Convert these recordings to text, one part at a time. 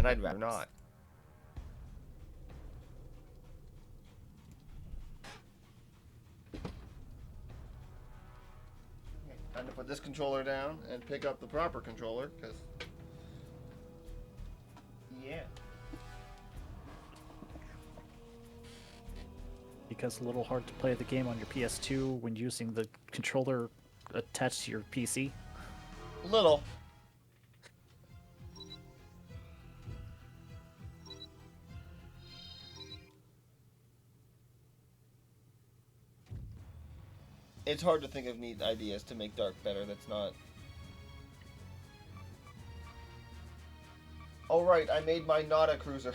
and I'd rather not. Time to put this controller down and pick up the proper controller, because... Yeah. Because it's a little hard to play the game on your PS2 when using the controller attached to your PC. Little. It's hard to think of neat ideas to make Dark better that's not... Oh right, I made my not a cruiser.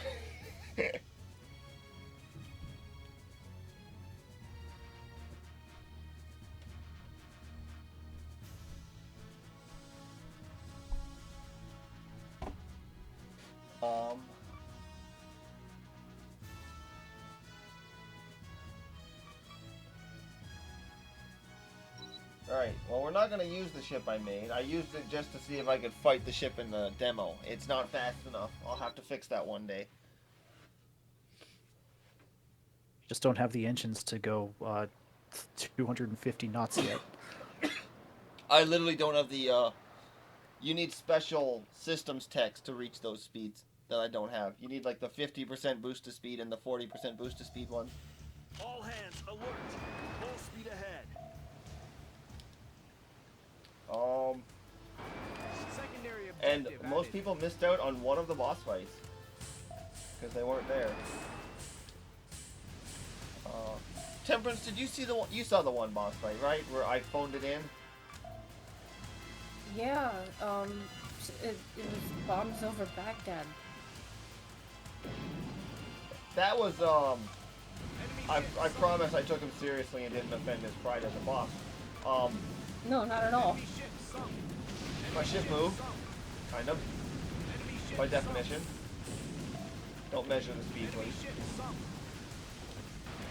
Alright, well we're not going to use the ship I made. I used it just to see if I could fight the ship in the demo. It's not fast enough. I'll have to fix that one day. Just don't have the engines to go 250 knots yet. I literally don't have the, you need special systems text to reach those speeds that I don't have. You need like the 50% boost to speed and the 40% boost to speed one. All hands alert. Full speed ahead. Secondary And objective most added. people missed out on one of the boss fights because they weren't there. Temperance, did you see the one? You saw the one boss fight, right? Where I phoned it in. Yeah, it was bombs over Baghdad. That was I promise I took him seriously and didn't offend his pride as a boss. No, not at all. Enemy ship sunk. My ship moved, kind of, Enemy ship by sunk. definition. Don't measure the speed, Enemy please. ship sunk.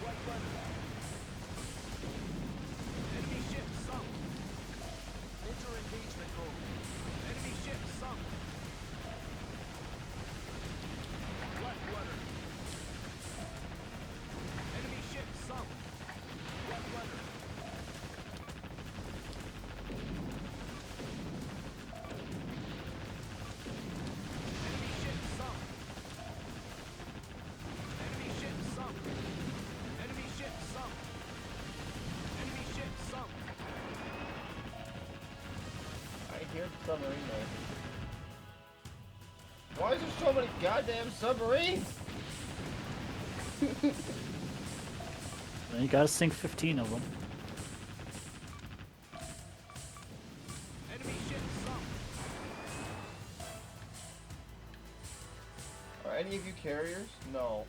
White runner. Enemy ship sunk. Enter engagement mode. Enemy ship sunk. Black runner. Enemy ship sunk. Black runner. Enemy ship sunk. Enemy ship sunk. Enemy ship sunk. Enemy ship sunk. I hear the submarine noise. Why is there so many goddamn submarines? And you gotta sink 15 of them. Enemy ship sunk. Are any of you carriers? No.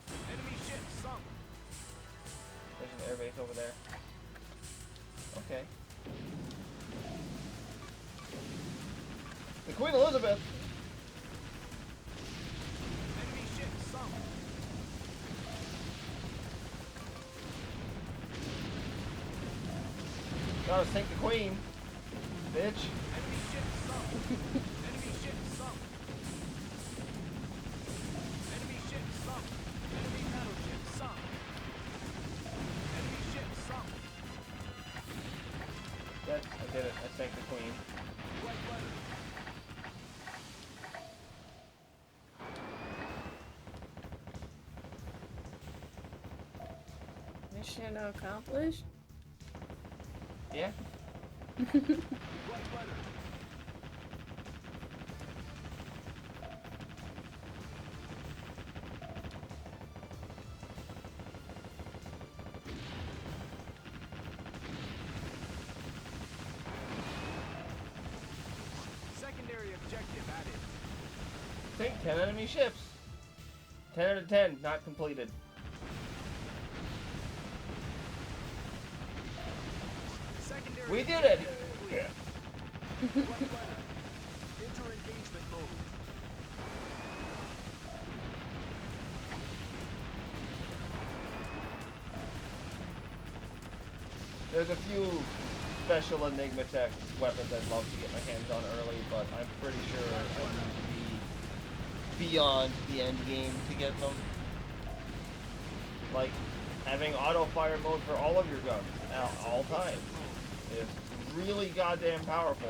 Enemy ship sunk. There's an airbase over there. Okay. The Queen Elizabeth! Enemy ship sunk. Gotta sink the Queen, bitch. Enemy ship sunk. Enemy ship sunk. Enemy ship sunk. Enemy battleship sunk. Enemy ship sunk. That, I did it. I sank the Queen. White runner. Mission accomplished. Yeah? White runner. Secondary objective added. Sink 10 enemy ships. 10 out of 10, not completed. Secondary We did it! objective complete. White runner. Enter engagement mode. There's a few special Enigma Tech weapons I'd love to get my hands on early, but I'm pretty sure I need to be beyond the end game to get them. Like having auto fire mode for all of your guns at all times is really goddamn powerful.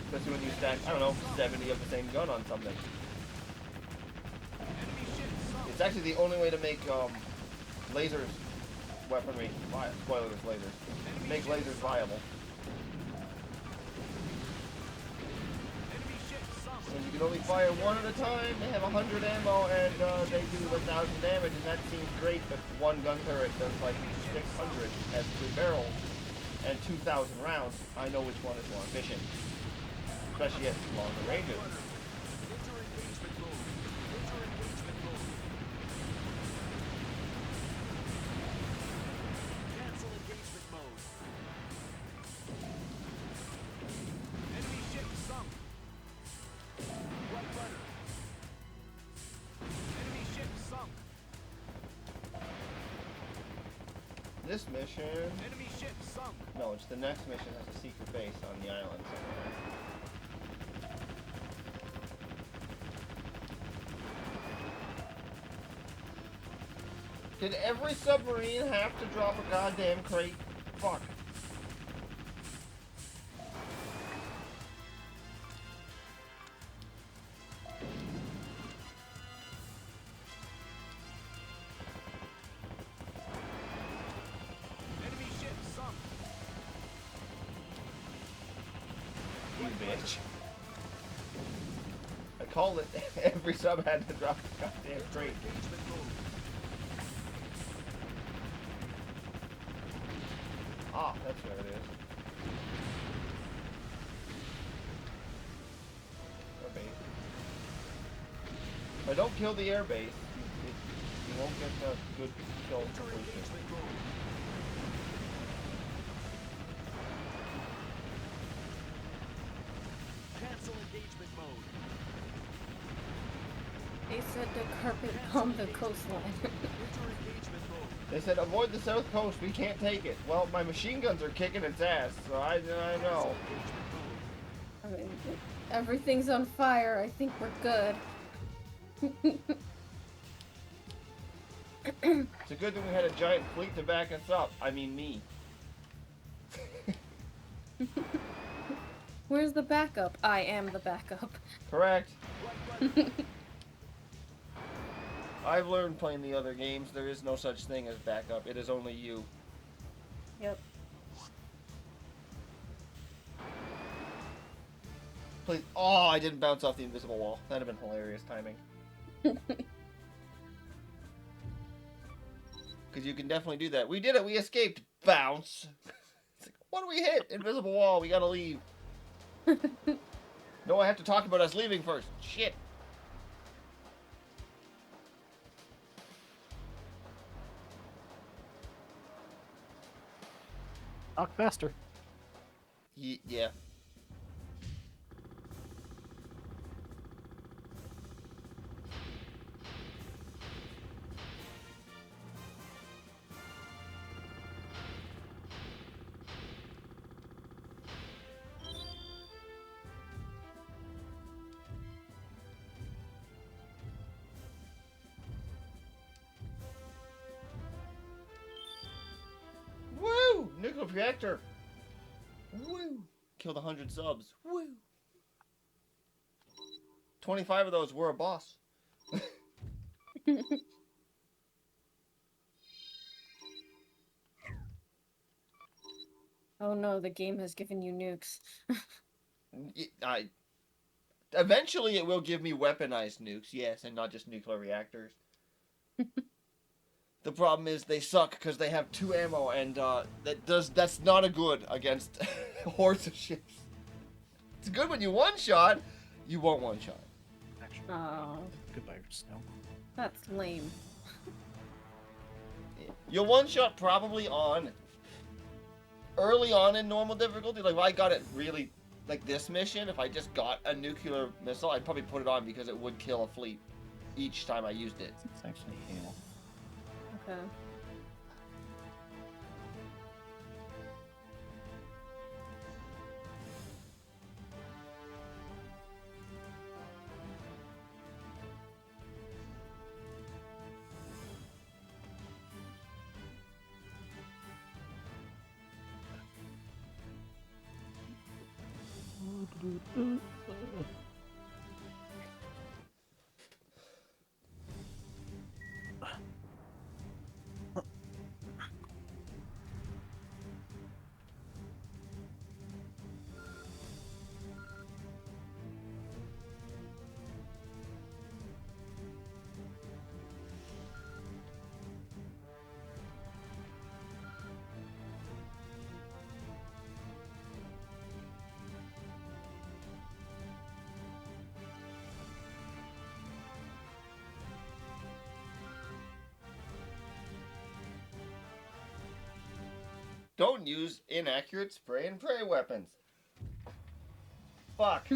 Especially when you stack, I don't know, 70 of the same gun on something. It's actually the only way to make lasers weaponry, spoilers, lasers, make lasers viable. And you can only fire one at a time, they have 100 ammo, and they do 1,000 damage, and that seems great, but one gun turret does like 600, has 3 barrels, and 2,000 rounds. I know which one is more efficient, especially at longer ranges. This mission... Enemy ship sunk. No, it's the next mission has a secret base on the island somewhere. Did every submarine have to drop a goddamn crate? Fuck. Enemy ship sunk. You bitch. I called it. Every sub had to drop a goddamn crate. Ah, that's where it is. Airbase. If I don't kill the airbase, you won't get the good kill completion. Cancel engagement mode. They said to carpet bomb the coastline. They said, avoid the south coast, we can't take it. Well, my machine guns are kicking its ass, so I know. I mean, everything's on fire. I think we're good. It's a good thing we had a giant fleet to back us up. I mean, me. Where's the backup? I am the backup. Correct. I've learned playing the other games, there is no such thing as backup. It is only you. Yep. Please. Oh, I didn't bounce off the invisible wall. That'd have been hilarious timing. Because you can definitely do that. We did it. We escaped. Bounce. It's like, what do we hit? Invisible wall. We gotta leave. No, I have to talk about us leaving first. Shit. Talk faster. Yeah. Woo! Nuclear reactor. Woo! Killed 100 subs. Woo! 25 of those were a boss. Oh no, the game has given you nukes. Eventually it will give me weaponized nukes, yes, and not just nuclear reactors. The problem is they suck because they have 2 ammo, and that's not a good against hordes of ships. It's good when you one-shot, you won't one-shot. Actually, Oh, goodbye, Snow. that's lame. You'll one-shot probably early on in normal difficulty. Like, if I got it really, like this mission, if I just got a nuclear missile, I'd probably put it on because it would kill a fleet each time I used it. It's actually hail. Okay. Don't use inaccurate spray and pray weapons. Fuck.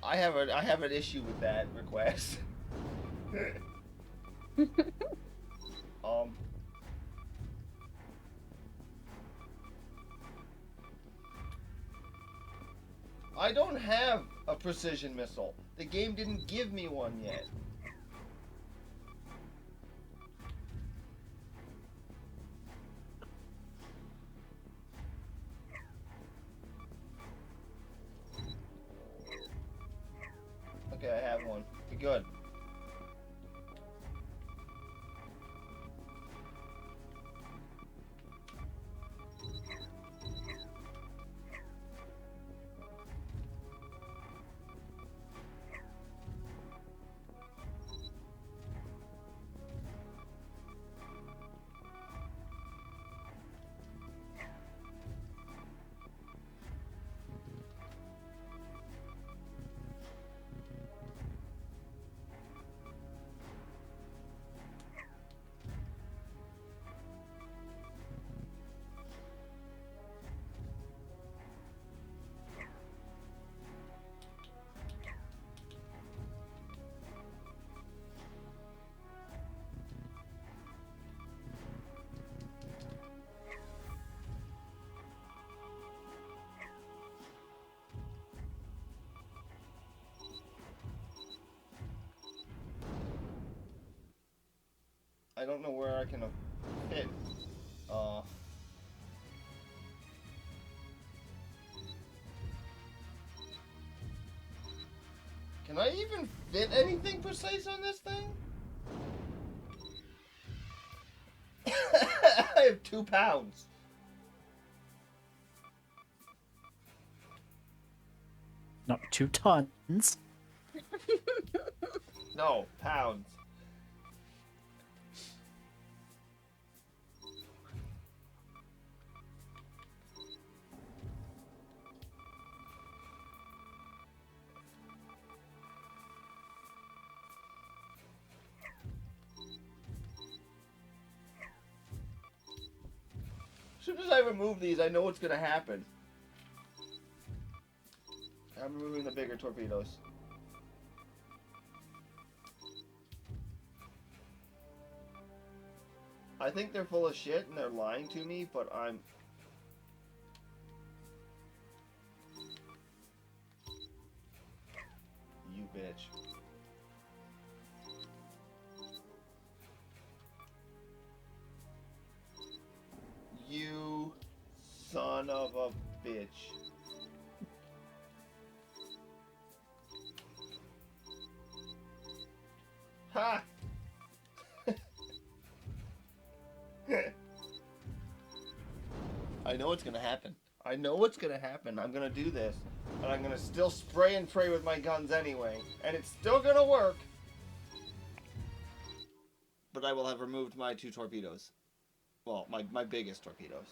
I have an issue with that request. I don't have a precision missile. The game didn't give me one yet. Okay, I have one. Good. I don't know where I can fit. Can I even fit anything precise on this thing? I have 2 pounds. Not 2 tons. No, pounds. As soon as I remove these, I know what's gonna happen. I'm removing the bigger torpedoes. I think they're full of shit and they're lying to me, but I'm... You bitch. You son of a bitch. Ha! I know what's gonna happen. I know what's gonna happen. I'm gonna do this. And I'm gonna still spray and pray with my guns anyway. And it's still gonna work. But I will have removed my 2 torpedoes. Well, my biggest torpedoes.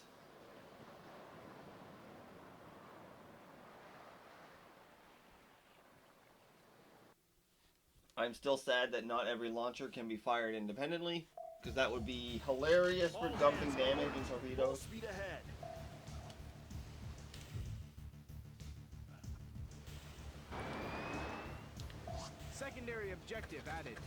I'm still sad that not every launcher can be fired independently, because that would be hilarious for dumping damage in torpedoes. Speed ahead. Secondary objective added.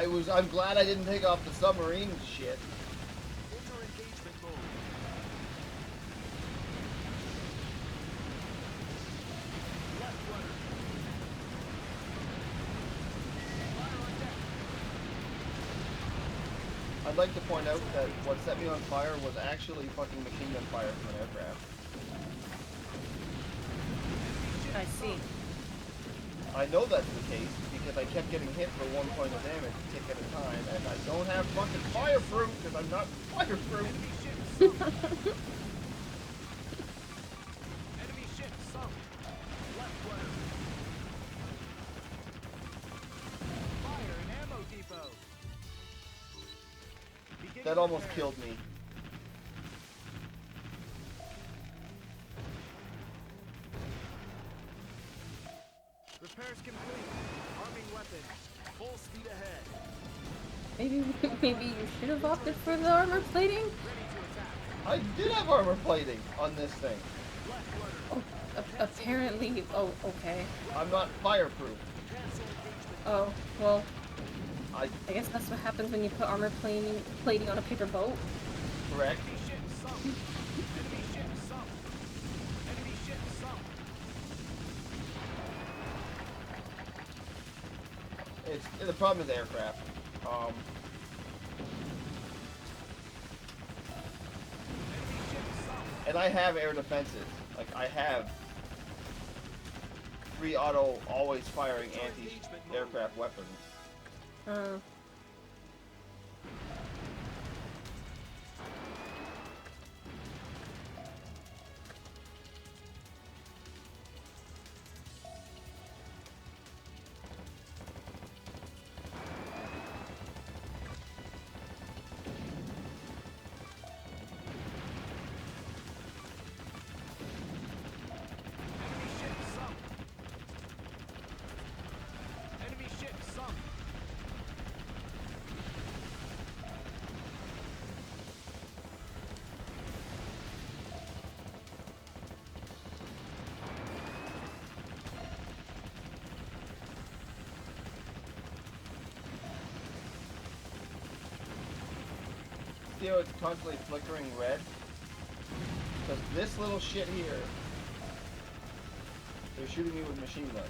I'm glad I didn't take off the submarine shit. Enter engagement mode. Left rudder. Fire on deck. I'd like to point out that what set me on fire was actually fucking machine gun fire from an aircraft. I see. I know that's the case because I kept getting hit for 1 point of damage a tick at a time, and I don't have fucking fireproof because I'm not fireproof. Enemy ship sunk. Enemy ship sunk. Left rudder. Fire and ammo depot. Beginning That almost repair. killed me. Repairs complete. Arming weapon. Full speed ahead. Maybe you should have opted for the armor plating. Ready to attack. I did have armor plating on this thing. Left rudder. Oh, apparently. Oh, okay. I'm not fireproof. Cancel engagement. Oh, well, I I guess that's what happens when you put armor plating on a paper boat. correct. Enemy ship sunk. Enemy ship sunk. Enemy ship sunk. It's the problem is aircraft. Enemy ship sunk. And I have air defenses. Like I have 3 auto, always firing anti-aircraft weapons. Enemy ship sunk. Enemy ship sunk. See how it's constantly flickering red? Because this little shit here, they're shooting me with machine guns.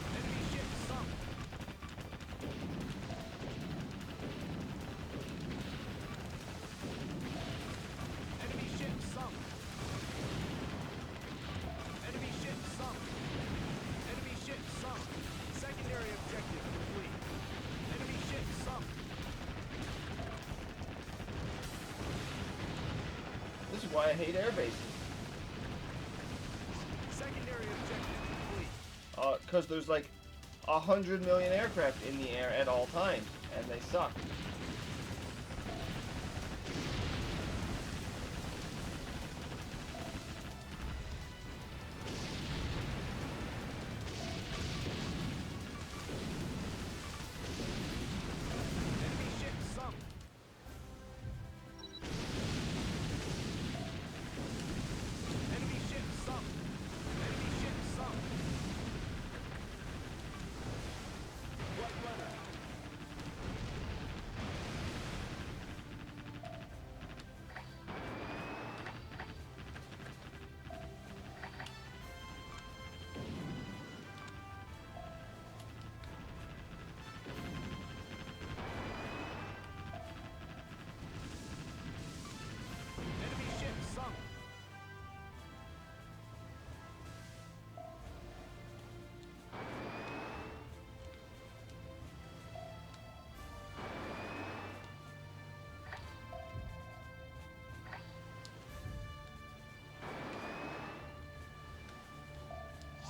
Enemy ship sunk. Enemy ship sunk. Enemy ship sunk. Enemy ship sunk. Secondary objective complete. Enemy ship sunk. This is why I hate air bases. Secondary objective complete. Because there's like 100 million aircraft in the air at all times, and they suck. Enemy ship sunk. Enemy ship sunk. Enemy ship sunk. Right rudder. Enemy ship sunk.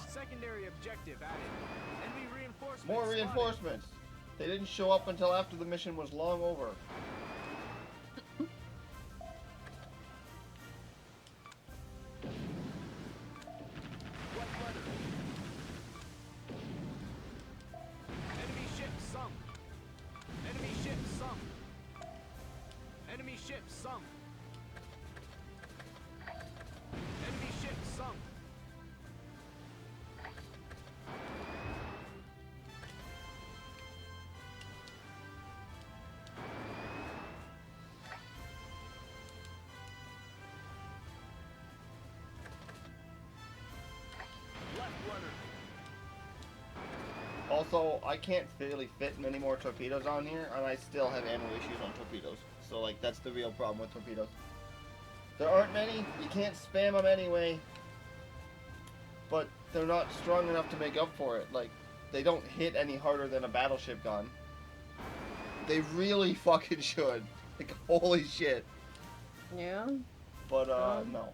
Secondary objective added. Enemy reinforcements. More spotted. reinforcements. They didn't show up until after the mission was long over. sunk. Enemy ship sunk. Left rudder. Also, I can't really fit many more torpedoes on here, and I still have ammo issues on torpedoes. So, like, that's the real problem with torpedoes. There aren't many. You can't spam them anyway. But they're not strong enough to make up for it. Like, they don't hit any harder than a battleship gun. They really fucking should. Like, holy shit. Yeah. But, no.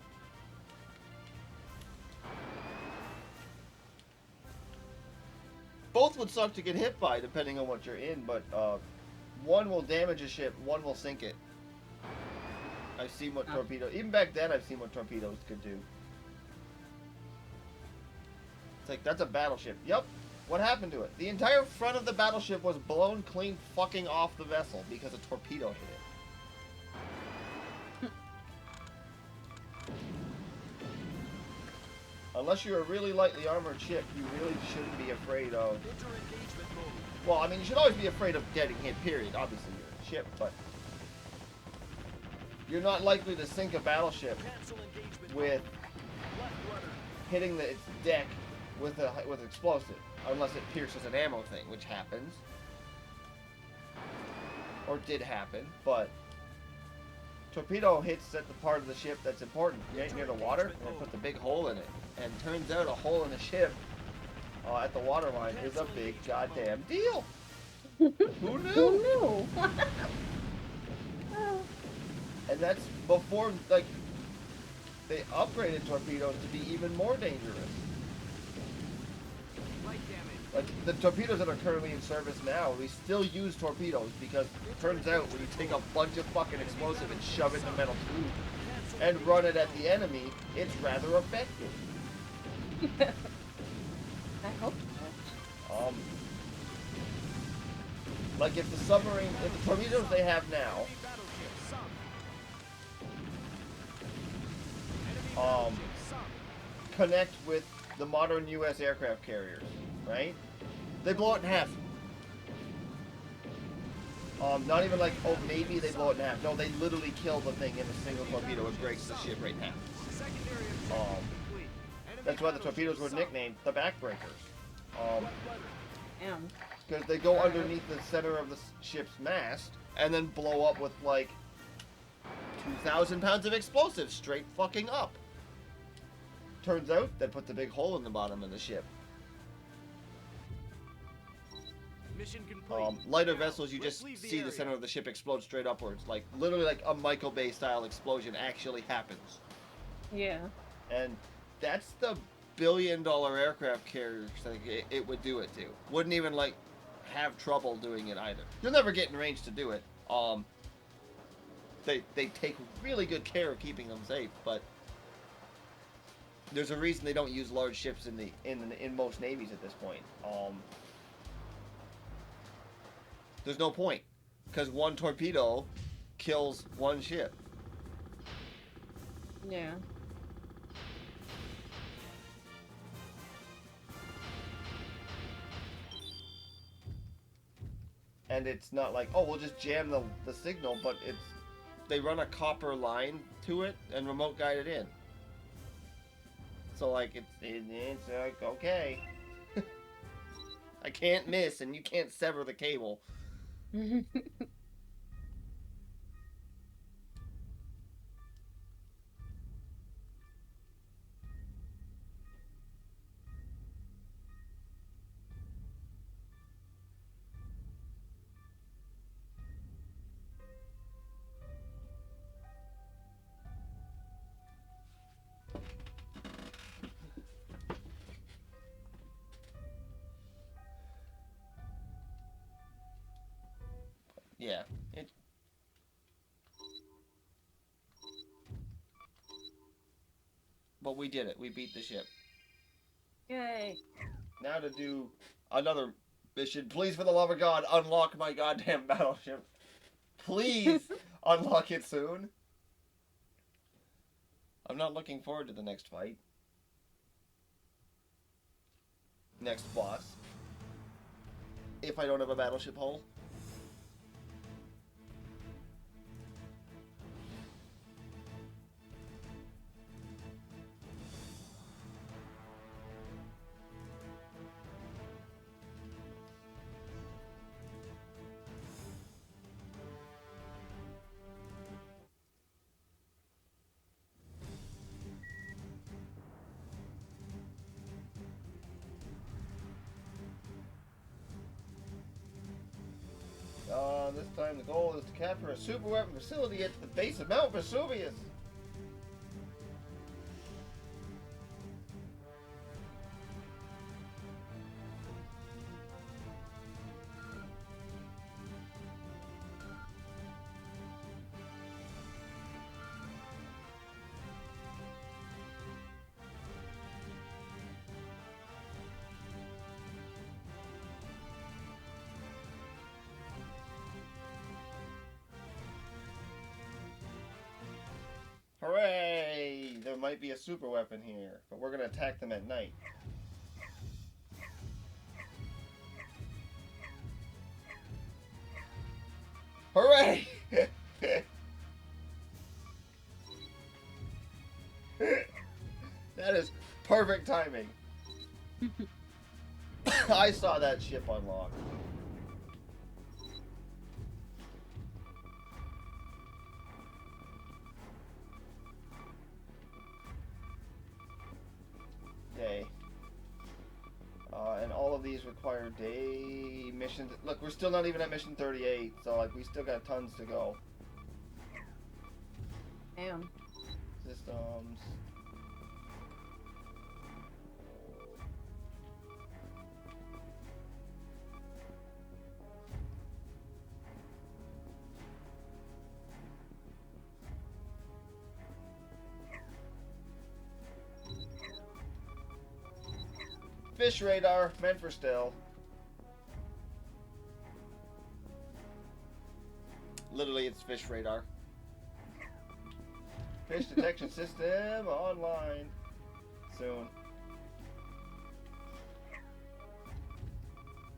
Both would suck to get hit by, depending on what you're in, but, one will damage a ship, one will sink it. I've seen what torpedoes... Even back then, I've seen what torpedoes could do. It's like, that's a battleship. Yup. What happened to it? The entire front of the battleship was blown clean fucking off the vessel because a torpedo hit it. Unless you're a really lightly armored ship, you really shouldn't be afraid of... Inter-engagement mode. Well, I mean, you should always be afraid of getting hit, period. Obviously, you're a ship, but... You're not likely to sink a battleship Cancel engagement with Left rudder. hitting its deck with explosive, unless it pierces an ammo thing, which happens. Or did happen, but... Torpedo hits at the part of the ship that's important, right near the water, and it puts a big hole in it. And turns out a hole in the ship at the waterline is a big goddamn deal. Who Who knew? knew? And that's before, like, they upgraded torpedoes to be even more dangerous. Light damage. Like, the torpedoes that are currently in service now, we still use torpedoes because it turns out when you take a bunch of fucking explosive and shove it in a metal tube and run it at the enemy, it's rather effective. I hope so. Like if the torpedoes they have now, Enemy battleship sunk. Enemy Um, battleship sunk. connect with the modern U.S. aircraft carriers, right? They blow it in half. Not even like, oh, maybe they blow it in half. No, they literally kill the thing in a single torpedo. It breaks the ship right in half. Secondary objective complete. Enemy That's why the battleship torpedoes were sunk. nicknamed the backbreakers. Left rudder. Damn. Because they go underneath the center of the ship's mast and then blow up with like 2,000 pounds of explosives straight fucking up. Turns out that puts a big hole in the bottom of the ship. Mission complete. Lighter vessels, you Let's just leave see the area. center of the ship explode straight upwards. Like, literally like a Michael Bay style explosion actually happens. Yeah. And that's the billion-dollar aircraft carriers like it would do it to. Wouldn't even like have trouble doing it either. You'll never get in range to do it. They take really good care of keeping them safe, but there's a reason they don't use large ships in most navies at this point. There's no point, because one torpedo kills one ship. Yeah. And it's not like, oh, we'll just jam the signal, but they run a copper line to it and remote guide it in. So like it's like, okay. I can't miss and you can't sever the cable. Yeah. But we did it. We beat the ship. Yay. Now to do another mission. Please, for the love of God, unlock my goddamn battleship. Please. unlock it soon. I'm not looking forward to the next fight. Next boss. If I don't have a battleship hull. This time the goal is to capture a super weapon facility at the base of Mount Vesuvius. Hooray! There might be a super weapon here, but we're gonna attack them at night. Hooray! That is perfect timing. I saw that ship unlock. Day. And all of these require day missions. Look, we're still not even at mission 38, so like we still got tons to go. Damn. Systems. Fish radar, meant for still. Literally, it's fish radar. Fish detection system online soon.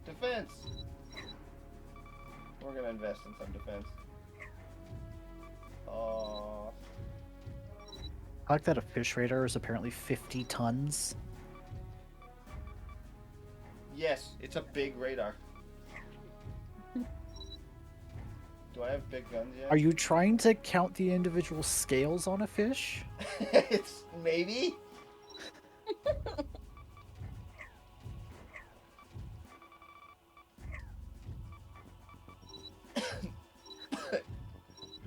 Defense. We're gonna invest in some defense. I like that a fish radar is apparently 50 tons. Yes, it's a big radar. Do I have big guns yet? Are you trying to count the individual scales on a fish? It's maybe.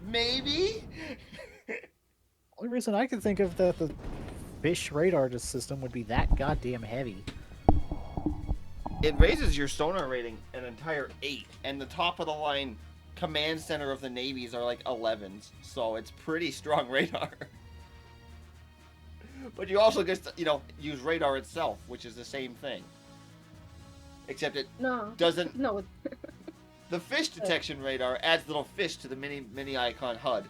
Maybe. Only reason I can think of that the fish radar system would be that goddamn heavy. It raises your sonar rating an entire 8, and the top of the line command center of the navies are like 11s, so it's pretty strong radar. But you also get to, use radar itself, which is the same thing. Except it doesn't. No. The fish detection radar adds little fish to the mini icon HUD.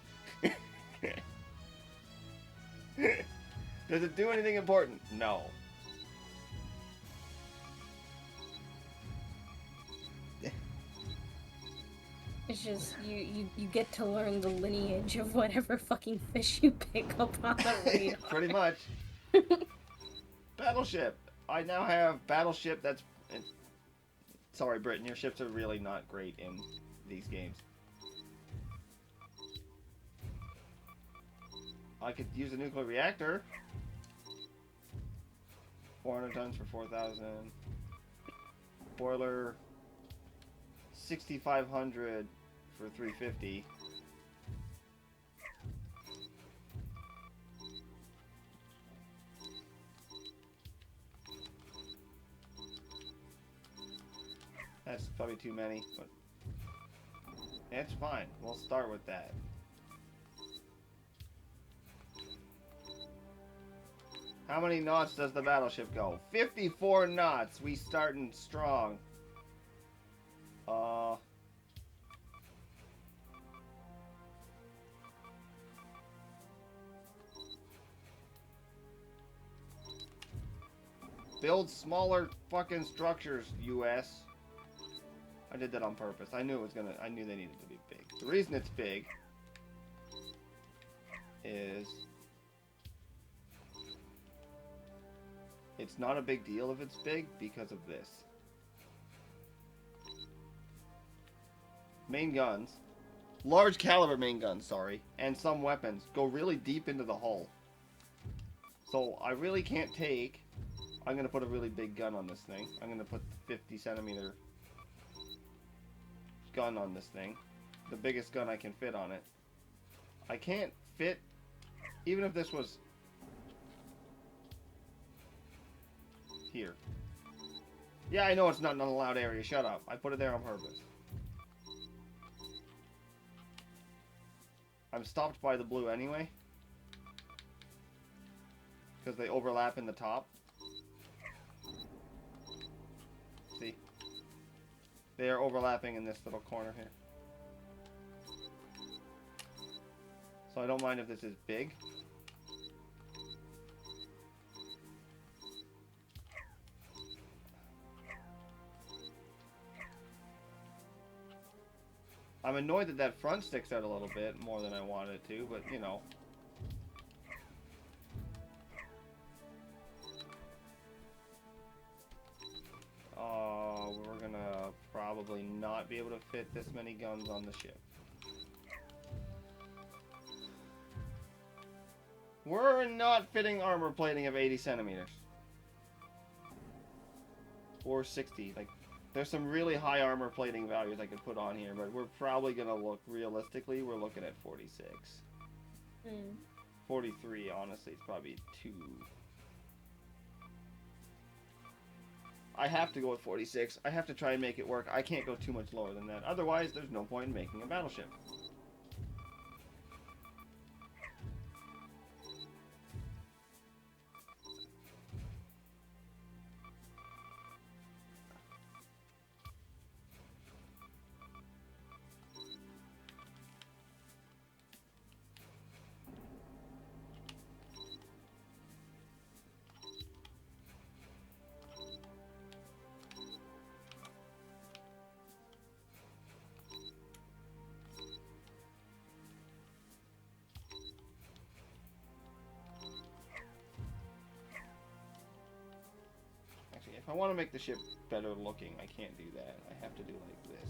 Does it do anything important? No. It's just you get to learn the lineage of whatever fucking fish you pick up on the radar. Pretty much. Battleship. I now have battleship that's... Sorry, Britain, your ships are really not great in these games. I could use a nuclear reactor. 400 tons for 4,000. Boiler... 6,500 for 350. That's probably too many, but it's fine. We'll start with that. How many knots does the battleship go? 54 knots. We starting strong. Build smaller fucking structures, US. I did that on purpose. I knew I knew they needed to be big. The reason it's big is it's not a big deal if it's big because of this. Main guns, large caliber main guns, sorry, and some weapons go really deep into the hull. So I really can't take, I'm going to put a really big gun on this thing. I'm going to put the 50 centimeter gun on this thing. The biggest gun I can fit on it. I can't fit, even if this was here. Yeah, I know it's not an allowed area. Shut up. I put it there on purpose. I'm stopped by the blue anyway, because they overlap in the top. See? They are overlapping in this little corner here. So I don't mind if this is big. I'm annoyed that that front sticks out a little bit more than I wanted it to, but you know. We're gonna probably not be able to fit this many guns on the ship. We're not fitting armor plating of 80 centimeters. Or 60, like, there's some really high armor plating values I could put on here, but we're probably gonna look, realistically, we're looking at 46. 43, honestly, it's probably too... I have to go with 46. I have to try and make it work. I can't go too much lower than that. Otherwise, there's no point in making a battleship. If I want to make the ship better looking, I can't do that. I have to do like this.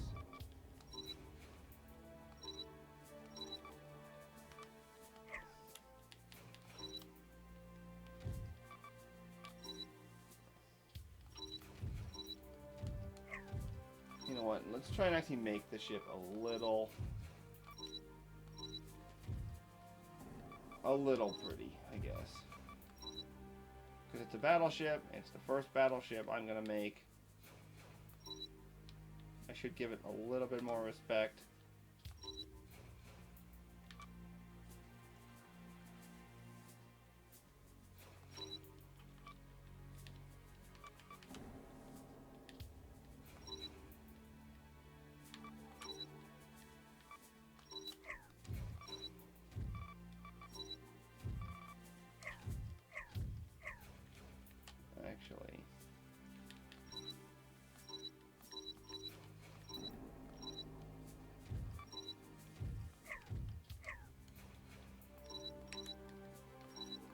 You know what? Let's try and actually make the ship a little pretty, I guess. Because it's a battleship, it's the first battleship I'm going to make. I should give it a little bit more respect. Actually,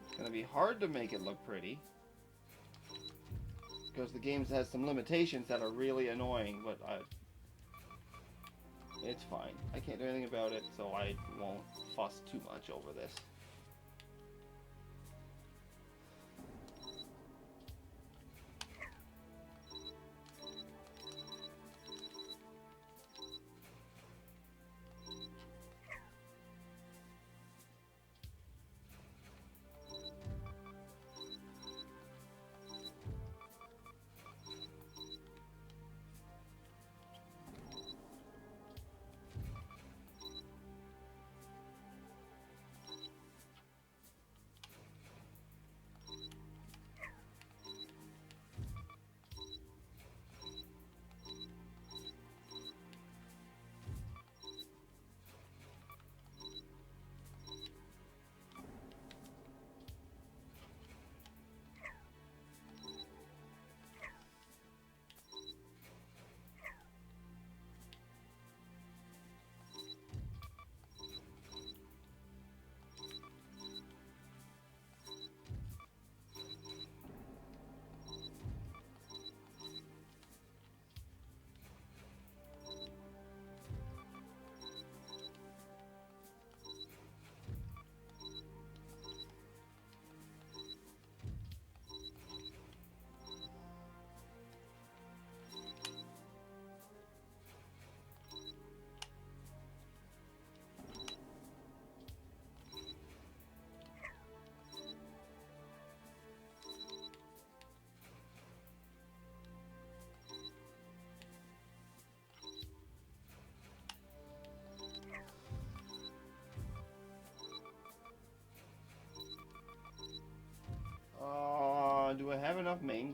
it's going to be hard to make it look pretty because the game has some limitations that are really annoying, but it's fine. I can't do anything about it, so I won't fuss too much over this.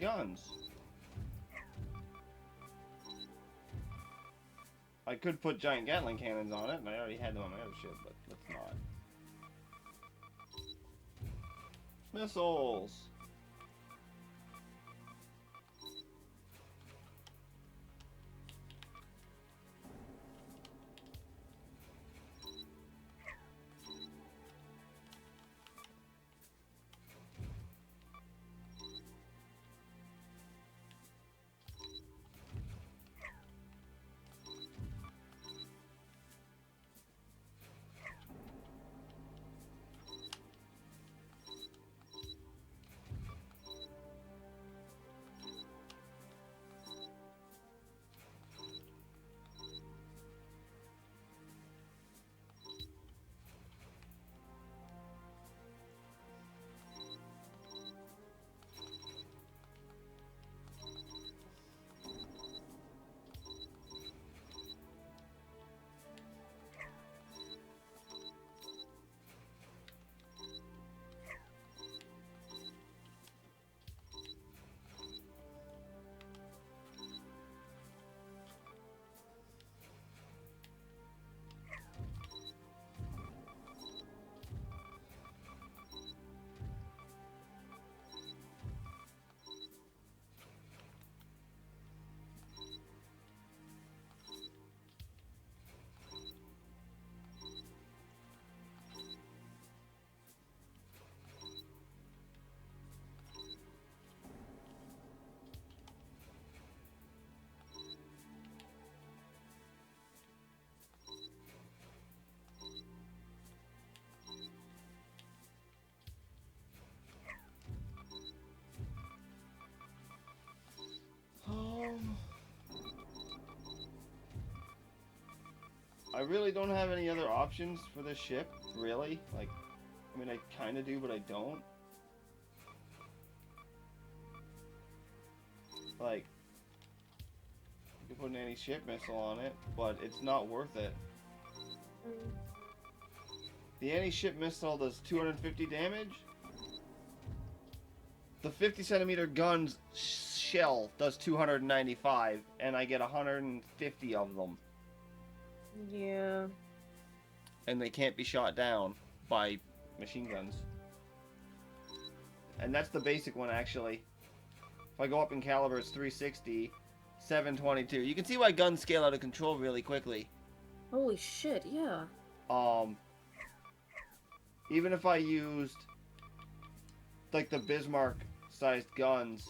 guns. I could put giant Gatling cannons on it, and I already had them on my other ship, but let's not. Missiles! I really don't have any other options for this ship, really. Like, I mean, I kind of do, but I don't. Like, you can put an anti-ship missile on it, but it's not worth it. The anti-ship missile does 250 damage. The 50-centimeter gun's shell does 295, and I get 150 of them. Yeah. And they can't be shot down by machine guns. And that's the basic one, actually. If I go up in caliber, it's 360, 722. You can see why guns scale out of control really quickly. Holy shit, yeah. Even if I used, like, the Bismarck-sized guns,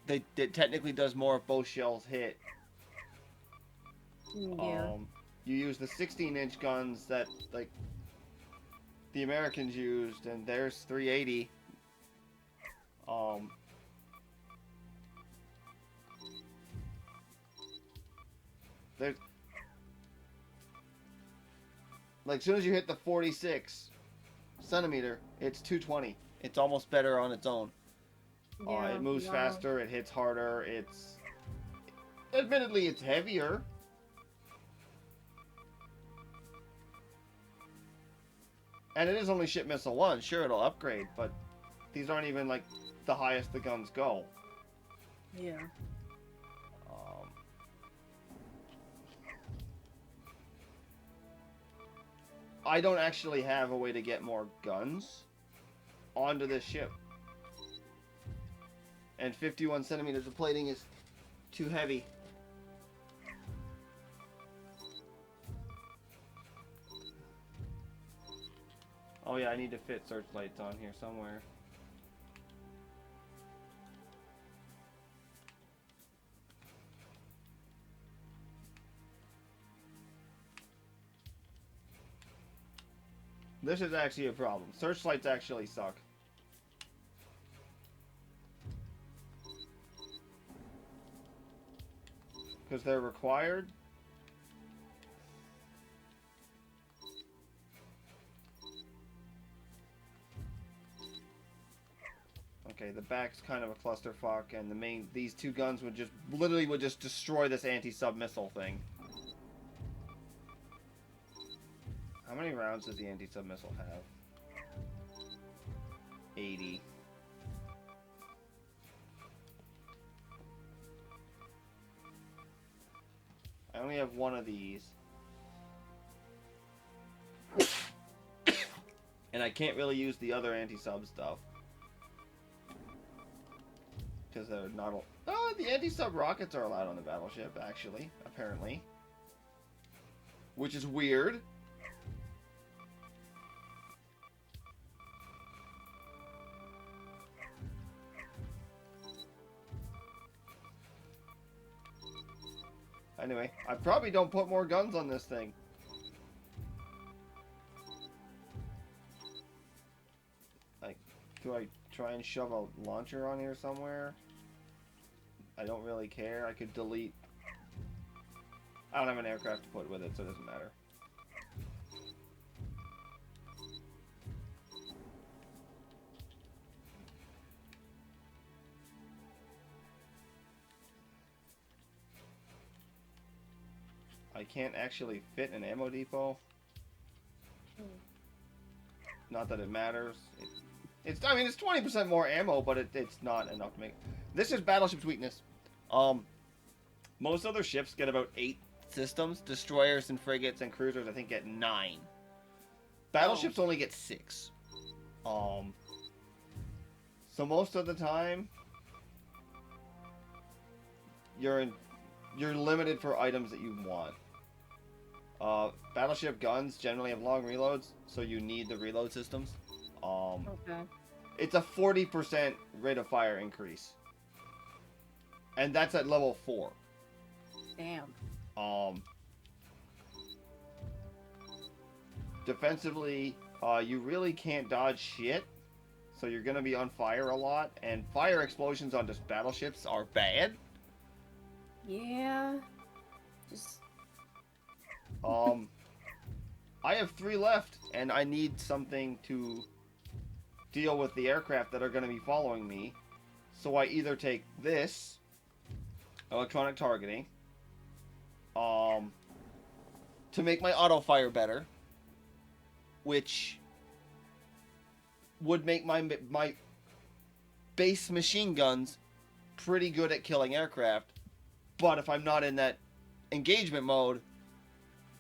it technically does more if both shells hit. Yeah. You use the 16-inch guns that, like, the Americans used, and there's 380. There's, like, as soon as you hit the 46 centimeter, it's 220. It's almost better on its own. Yeah, It moves wow. faster, it hits harder, admittedly, it's heavier. And it is only ship missile 1. Sure, it'll upgrade, but these aren't even, like, the highest the guns go. Yeah. I don't actually have a way to get more guns onto this ship. And 51 centimeters of plating is too heavy. Oh yeah, I need to fit searchlights on here somewhere. This is actually a problem. Searchlights actually suck. Because they're required. Okay, the back's kind of a clusterfuck, and these two guns would just destroy this anti-sub missile thing. How many rounds does the anti-sub missile have? 80. only have one of these. And I can't really use the other anti-sub stuff. Because they're not... Oh, the anti-sub rockets are allowed on the battleship, actually. Apparently. Which is weird. Anyway, I probably don't put more guns on this thing. Like, do I try and shove a launcher on here somewhere? I don't really care. I could delete... I don't have an aircraft to put with it, so it doesn't matter. I can't actually fit an ammo depot. Not that it matters. I mean, it's 20% more ammo, but it's not enough to make... This is Battleship's weakness. Most other ships get about 8 systems. Destroyers and frigates and cruisers, I think, get 9. Battleships only get 6. So most of the time, you're limited for items that you want. Battleship guns generally have long reloads, so you need the reload systems. Okay. It's a 40% rate of fire increase. And that's at level 4. Damn. Defensively, you really can't dodge shit. So you're going to be on fire a lot. And fire explosions on just battleships are bad. Yeah. Just... I have 3 left, and I need something to deal with the aircraft that are going to be following me. So I either take this, electronic targeting, to make my auto fire better, which would make my base machine guns pretty good at killing aircraft. But if I'm not in that engagement mode,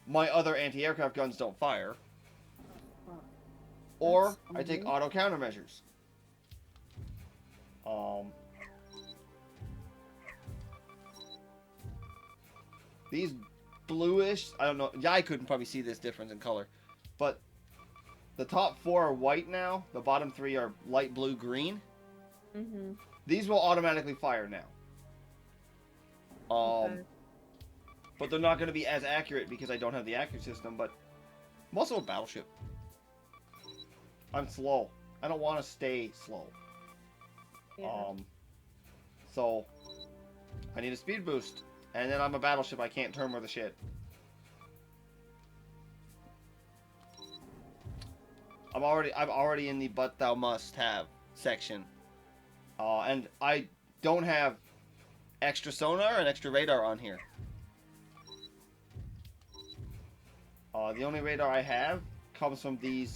my other anti-aircraft guns don't fire. Or I take auto countermeasures. These bluish, I don't know, yeah, I couldn't probably see this difference in color, but the top 4 are white now, the bottom 3 are light blue green. Mm-hmm. These will automatically fire now. Okay. But they're not going to be as accurate because I don't have the accuracy system, but I'm also a battleship. I'm slow. I don't want to stay slow. Yeah. So I need a speed boost. And then I'm a battleship, I can't turn worth a shit. I'm already in the but thou must have section. And I don't have extra sonar and extra radar on here. The only radar I have comes from the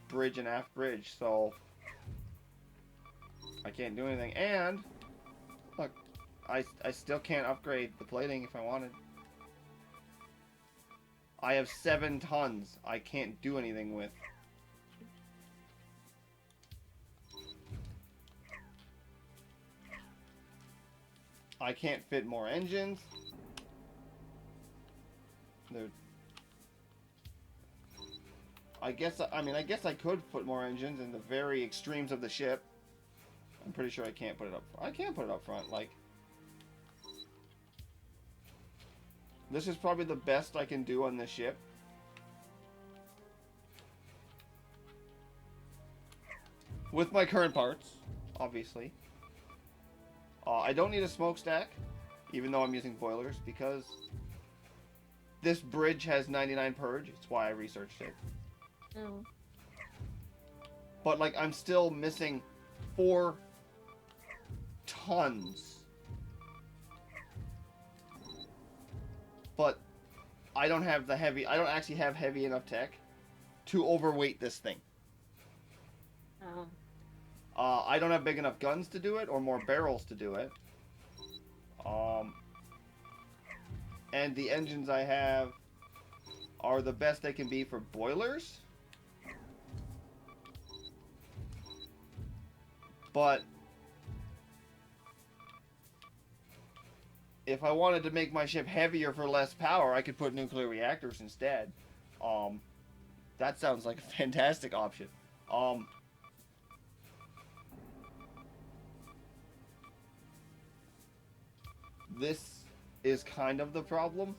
bridge and aft bridge, so I can't do anything. And look, I still can't upgrade the plating if I wanted. I have 7 tons I can't do anything with. I can't fit more engines. I guess I could put more engines in the very extremes of the ship. I'm pretty sure I can't put it up. I can't put it up front. Like, this is probably the best I can do on this ship. With my current parts, obviously. I don't need a smokestack, even though I'm using boilers, because this bridge has 99 purge. It's why I researched it. Oh. But, like, I'm still missing 4 tons. But I don't have the heavy... I don't actually have heavy enough tech to overweight this thing. Oh. I don't have big enough guns to do it, or more barrels to do it. And the engines I have are the best they can be for boilers. But if I wanted to make my ship heavier for less power, I could put nuclear reactors instead. That sounds like a fantastic option. This is kind of the problem.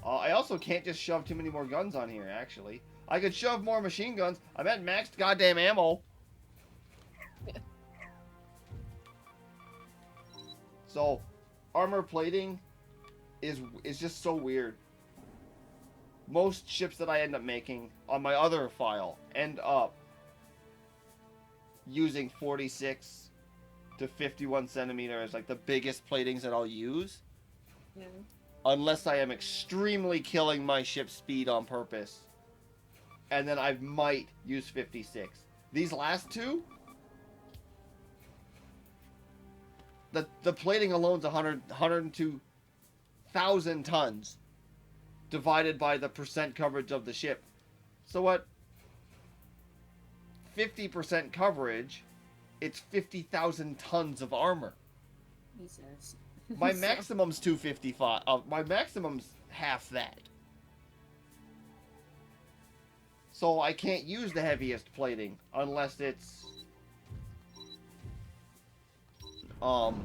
I also can't just shove too many more guns on here, actually. I could shove more machine guns. I'm at maxed goddamn ammo. So, armor plating is just so weird. Most ships that I end up making on my other file end up using 46 to 51 centimeters, like the biggest platings that I'll use. Yeah. Unless I am extremely killing my ship's speed on purpose. And then I might use 56. These last two, the plating alone's 102,000 tons divided by the percent coverage of the ship. So what? 50% coverage, it's 50,000 tons of armor. Jesus. My maximum's 255. My maximum's half that. So I can't use the heaviest plating unless it's on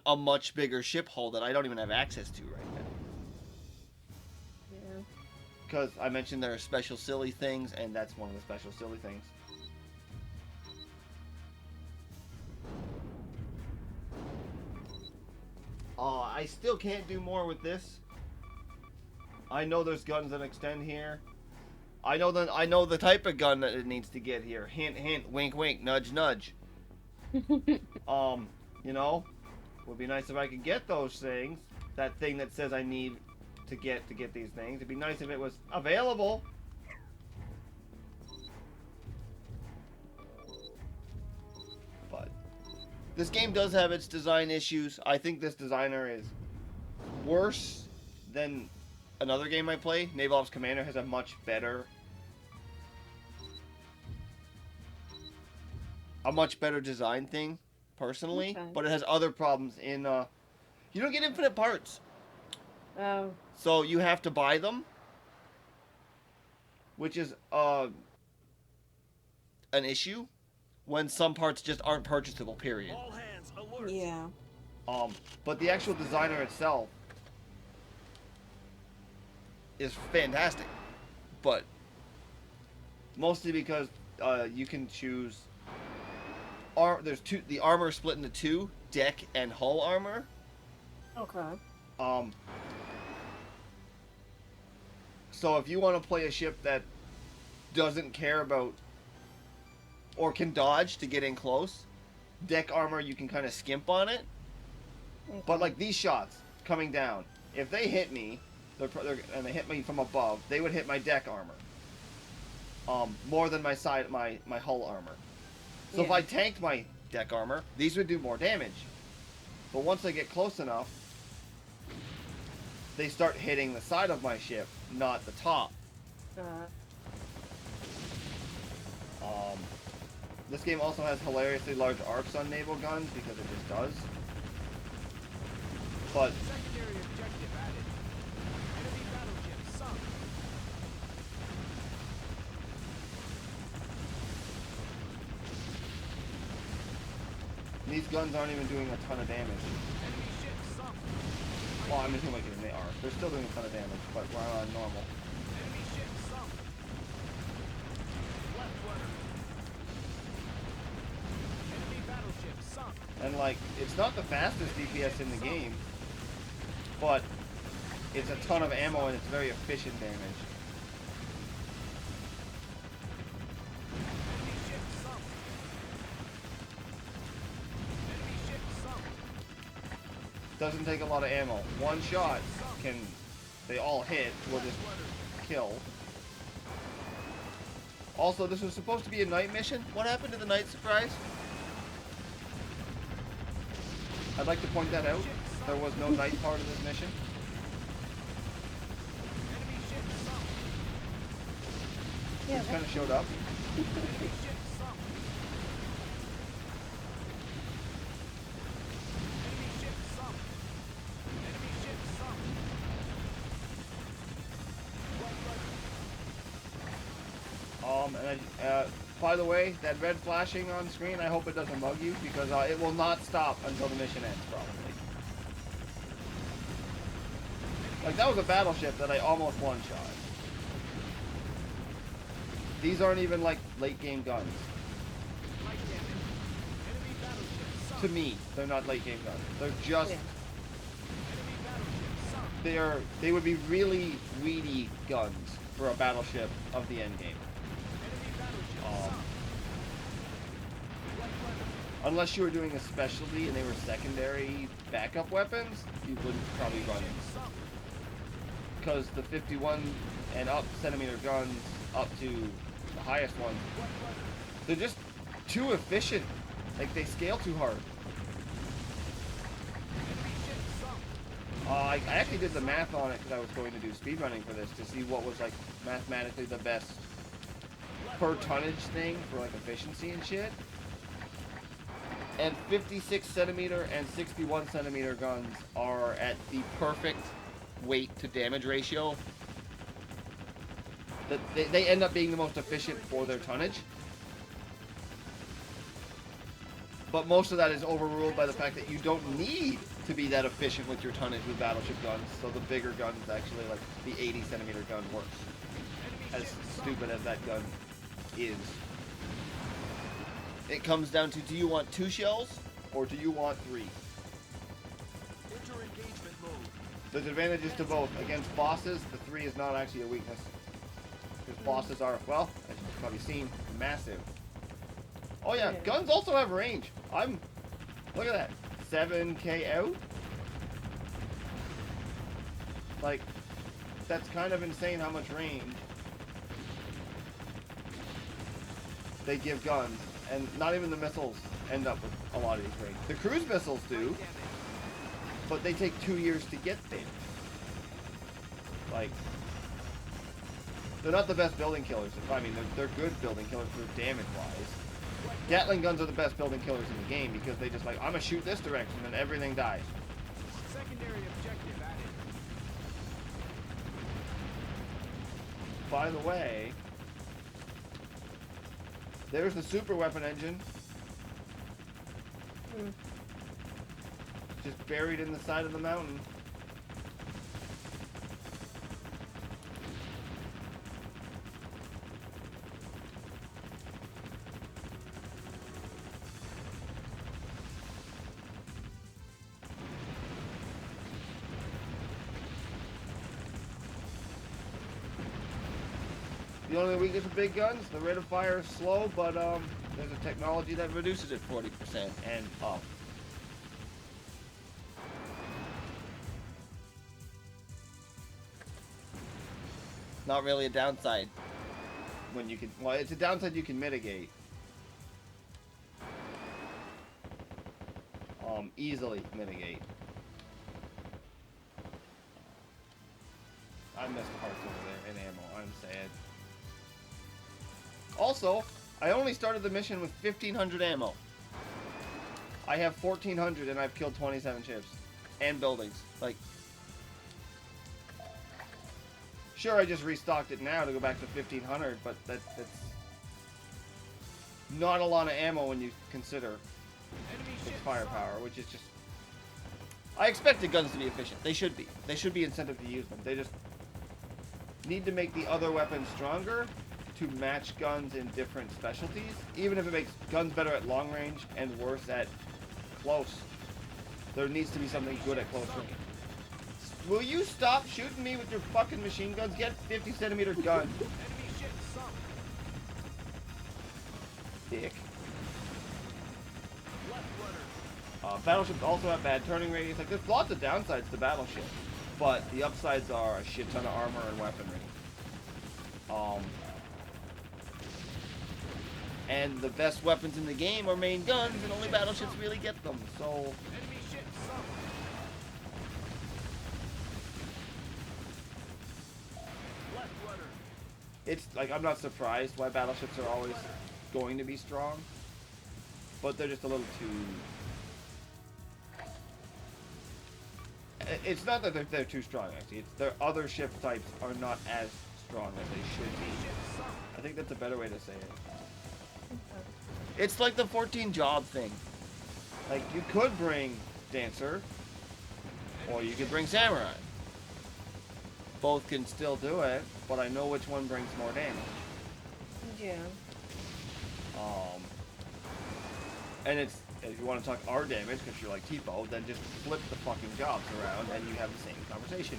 a much bigger ship hull that I don't even have access to right now. Yeah. Because I mentioned there are special silly things, and that's one of the special silly things. I still can't do more with this. I know there's guns that extend here. I know the type of gun that it needs to get here. Hint, hint, wink, wink, nudge, nudge. You know, would be nice if I could get those things. That thing that says I need to get these things. It'd be nice if it was available. But this game does have its design issues. I think this designer is worse than another game I play. Naval Ops Commander has a much better design thing, personally. Okay. But it has other problems in, you don't get infinite parts. Oh. So you have to buy them. Which is, an issue. When some parts just aren't purchasable, period. All hands alert. Yeah. But the actual designer itself is fantastic, but mostly because you can choose. There's two. The armor is split into two: deck and hull armor. Okay. So if you want to play a ship that doesn't care about or can dodge to get in close, deck armor you can kind of skimp on it. Okay. But like these shots coming down, if they hit me, and they hit me from above, they would hit my deck armor. More than my hull armor. So if Yeah. I tanked my deck armor, these would do more damage. But once I get close enough, they start hitting the side of my ship, not the top. This game also has hilariously large arcs on naval guns because it just does. But Secondary objective added. Enemy battleship sunk. these guns aren't even doing a ton of damage. Enemy ship sunk. Well, I'm assuming they are. They're still doing a ton of damage, but we're on normal. Enemy ship sunk. Left rudder. Enemy battleship sunk. And like, it's not the fastest DPS in the game, but it's a ton of ammo and it's very efficient damage. Enemy ship sunk. Enemy ship sunk. Doesn't take a lot of ammo. One shot they all hit, will just kill. Also, this was supposed to be a night mission. What happened to the night surprise? I'd like to point that out. Ship sunk. there was no night part of this mission. Enemy ship sunk. Yeah, Just kind of showed up. Enemy ship sunk. Enemy ship sunk. Enemy ship sunk. And by the way, that red flashing on screen, I hope it doesn't bug you, because it will not stop until the mission ends, probably. Like, that was a battleship that I almost one-shot. These aren't even, like, late-game guns. High damage. Enemy battleship sunk. To me, they're not late-game guns. They're just... Yeah. Enemy battleship sunk. They would be really weedy guns for a battleship of the endgame. Enemy battleship sunk. Light weapon. Unless you were doing a specialty and they were secondary backup weapons, you wouldn't probably run Ship it. sunk. Because the 51 and up centimeter guns up to the highest ones, Light weapon. they're just too efficient. Like, they scale too hard. Enemy ship sunk. I actually did the math on it because I was going to do speedrunning for this to see what was, like, mathematically the best per tonnage thing for, like, efficiency and shit. And 56 centimeter and 61 centimeter guns are at the perfect weight to damage ratio. That they end up being the most efficient for their tonnage. But most of that is overruled by the fact that you don't need to be that efficient with your tonnage with battleship guns. So the bigger guns, actually, like the 80 centimeter gun, works. As stupid as that gun is. It comes down to, do you want 2 shells or do you want 3? Enter engagement mode. There's advantages to both. Against bosses, the 3 is not actually a weakness. Because bosses are, well, as you've probably seen, massive. Oh yeah, Yeah. guns also have range. Look at that. 7k out? Like, that's kind of insane how much range they give guns. And not even the missiles end up with a lot of these range. The cruise missiles do, Damage. but they take 2 years to get there. Like, they're not the best building killers. I mean, they're good building killers for damage-wise. Gatling guns are the best building killers in the game because they just like, I'm gonna shoot this direction and everything dies. Secondary objective added. By the way, there's the super weapon engine. Mm. Just buried in the side of the mountain. The only weakness of big guns, the rate of fire is slow, but there's a technology that reduces it 40% and up. Not really a downside when you can, well, it's a downside you can mitigate. Easily mitigate. I missed parts over there in ammo, I'm sad. Also, I only started the mission with 1,500 ammo. I have 1,400 and I've killed 27 ships. And buildings. Like, sure, I just restocked it now to go back to 1,500, but that's not a lot of ammo when you consider Enemy its ship firepower, which is just... I expected guns to be efficient. They should be. They should be incentive to use them. They just need to make the other weapons stronger to match guns in different specialties. Even if it makes guns better at long range and worse at close, there needs to be something good at close range. Will you stop shooting me with your fucking machine guns? Get 50 centimeter gun, Enemy ship sunk. dick. Left rudder. Battleships also have bad turning radius. Like, there's lots of downsides to battleships, but the upsides are a shit ton of armor and weaponry. And the best weapons in the game are main guns, and only battleships really get them. So, Enemy ship sunk. it's like I'm not surprised why battleships are always going to be strong, but they're just a little too. It's not that they're too strong, actually. It's their other ship types are not as strong as they should be. I think that's a better way to say it. It's like the 14 job thing. Like, you could bring Dancer, or you could bring Samurai. Both can still do it, but I know which one brings more damage. Yeah. And it's, if you want to talk R damage, because you're like Tipo, then just flip the fucking jobs around and you have the same conversation.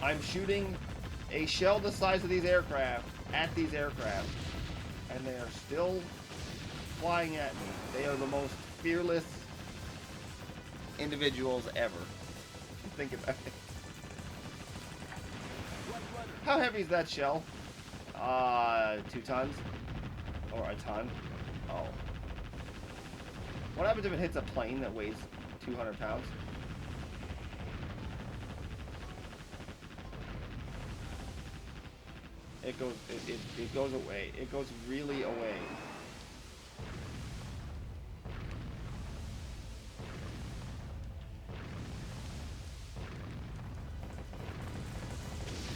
I'm shooting a shell the size of these aircraft at these aircraft, and they are still flying at me. They are the most fearless individuals ever. Think about it. How heavy is that shell? 2 tons? Or a ton? Oh. What happens if it hits a plane that weighs 200 pounds? It goes, it goes away. It goes really away.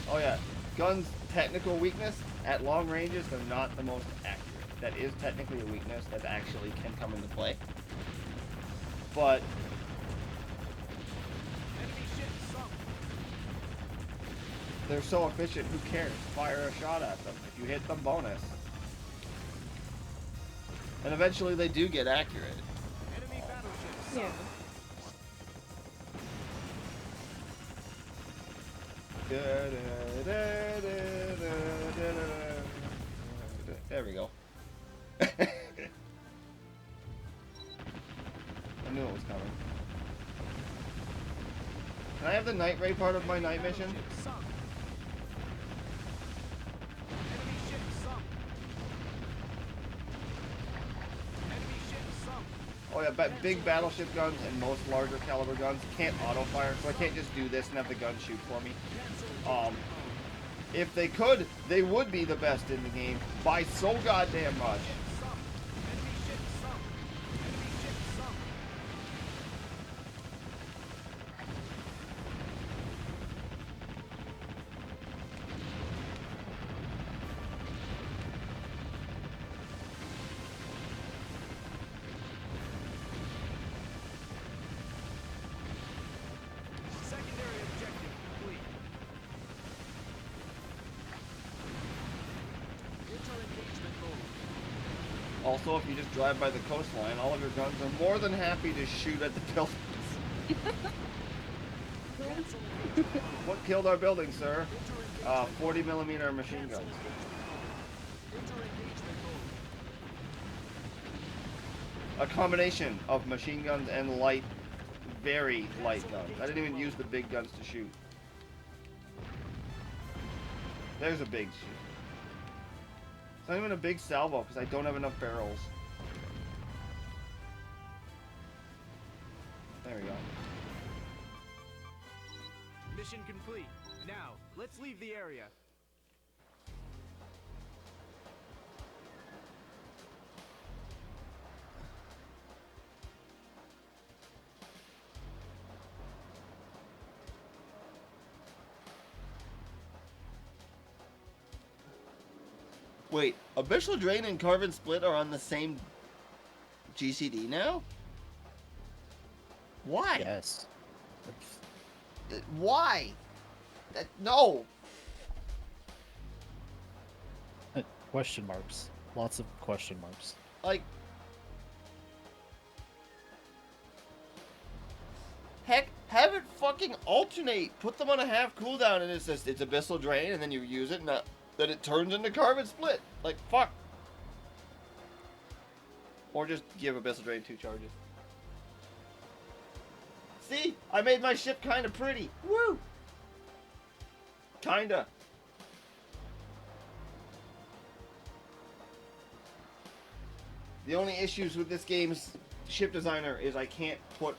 Oh yeah, guns' technical weakness at long ranges, they're not the most accurate. That is technically a weakness that actually can come into play. But they're so efficient, who cares? Fire a shot at them. If you hit them, bonus. And eventually they do get accurate. Enemy battleships. Yeah. There we go. I knew it was coming. Can I have the night raid part of my night mission? Oh yeah, but big battleship guns and most larger caliber guns can't auto fire, so I can't just do this and have the gun shoot for me. If they could, they would be the best in the game by so goddamn much. Secondary objective complete. Enter engagement mode. Also, if you just drive by the coastline, all of your guns are more than happy to shoot at the buildings. What killed our building, sir? 40mm machine guns. Enter engagement mode. A combination of machine guns and light, very light guns. I didn't even use the big guns to shoot. There's a big shoot. It's not even a big salvo because I don't have enough barrels. There we go. Mission complete. Now, let's leave the area. Wait, Abyssal Drain and Carbon Split are on the same GCD now? Why? Yes. Why? No. Question marks. Lots of question marks. Like, heck, have it fucking alternate. Put them on a half cooldown, and it's just, it's Abyssal Drain, and then you use it, and then it turns into Carbon Split. Like, fuck. Or just give Abyssal Drain 2 charges. See? I made my ship kind of pretty. Woo! Kinda. The only issues with this game's ship designer is I can't put,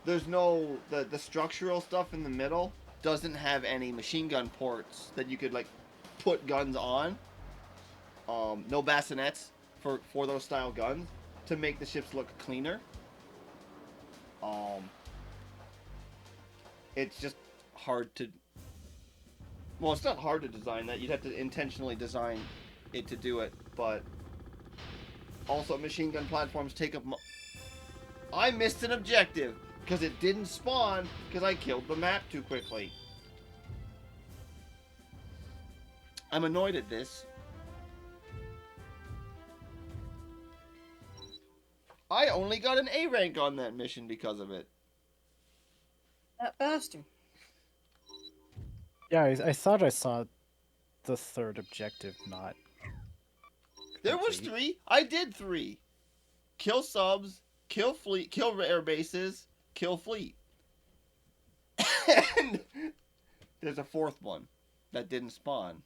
there's no, the structural stuff in the middle doesn't have any machine gun ports that you could, like, put guns on. No bassinets for those style guns to make the ships look cleaner. It's just hard to... Well, it's not hard to design that. You'd have to intentionally design it to do it, but... Also, machine gun platforms take up... I missed an objective, because it didn't spawn, because I killed the map too quickly. I'm annoyed at this. I only got an A rank on that mission because of it. That bastard. Yeah, I thought I saw the third objective not. There was complete. 3. I did 3. Kill subs, kill fleet, kill air bases, kill fleet. And there's a 4th one that didn't spawn.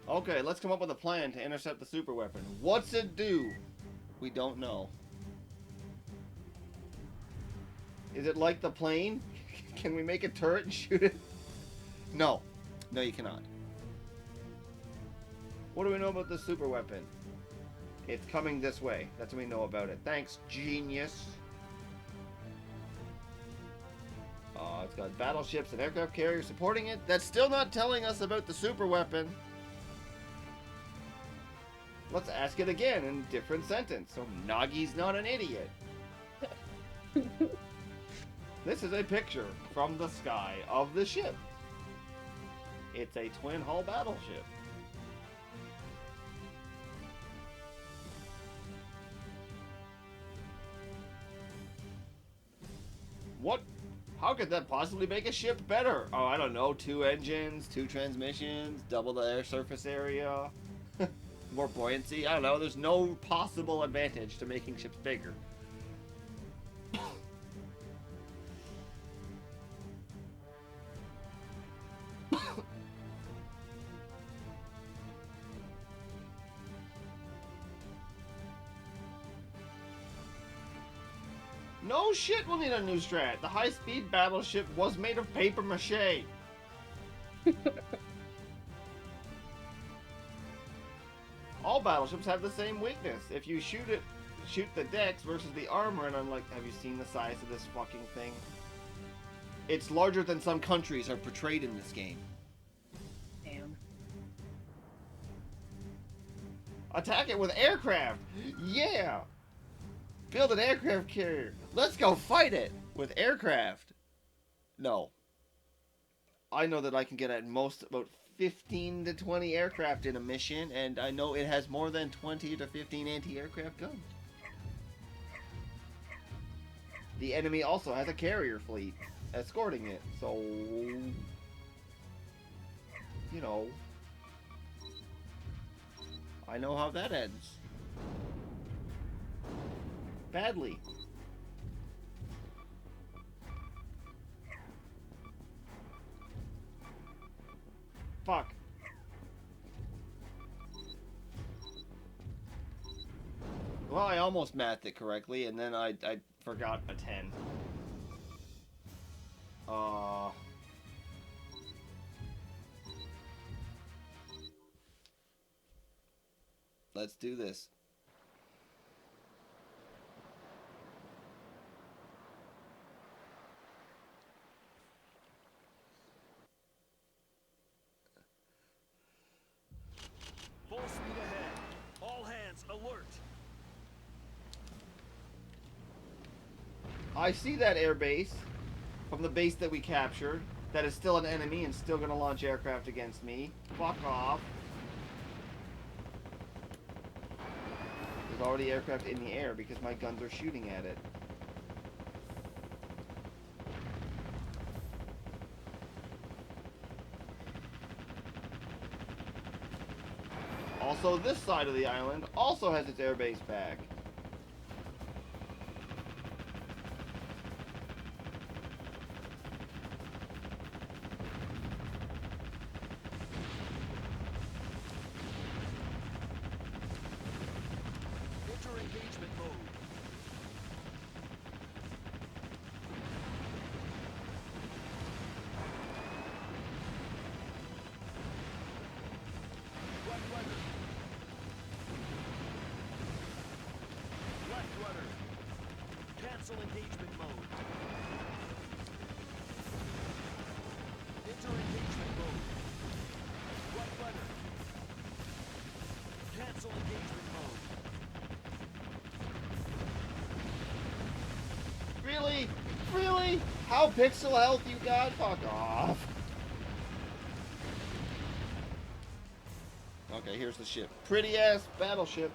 Okay, let's come up with a plan to intercept the super weapon. What's it do? We don't know. Is it like the plane? Can we make a turret and shoot it? No. No, you cannot. What do we know about the super weapon? It's coming this way. That's what we know about it. Thanks, genius. It's got battleships and aircraft carriers supporting it. That's still not telling us about the super weapon. Let's ask it again in a different sentence, so Nagi's not an idiot. This is a picture from the sky of the ship. It's a twin-hull battleship. What? How could that possibly make a ship better? Oh, I don't know. 2 engines, 2 transmissions, double the air surface area. More buoyancy. I don't know. There's no possible advantage to making ships bigger. No shit, we'll need a new strat. The high-speed battleship was made of paper mache. All battleships have the same weakness. If you shoot the decks versus the armor, and I'm like, have you seen the size of this fucking thing? It's larger than some countries are portrayed in this game. Damn. Attack it with aircraft! Yeah! Build an aircraft carrier. Let's go fight it with aircraft. No. I know that I can get at most about 15 to 20 aircraft in a mission, and I know it has more than 20 to 15 anti-aircraft guns. The enemy also has a carrier fleet escorting it, so... You know... I know how that ends. Badly. Fuck. Well, I almost mathed it correctly, and then I forgot a 10. Let's do this. Full speed ahead. All hands alert. I see that air base from the base that we captured. That is still an enemy and still gonna launch aircraft against me. Fuck off. There's already aircraft in the air because my guns are shooting at it. Also, this side of the island also has its airbase back. Enter engagement mode. Wet weather. Left rudder. Cancel engagement mode. Enter engagement mode. Wet weather. Cancel engagement mode. Really? Really? How pixel health you got? Fuck off. Okay, here's the ship. Pretty ass battleship.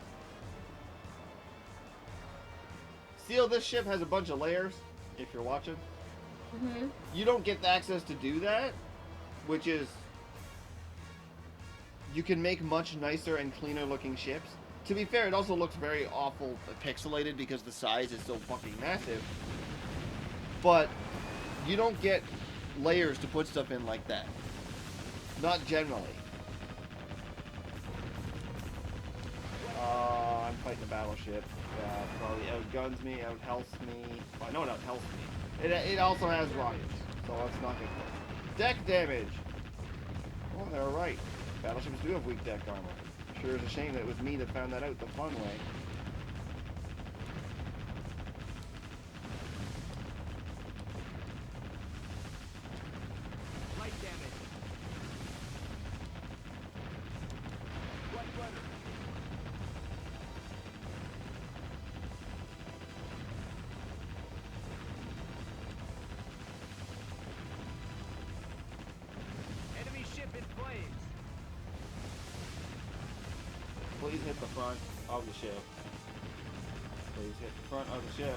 See how this ship has a bunch of layers, if you're watching? Mm-hmm. You don't get access to do that, which is... You can make much nicer and cleaner looking ships. To be fair, it also looks very awful pixelated because the size is so fucking massive. But you don't get layers to put stuff in like that. Not generally. I'm fighting a battleship that probably outguns me, out-healths me. Well, I know it out-healths me. It also has rockets, so that's not good. Deck damage! Oh, they're right. Battleships do have weak deck armor. Sure is a shame that it was me that found that out the fun way. Light damage. Wet weather. Enemy ship in flames. Please hit the front of the ship. Please hit the front of the ship.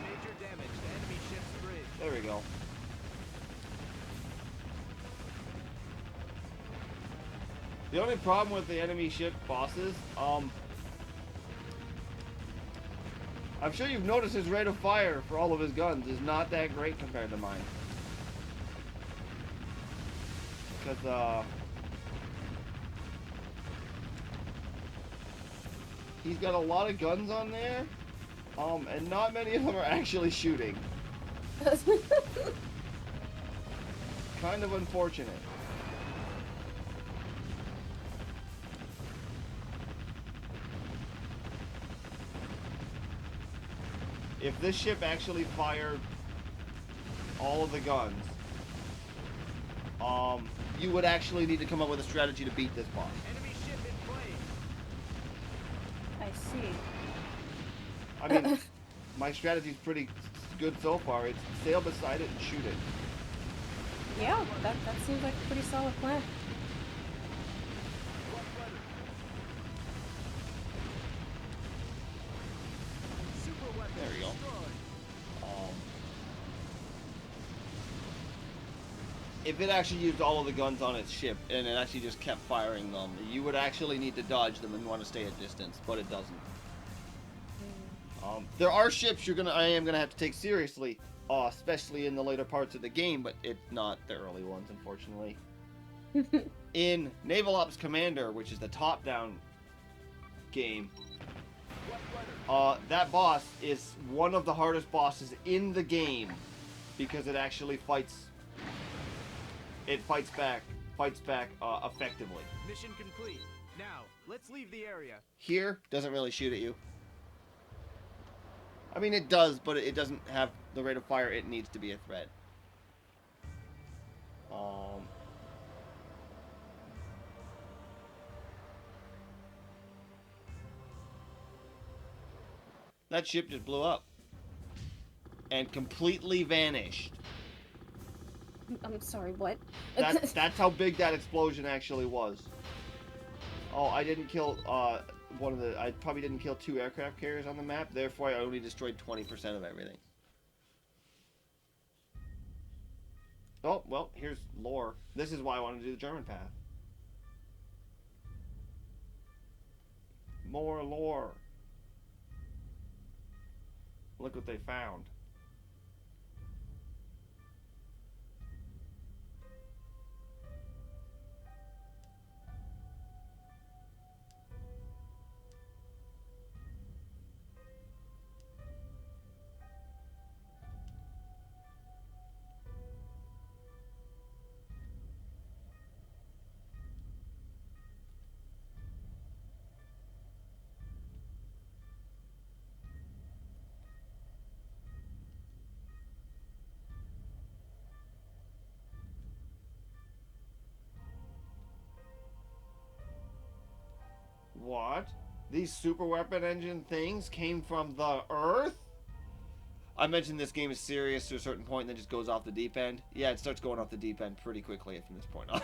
Major damage to enemy ship's bridge. There we go. The only problem with the enemy ship bosses, I'm sure you've noticed his rate of fire for all of his guns is not that great compared to mine. Because, he's got a lot of guns on there, and not many of them are actually shooting. Kind of unfortunate. If this ship actually fired all of the guns, you would actually need to come up with a strategy to beat this boss. Enemy ship in flames. I see. I mean, my strategy's pretty good so far. It's sail beside it and shoot it. Yeah, that seems like a pretty solid plan. Wet weather. Super weapon There we go. destroyed. If it actually used all of the guns on its ship and it actually just kept firing them, you would actually need to dodge them and want to stay at distance, but it doesn't. There are ships I am gonna have to take seriously, especially in the later parts of the game, but it's not the early ones, unfortunately. In Naval Ops Commander, which is the top-down game, Wet weather. that boss is one of the hardest bosses in the game because it actually fights. It fights back effectively. Mission complete. Now, let's leave the area. Here, doesn't really shoot at you. I mean, it does, but it doesn't have the rate of fire it needs to be a threat. That ship just blew up. And completely vanished. I'm sorry, what? That's how big that explosion actually was. Oh, I didn't kill I probably didn't kill 2 aircraft carriers on the map, therefore I only destroyed 20% of everything. Oh, well, here's lore. This is why I wanted to do the German path. More lore. Look what they found. What? These super weapon engine things came from the Earth? I mentioned this game is serious to a certain point and then just goes off the deep end. Yeah, it starts going off the deep end pretty quickly from this point on.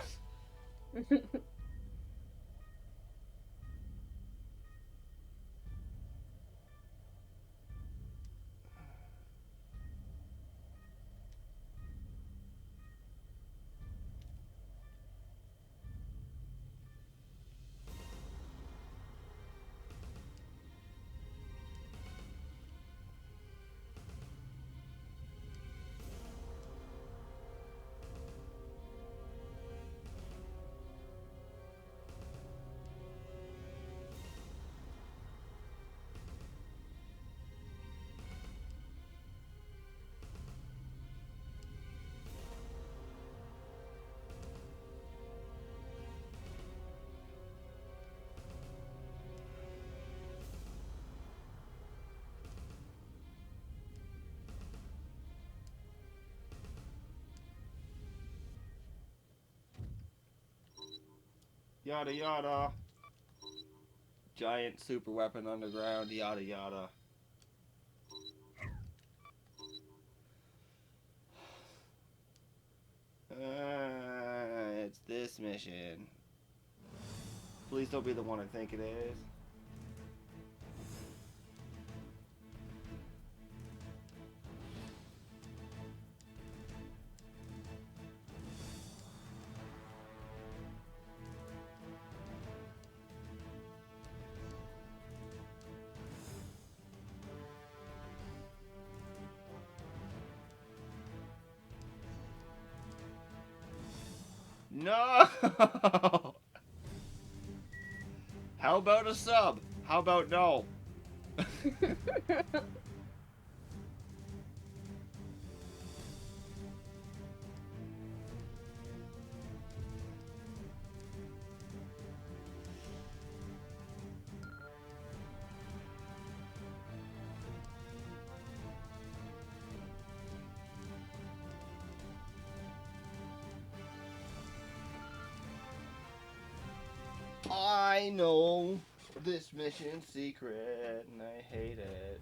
Yada yada. Giant super weapon underground, yada yada. It's this mission. Please don't be the one I think it is. No! How about a sub? How about no? I know this mission's secret and I hate it.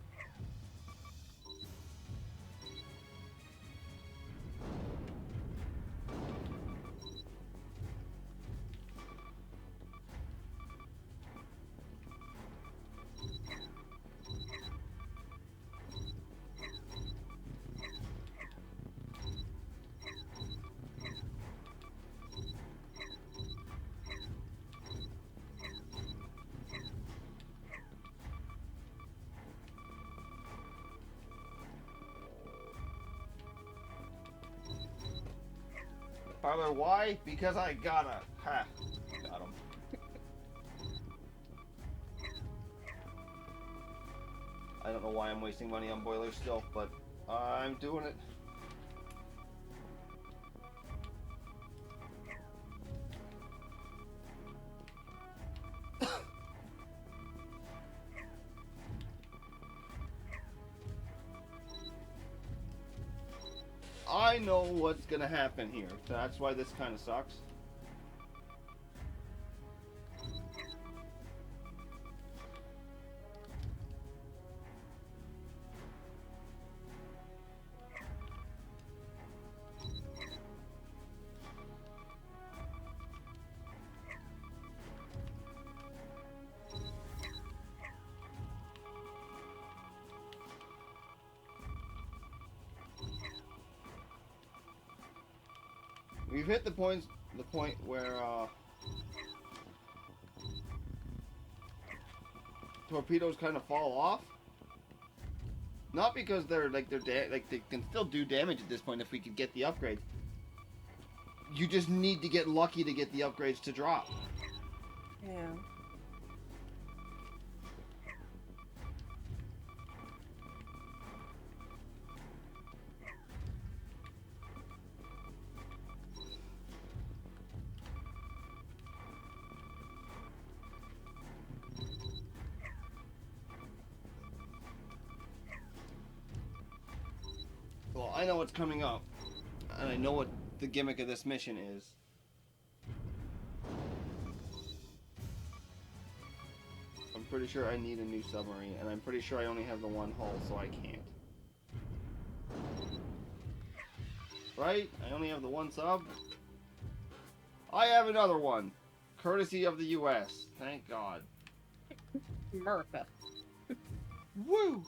Tyler, why? Because I gotta. Ha. Got him. I don't know why I'm wasting money on boilers still, but I'm doing it. I know what's gonna happen here. That's why this kind of sucks. We've hit the point where torpedoes kind of fall off. Not because they're they can still do damage at this point if we could get the upgrades. You just need to get lucky to get the upgrades to drop. Yeah. Well, I know what's coming up, and I know what the gimmick of this mission is. I'm pretty sure I need a new submarine, and I'm pretty sure I only have the one hull, so I can't. Right? I only have the one sub? I have another one! Courtesy of the US. Thank God. America. Woo!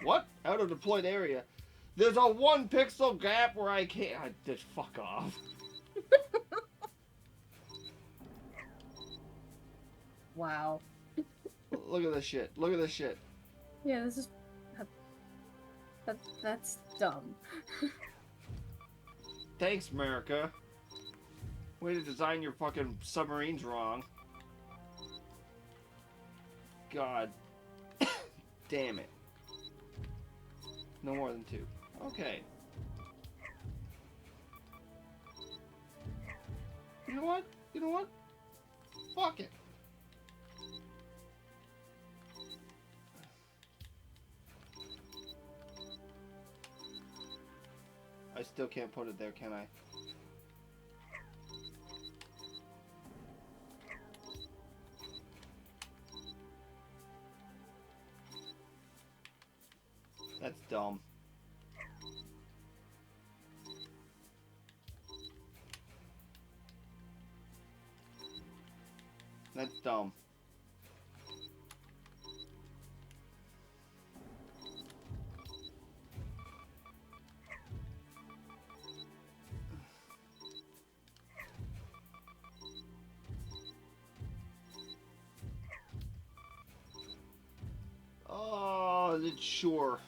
What? Out of deployed area. There's a 1 pixel gap where I can't. Just fuck off. Wow. Look at this shit. Look at this shit. Yeah, this is... That's dumb. Thanks, America. Way to design your fucking submarines wrong. God. Damn it. No more than 2. Okay. You know what? You know what? Fuck it. I still can't put it there, can I? That's dumb. That's dumb. Oh, sure.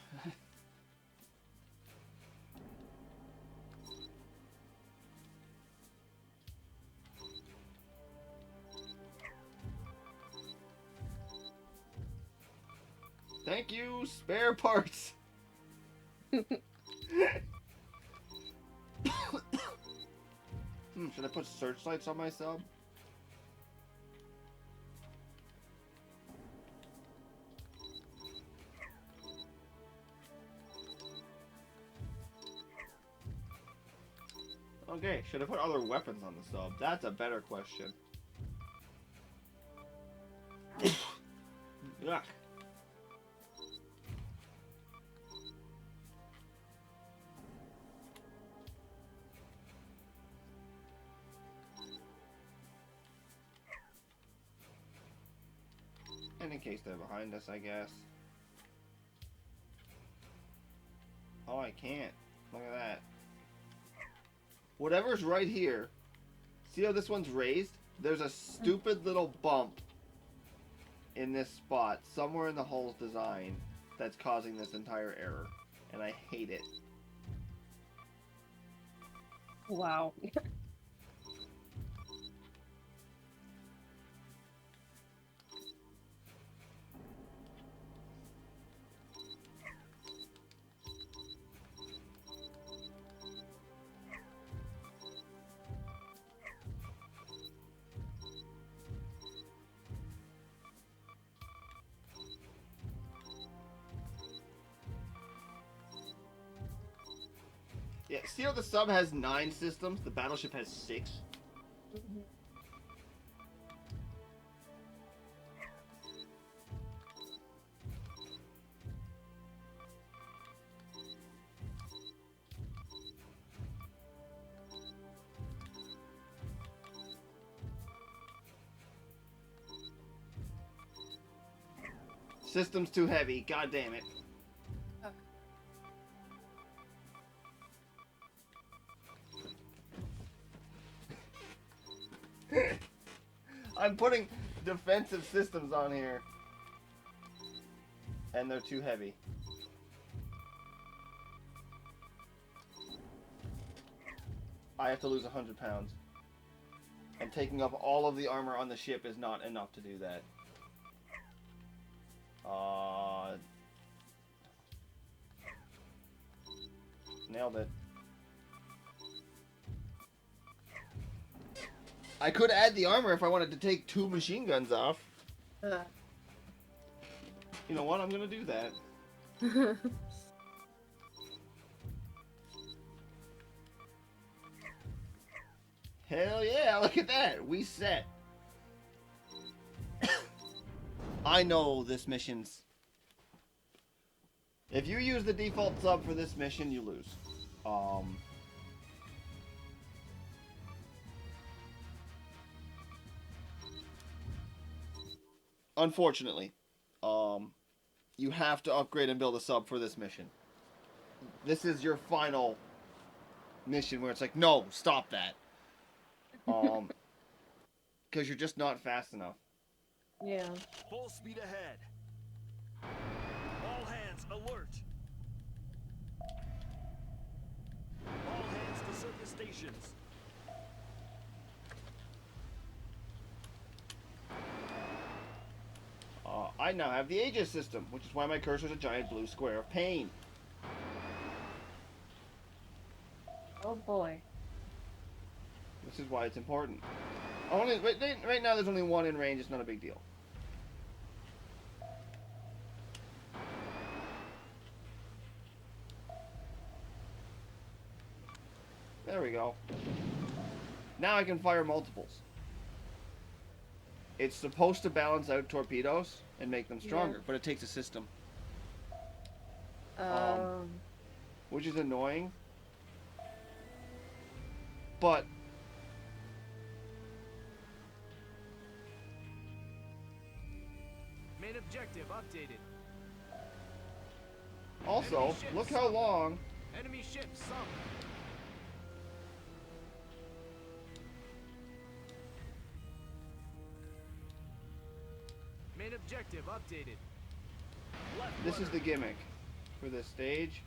Thank you, spare parts. Should I put searchlights on my sub? Okay, should I put other weapons on the sub? That's a better question. Yuck. And in case they're behind us, I guess. Oh, I can't. Look at that. Whatever's right here. See how this one's raised? There's a stupid little bump in this spot, somewhere in the hull's design, that's causing this entire error. And I hate it. Wow. Yeah, see how the sub has 9 systems? The battleship has 6? Mhm. System's too heavy. God damn it. I'm putting defensive systems on here. And they're too heavy. I have to lose 100 pounds. And taking up all of the armor on the ship is not enough to do that. Nailed it. I could add the armor if I wanted to take 2 machine guns off. You know what? I'm gonna do that. Hell yeah, look at that. We set. I know this mission's... If you use the default sub for this mission, you lose. Unfortunately. You have to upgrade and build a sub for this mission. This is your final mission where it's like, no, stop that. Because you're just not fast enough. Yeah. Full speed ahead. All hands alert. All hands to surface stations. I now have the Aegis system, which is why my cursor is a giant blue square of pain. Oh boy. This is why it's important. Right now there's only one in range, it's not a big deal. There we go. Now I can fire multiples. It's supposed to balance out torpedoes and make them stronger, but it takes a system. Which is annoying. But Main objective updated. also, look how long... Enemy ship sunk. Main objective updated. Left This is the rudder. gimmick for this stage.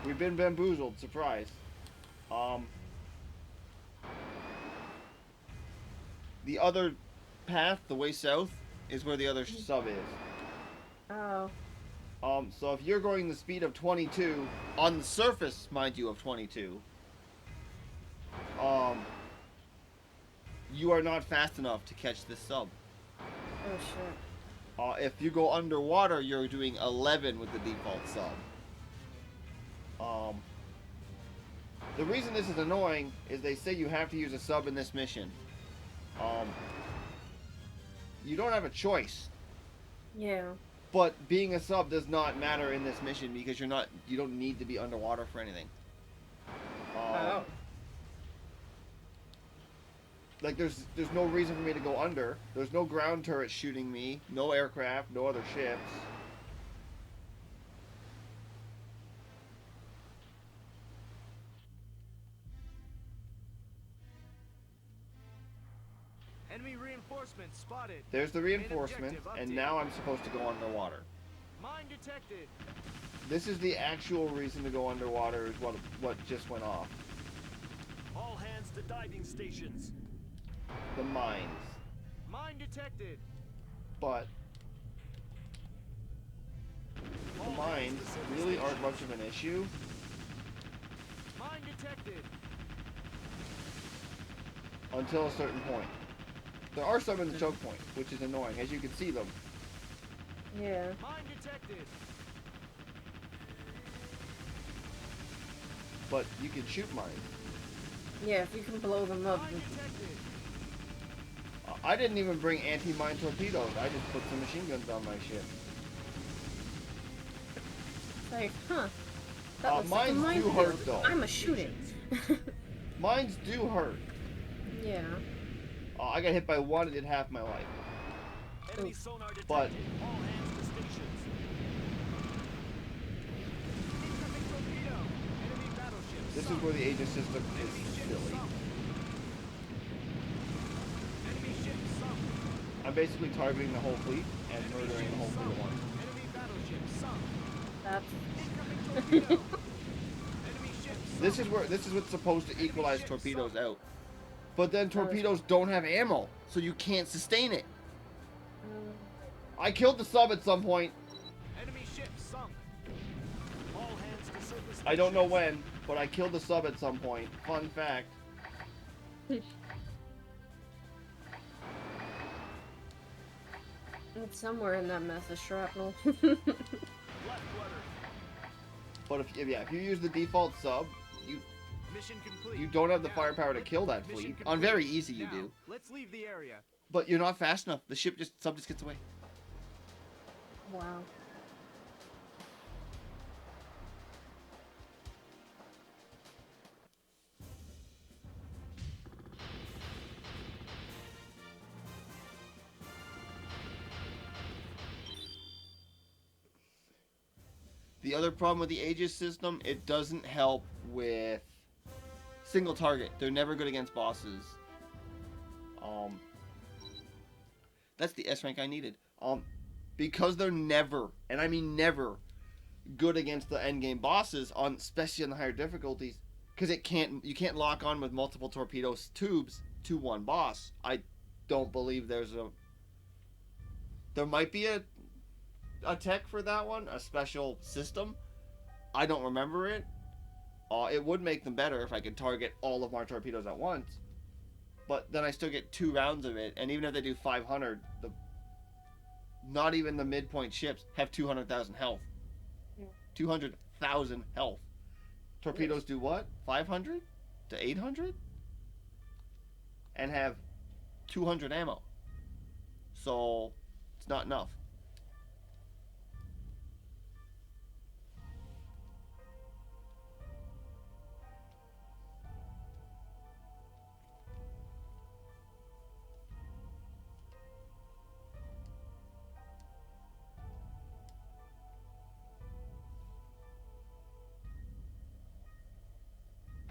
We've been bamboozled, surprise. The other path, the way south, is where the other sub is. Oh. So if you're going the speed of 22, on the surface, mind you, of 22, you are not fast enough to catch this sub. Oh shit. If you go underwater, you're doing 11 with the default sub. The reason this is annoying is they say you have to use a sub in this mission. You don't have a choice. Yeah. But being a sub does not matter in this mission because you don't need to be underwater for anything. Like there's no reason for me to go under. There's no ground turret shooting me, no aircraft, no other ships. Enemy reinforcements spotted. There's the Main reinforcement, objective and updated. now I'm supposed to go underwater. Mine detected. This is the actual reason to go underwater, is what just went off. All hands to diving stations. The mines. Mine detected. But the All hands mines to surface really aren't stations. much of an issue. Mine detected. Until a certain point. There are some in the choke point, which is annoying, as you can see them. Yeah. Mine detected. But you can shoot mines. Yeah, if you can blow them up. Mine detected. I didn't even bring anti-mine torpedoes. I just put some machine guns on my ship. It's like, huh. That looks like a mines do minefield. hurt, though. I'ma shoot it. Mines do hurt. Yeah. I got hit by one and did half my life. Enemy sonar detected. But All hands to positions. Incoming torpedo. Enemy battleship. This is sunk. where the Aegis system Enemy is ship silly. sunk. Enemy ship sunk. I'm basically targeting the whole fleet and murdering the whole fleet at once. Enemy battleship sunk. That's Incoming torpedo. Enemy ship sunk. This is what's supposed to equalize torpedoes out. But then torpedoes don't have ammo, so you can't sustain it. I killed the sub at some point. Enemy ship sunk. All hands to surface. I don't know stations. when, but I killed the sub at some point. Fun fact. it's somewhere in that mess of shrapnel. Left rudder. But if you use the default sub, Mission complete. you don't have the Now, firepower to kill that mission fleet. complete. On very easy you Now, do. Let's leave the area. But you're not fast enough. The sub just gets away. wow. The other problem with the Aegis system, it doesn't help with single target. They're never good against bosses. That's the S rank I needed. Because they're never, and I mean never, good against the end game bosses especially on the higher difficulties, because you can't lock on with multiple torpedo tubes to one boss. I don't believe there might be a tech for that one, a special system. I don't remember it. It would make them better if I could target all of my torpedoes at once. But then I still get 2 rounds of it, and even if they do 500, not even the midpoint ships have 200,000 health. Yeah. 200,000 health. Torpedoes do what? 500 to 800? And have 200 ammo. So, it's not enough.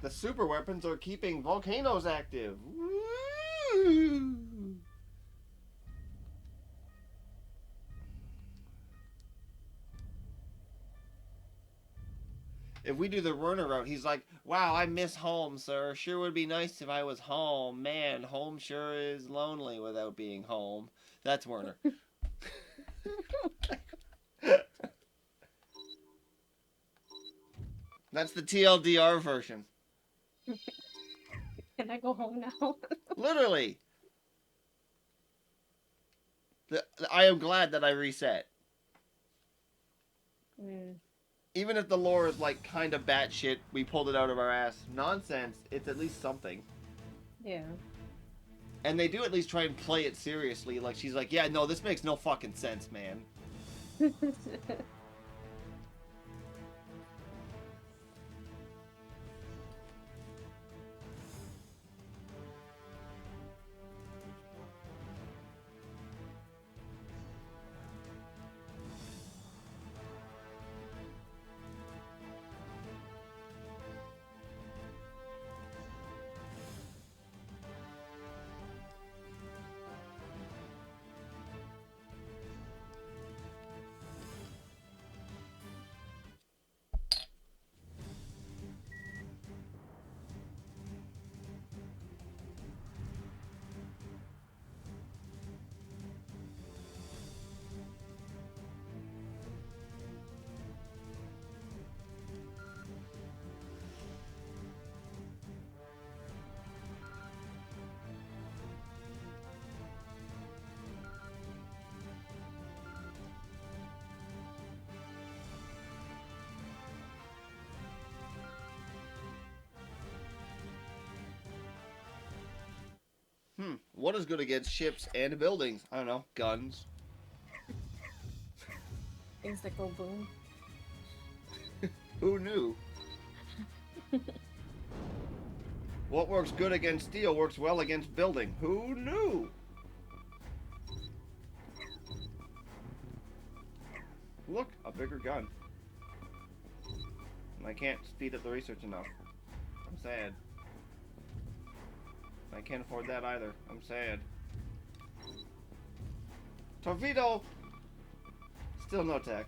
The super weapons are keeping volcanoes active. Woo! If we do the Werner route, he's like, wow, I miss home, sir. Sure would be nice if I was home. Man, home sure is lonely without being home. That's Werner. That's the TLDR version. Can I go home now? Literally. I am glad that I reset. Even if the lore is like kind of batshit, we pulled it out of our ass nonsense, it's at least something. Yeah. And they do at least try and play it seriously. Like, she's like, yeah, no, this makes no fucking sense, man. What is good against ships and buildings? I don't know. Guns. Things that go boom. Who knew? What works good against steel works well against building. Who knew? Look, a bigger gun. And I can't speed up the research enough. I'm sad. I can't afford that either. I'm sad. Torpedo! Still no tech.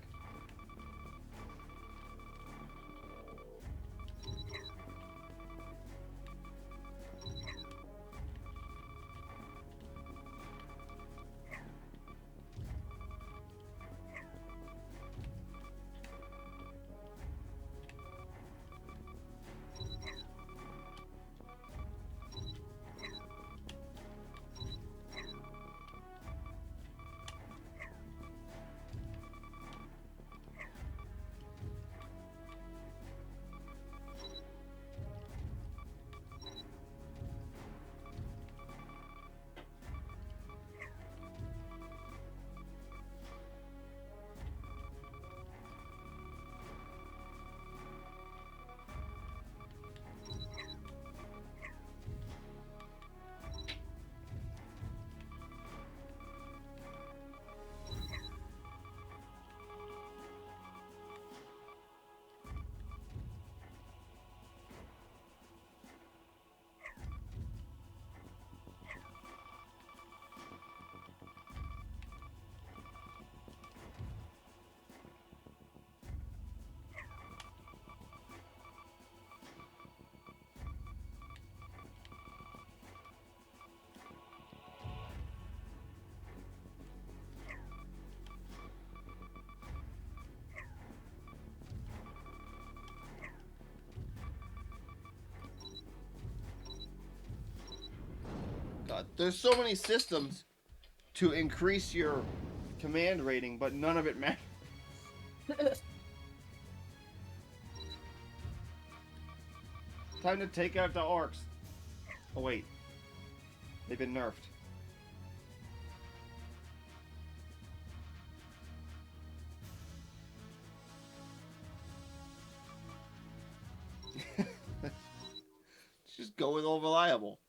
God, there's so many systems to increase your command rating, but none of it matters. Time to take out the orcs. Oh wait, they've been nerfed. Just go with over-reliable.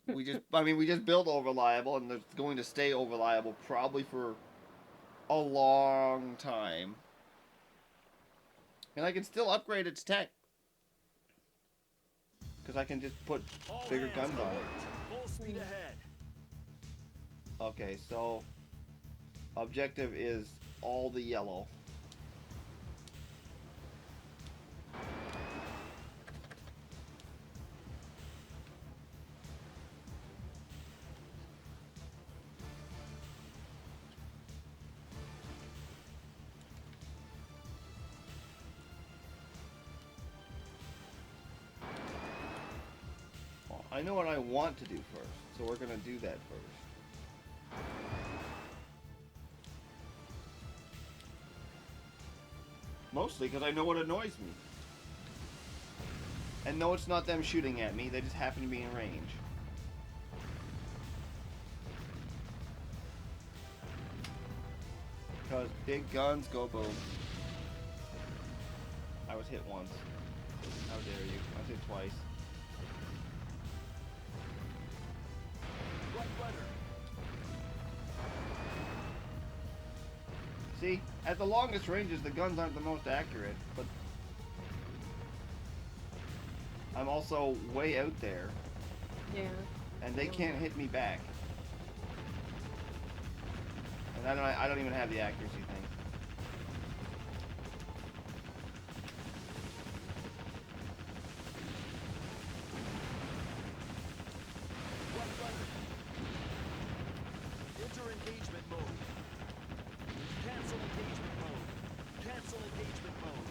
We just built over-reliable, and it's going to stay over-reliable probably for a long time. And I can still upgrade its tech. Because I can just put bigger guns on it. Full speed ahead. Okay, so objective is all the yellow. I know what I want to do first, so we're gonna do that first. Mostly because I know what annoys me. And no, it's not them shooting at me, they just happen to be in range. Because big guns go boom. I was hit once. How dare you? I was hit twice. See, at the longest ranges, the guns aren't the most accurate, but I'm also way out there. Yeah. And they can't hit me back. And I don't even have the accuracy thing. Enter engagement mode. Cancel engagement mode. Cancel engagement mode.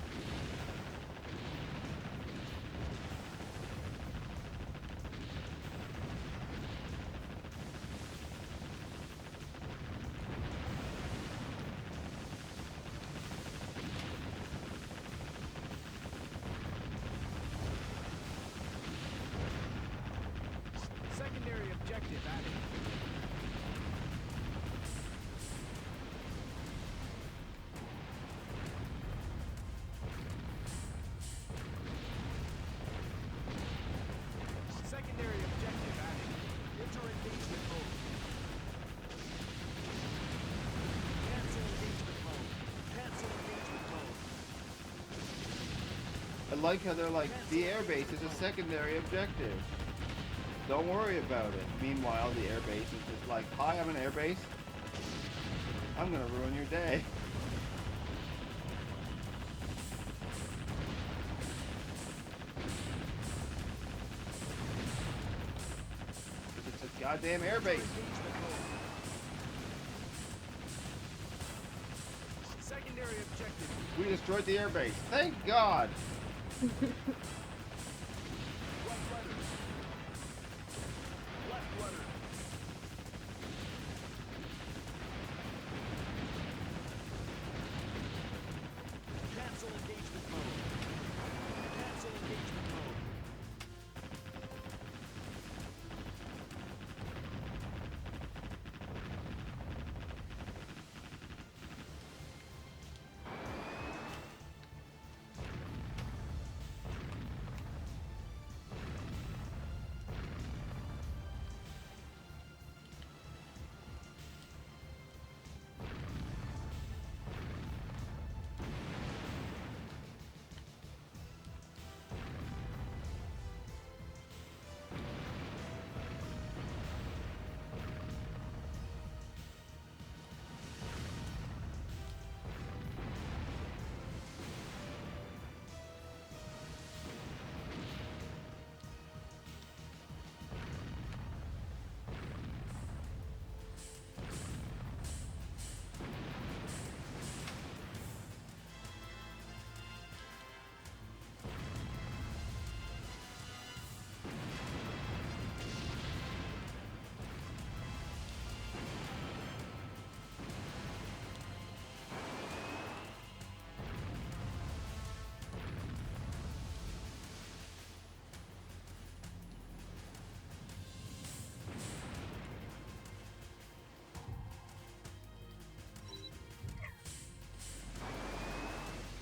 like how they're like, the airbase is a secondary objective. Don't worry about it. Meanwhile, the airbase is just like, hi, I'm an airbase. I'm gonna ruin your day. It's a goddamn airbase. Secondary objective. We destroyed the airbase. Thank God. Left rudder. Left rudder. Cancel engagement mode. Cancel engagement mode.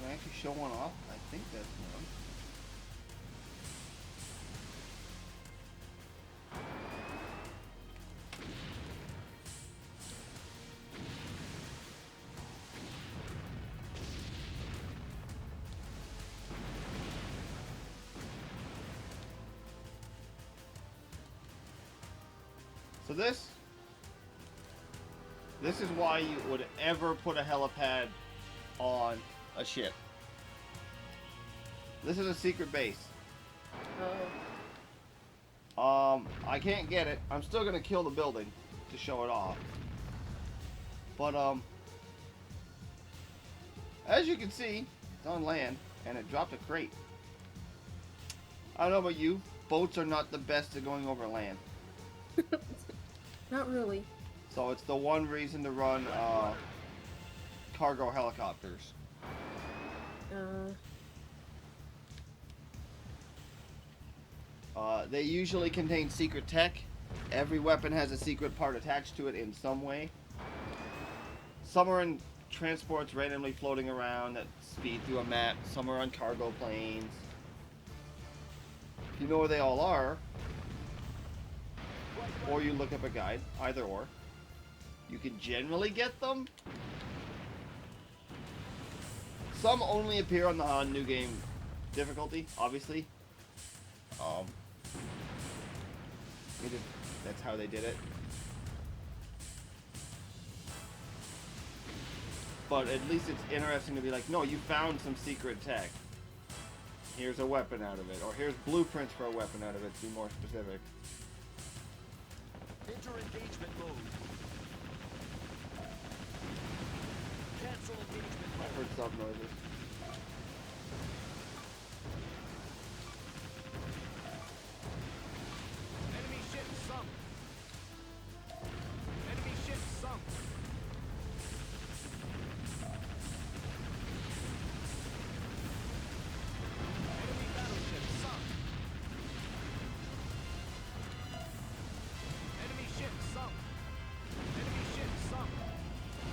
Can I actually show one off? I think that's one. So this is why you would ever put a helipad on a ship. This is a secret base. Oh. I can't get it. I'm still gonna kill the building to show it off. But as you can see, it's on land and it dropped a crate. I don't know about you, boats are not the best at going over land. Not really. So it's the one reason to run cargo helicopters. They usually contain secret tech. Every weapon has a secret part attached to it in some way. Some are in transports randomly floating around that speed through a map. Some are on cargo planes. If you know where they all are, or you look up a guide, either or, you can generally get them. Some only appear on the new game difficulty, obviously. That's how they did it. But at least it's interesting to be like, no, you found some secret tech. Here's a weapon out of it. Or here's blueprints for a weapon out of it, to be more specific. Enter engagement mode. Cancel engagement I mode. heard sub noises. Enemy ship sunk. Enemy ship sunk. Enemy battleship sunk. Enemy ship sunk. Enemy ship sunk.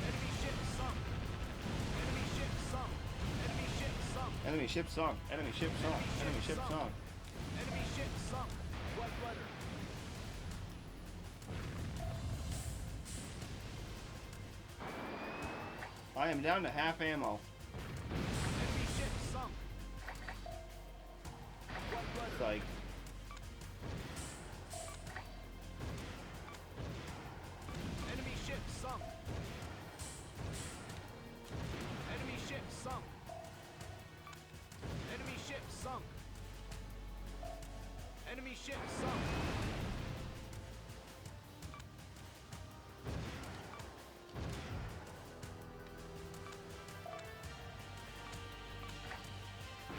Enemy ship sunk. Enemy ship sunk. Enemy ship sunk. Enemy ship sunk. Enemy ship sunk. Enemy ship sunk. Enemy ship sunk. Right rudder. I am down to half ammo. Enemy ship sunk. psyched. Enemy ship sunk. Enemy ship sunk. Enemy ship sunk. Enemy ship sunk.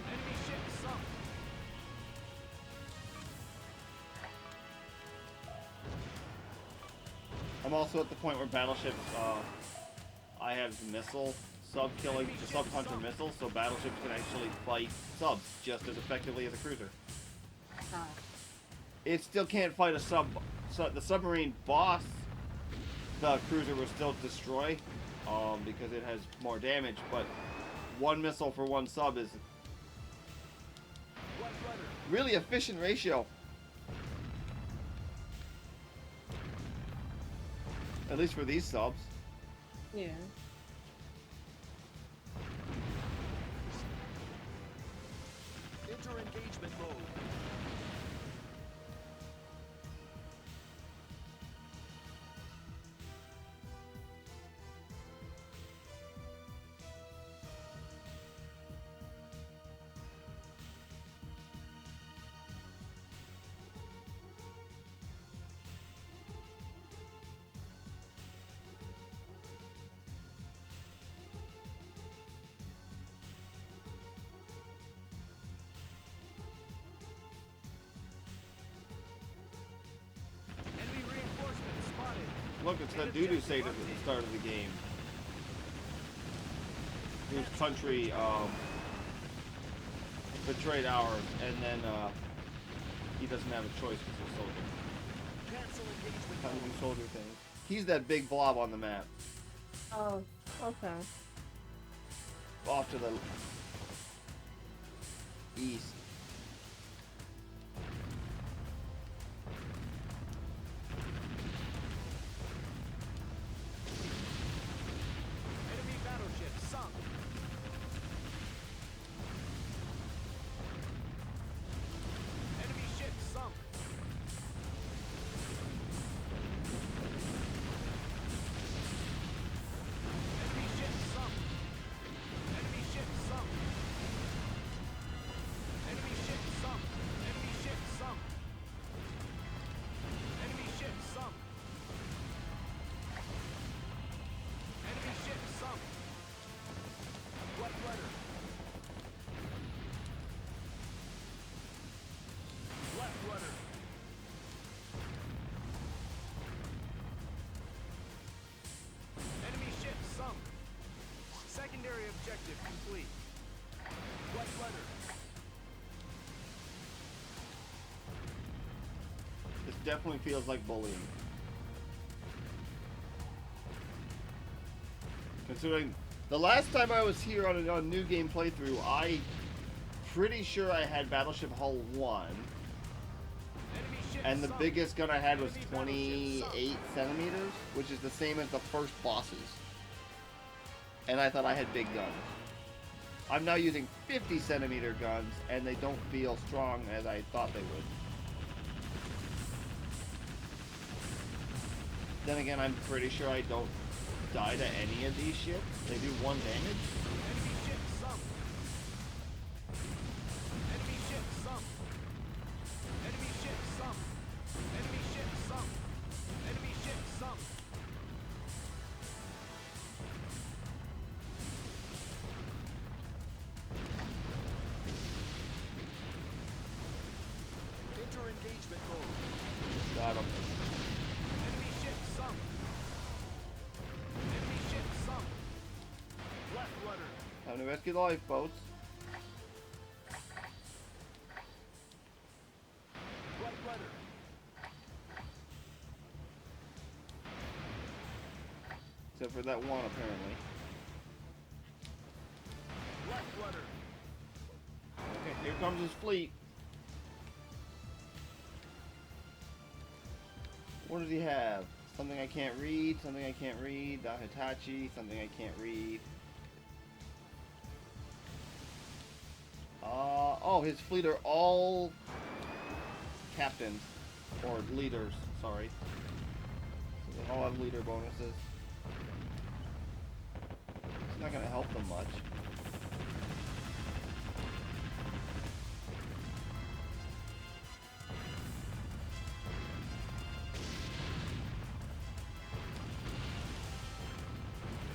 Enemy ship sunk. I'm also at the point where battleships, I have missile sub-killing, the sub-hunter missiles, so battleships can actually fight subs just as effectively as a cruiser. Ah. It still can't fight a the submarine boss, the cruiser will still destroy, because it has more damage, but one missile for one sub is What rudder? really efficient ratio. At least for these subs. Yeah. Enter engagement mode. Enemy reinforcements spotted. Look, it's that doo-doo state at the start of the game. Whose country betrayed ours, and then he doesn't have a choice because he's a soldier. Cancel engagement How to mode. do soldier things. He's that big blob on the map, Oh, okay. off to the east. Enemy battleship sunk. Enemy ship sunk. Enemy ship sunk. Enemy ship sunk. Enemy ship sunk. Enemy ship sunk. Enemy ship sunk. Enemy ship sunk. What rudder? Left rudder. Enemy ship sunk. Secondary objective complete. What rudder? This definitely feels like bullying. Considering the last time I was here on a new game playthrough, I pretty sure I had Battleship Hull 1, Enemy ship and the sunk. biggest gun I had was Enemy battleship 28 centimeters, which is the same as the first bosses. And I thought I had big guns. I'm now using 50 centimeter guns, and they don't feel strong as I thought they would. Then again, I'm pretty sure I don't die to any of these ships. They do 1 damage. Enemy ship sunk. Enemy ship sunk. Enemy ship sunk. Enemy ship sunk. Enemy ship sunk. Enter engagement mode. Got 'em. Enemy ship sunk. Enemy ship sunk. Left rudder. Time to rescue the lifeboats. Right rudder. Except for that one, apparently. Left rudder. Okay, here comes his fleet. What does he have? Something I can't read, something I can't read, the Hitachi, something I can't read. Oh, his fleet are all captains. Or leaders, sorry. So they all have leader bonuses. It's not going to help them much.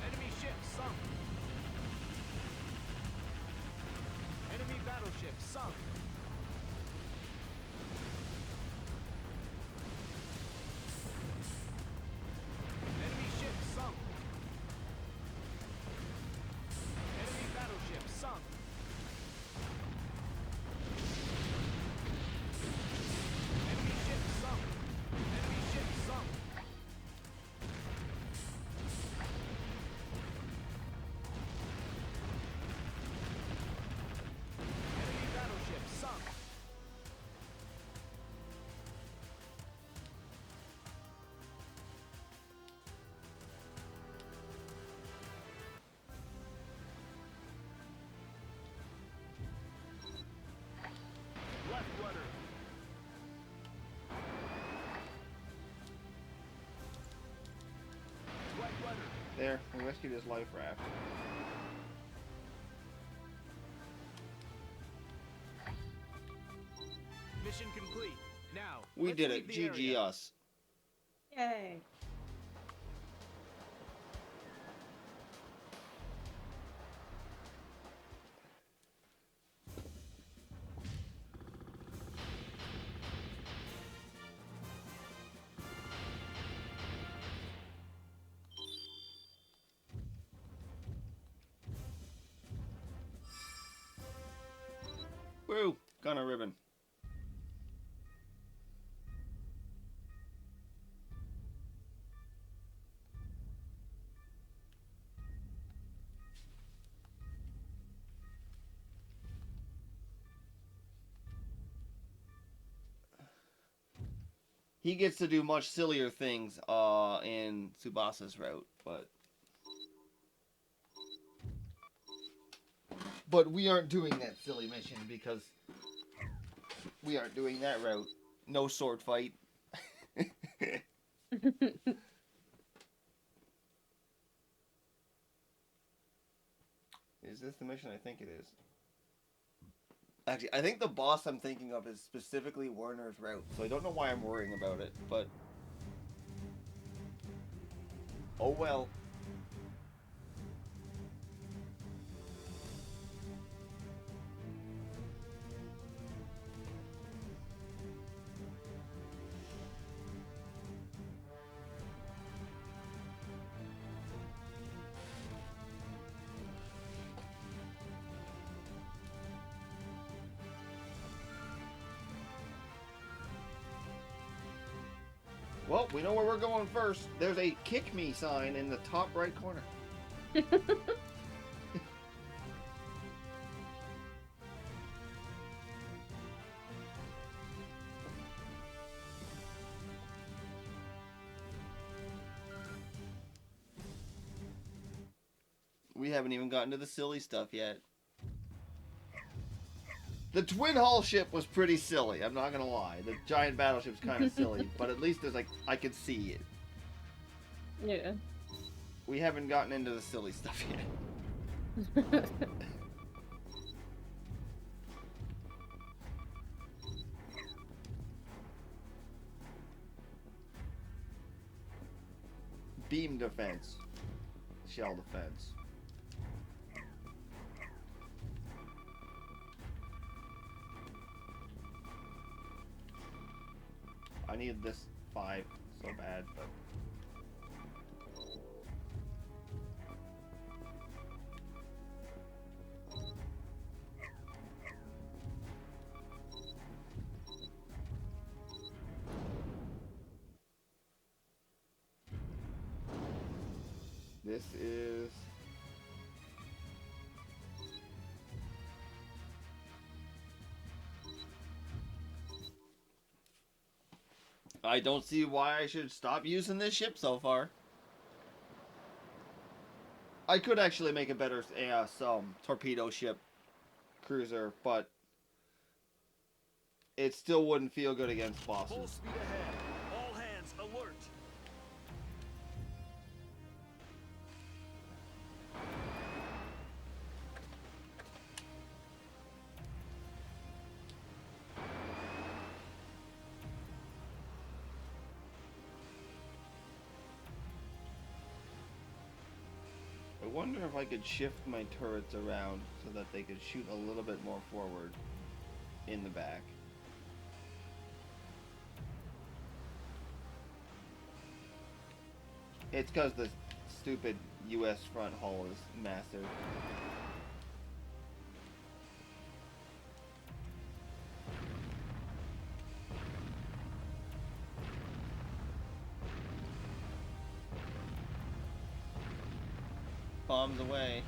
Enemy ship sunk. Enemy battleship sunk. Enemy ship sunk. Enemy battleship sunk. Enemy ship sunk. Enemy ship sunk. Enemy battleship sunk. Left rudder. Right rudder. There, we rescued his life raft. Mission complete. Now, We let's did leave it. the GG area. us. Yay. Woo! Gunner ribbon. He gets to do much sillier things in Tsubasa's route, but we aren't doing that silly mission because we aren't doing that route. No sword fight. Is this the mission? I think it is. Actually, I think the boss I'm thinking of is specifically Werner's route, so I don't know why I'm worrying about it, but... oh well. Well, we know where we're going first. There's a kick me sign in the top right corner. We haven't even gotten to the silly stuff yet. The twin hull ship was pretty silly, I'm not gonna lie. The giant battleship's kind of silly, but at least there's like, I can see it. Yeah. We haven't gotten into the silly stuff yet. Beam defense. Shell defense. I needed this 5 so bad, but... this is... I don't see why I should stop using this ship so far. I could actually make a better some torpedo ship cruiser, but it still wouldn't feel good against Full bosses. speed ahead. All hands alert. I wonder if I could shift my turrets around so that they could shoot a little bit more forward in the back. It's because the stupid US front hull is massive. Bombs away.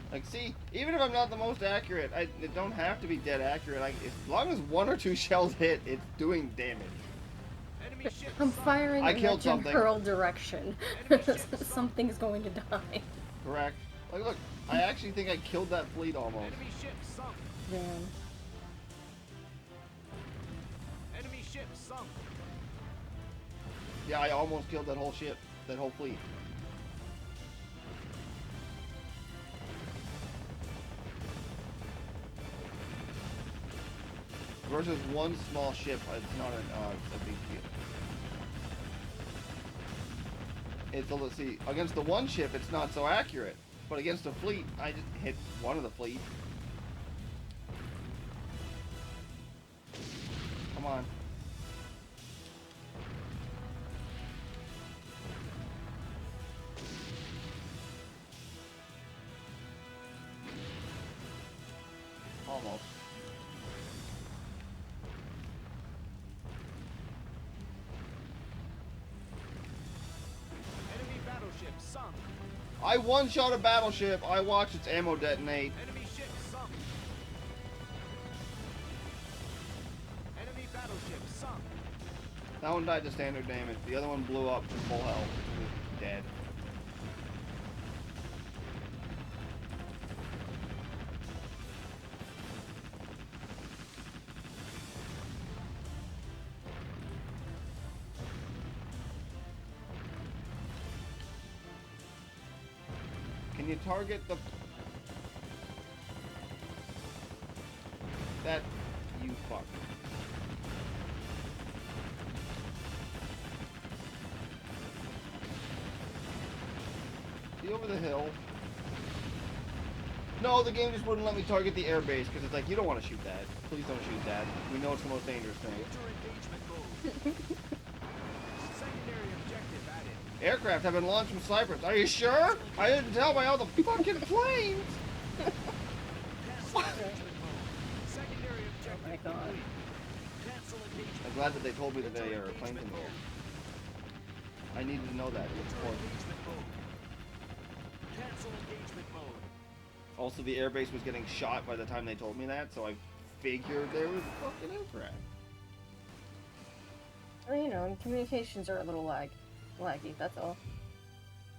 Like, see, even if I'm not the most accurate, it don't have to be dead accurate. As long as 1 or 2 shells hit, it's doing damage. Enemy ship I'm sunk. firing I in killed the Jim something. Pearl direction. Enemy ship sunk. Something's going to die. Correct. Like, look, I actually think I killed that fleet almost. Enemy ship sunk. Man. Enemy ship sunk. Yeah, I almost killed that whole ship, that whole fleet. Versus 1 small ship, it's not a big deal. Let's see, against the 1 ship, it's not so accurate. But against a fleet, I just hit one of the fleet. Come on. Almost. Enemy battleship sunk. I one-shot a battleship. I watched its ammo detonate. Enemy ship sunk. Enemy battleship sunk. That one died to standard damage. The other one blew up to full health. It was dead. Can you target the... That... You fuck. See over the hill. No, the game just wouldn't let me target the airbase because it's like, you don't want to shoot that. Please don't shoot that. We know it's the most dangerous thing. Enter engagement mode. Secondary objective added. Aircraft have been launched from Cyprus. Are you sure? I didn't tell by all the fucking planes. Cancel engagement mode. Secondary objective Oh my God. complete. Cancel engagement. I'm glad that they told me that they are planes in the air. I needed to know that. It was Enter important. engagement mode. Cancel engagement mode. Also, the airbase was getting shot by the time they told me that, so I figured there was a fucking aircraft. Well, you know, communications are a little laggy, that's all.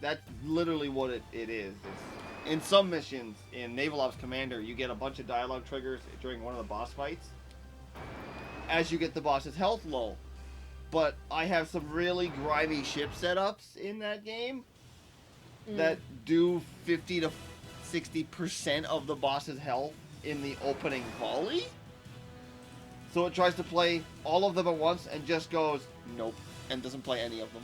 That's literally what it is. It's, in some missions, in Naval Ops Commander, you get a bunch of dialogue triggers during one of the boss fights as you get the boss's health low. But I have some really grimy ship setups in that game that do 50 to 60% of the boss's health in the opening volley. So it tries to play all of them at once and just goes, nope, and doesn't play any of them.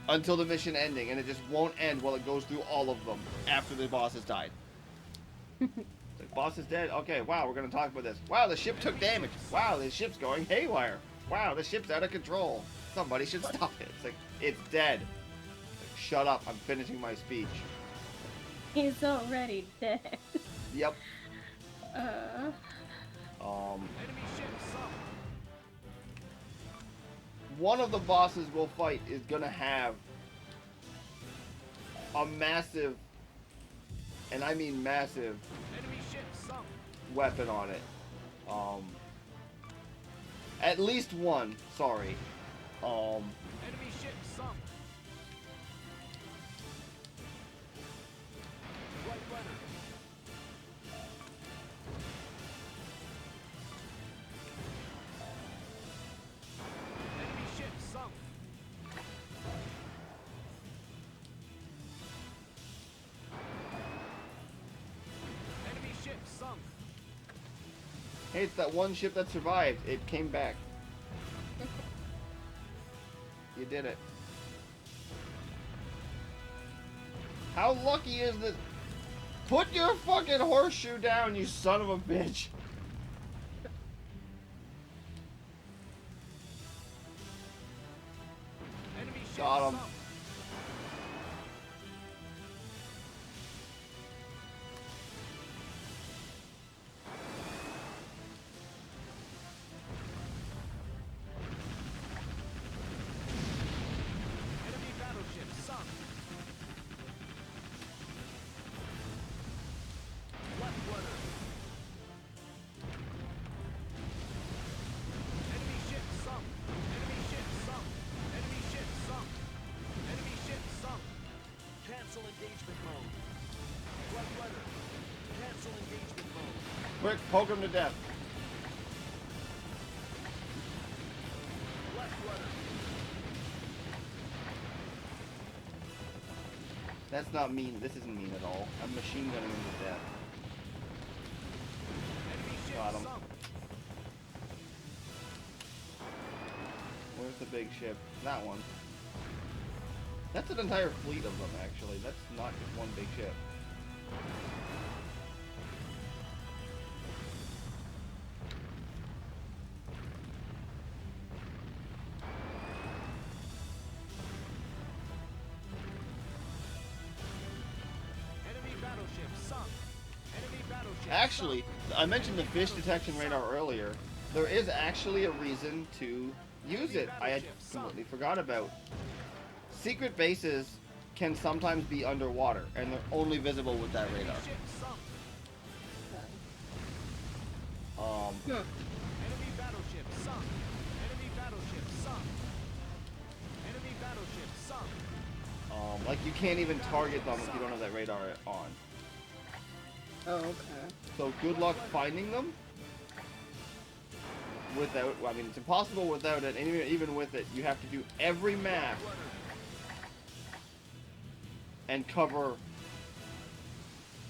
Until the mission ending, and it just won't end while it goes through all of them after the boss has died. It's like, boss is dead? Okay, wow, we're gonna talk about this. Wow, the ship took damage. Wow, the ship's going haywire. Wow, the ship's out of control. Somebody should stop it. It's like, it's dead. It's like, shut up, I'm finishing my speech. He's already dead. Yep. Enemy ship sunk. One of the bosses we'll fight is gonna have a massive, and I mean massive, Enemy ship sunk. weapon on it. At least one, sorry. Enemy ship sunk. Right runner Hey, it's that one ship that survived. It came back. You did it. How lucky is this? Put your fucking horseshoe down, you son of a bitch. Enemy ship Got him. sunk. Enemy battleship sunk. Left rudder. Enemy ship sunk. Enemy ship sunk. Enemy ship sunk. Enemy ship sunk. Cancel engagement mode. Left rudder. Cancel engagement mode. Quick, poke him to death. Left rudder. That's not mean. This isn't mean at all. I'm machine gunning him to death. Enemy ship Got him. sunk. Where's the big ship? That one. That's an entire fleet of them, actually. That's not just one big ship. Enemy battleship sunk. Enemy battleship Actually, I mentioned the fish detection radar earlier. There is actually a reason to use it. I had completely forgot about. Secret bases can sometimes be underwater, and they're only visible with that radar. Ship sunk. Enemy battleship sunk. Enemy battleship sunk. Enemy battleship sunk. Like you can't even target them if you don't have that radar on. Oh, okay. So good luck finding them. Without, well, I mean, it's impossible without it, and even with it, you have to do every map and cover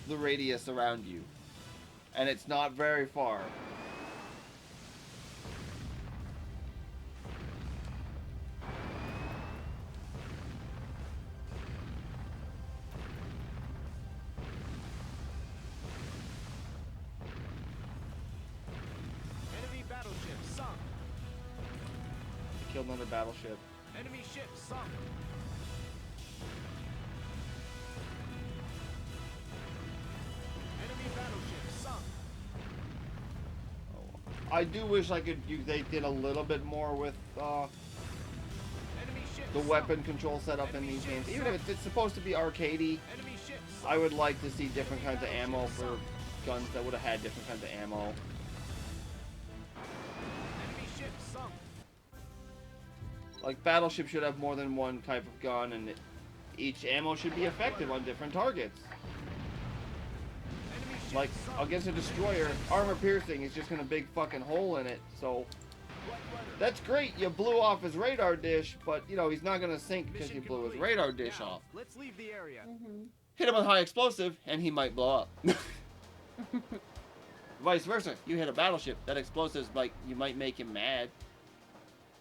the radius around you. And it's not very far. Enemy battleship sunk. Killed another battleship. Enemy ship sunk. Enemy battleship sunk. I do wish they did a little bit more with Enemy ship the sunk. weapon control setup in these games. Even if it's supposed to be arcadey, Enemy ship sunk. I would like to see different kinds of ammo for guns that would have had different kinds of ammo. Enemy ship sunk. Like, Battleship should have more than one type of gun, and each ammo should be effective on different targets. Enemy ship Like, sunk. against a destroyer, armor piercing is just gonna big fucking hole in it, so that's great, you blew off his radar dish, but, you know, he's not gonna sink because you Mission blew his complete. radar dish Now, off. Let's leave the area. Hit him with high explosive, and he might blow up. Vice versa, you hit a battleship, that explosives you might make him mad,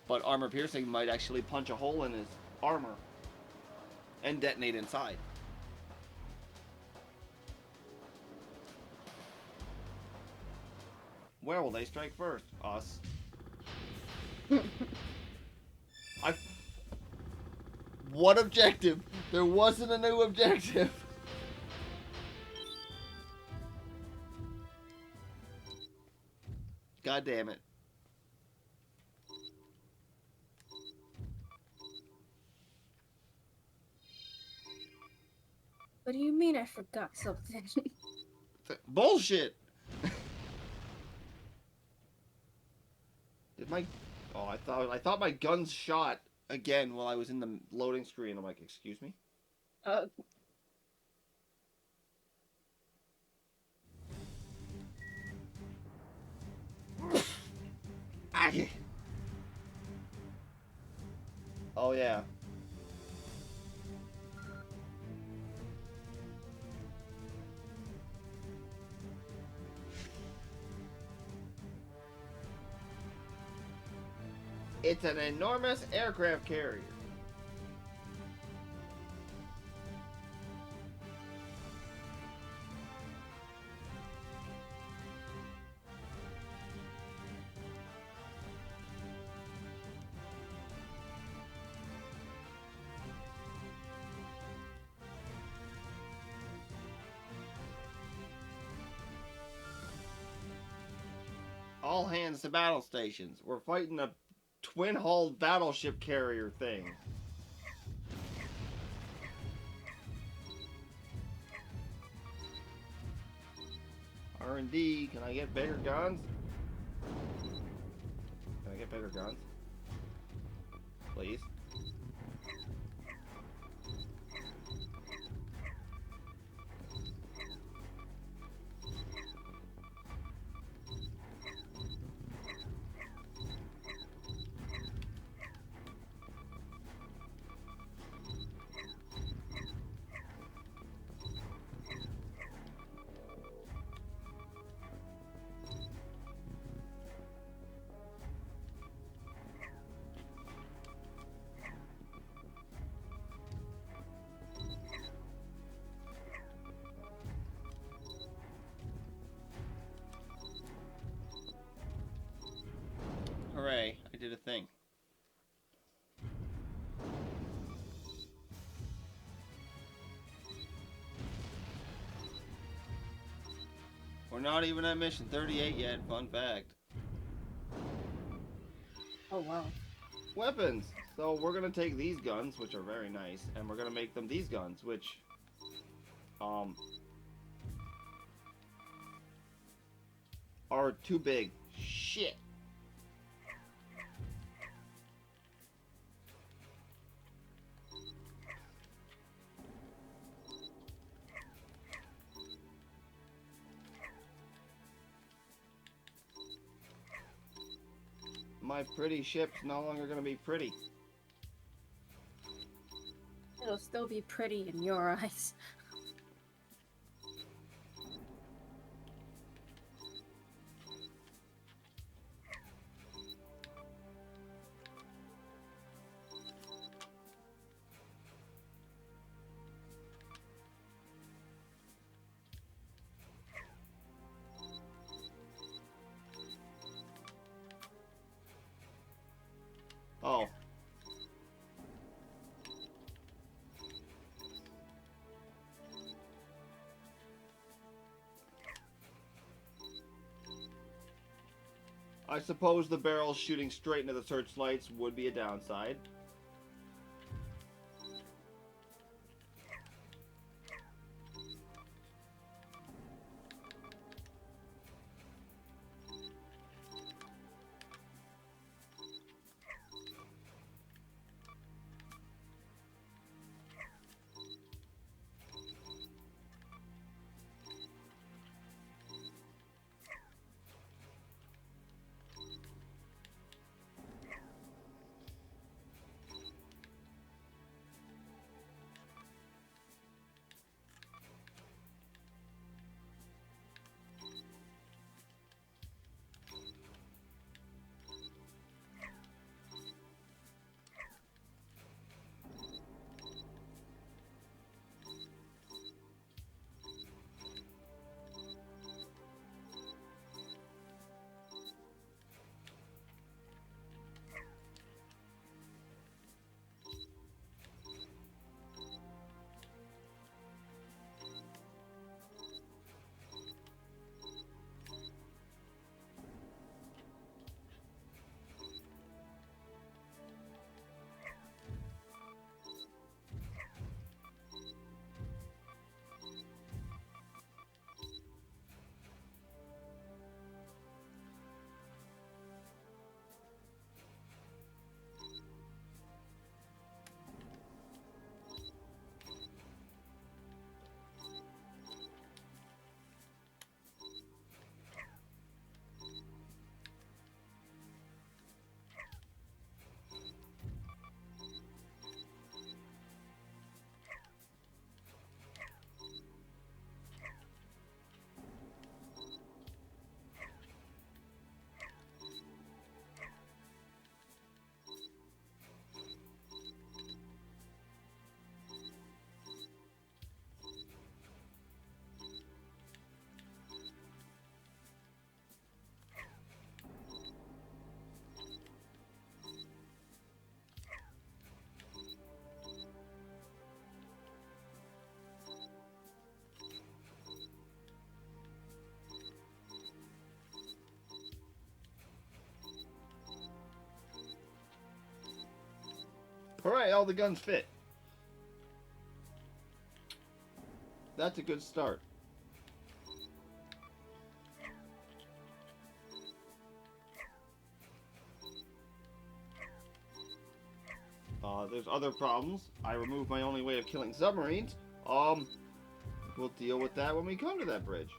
but armor piercing might actually punch a hole in his armor and detonate inside. Where will they strike first? Us. What objective? There wasn't a new objective. God damn it. What do you mean I forgot something? Bullshit. Did my... Oh, I thought my guns shot again while I was in the loading screen. I'm like, excuse me? Oh, yeah. It's an enormous aircraft carrier. All hands to battle stations. We're fighting a twin-hulled battleship carrier thing. R&D, can I get bigger guns? Can I get bigger guns? Please? Hooray, I did a thing. We're not even at mission 38 yet, fun fact. Oh wow. Weapons! So we're gonna take these guns, which are very nice, and we're gonna make them these guns, which, are too big. Shit! My pretty ship's no longer gonna be pretty. It'll still be pretty in your eyes. Oh. I suppose the barrels shooting straight into the searchlights would be a downside. Hooray, all the guns fit. That's a good start. There's other problems. I removed my only way of killing submarines. We'll deal with that when we come to that bridge.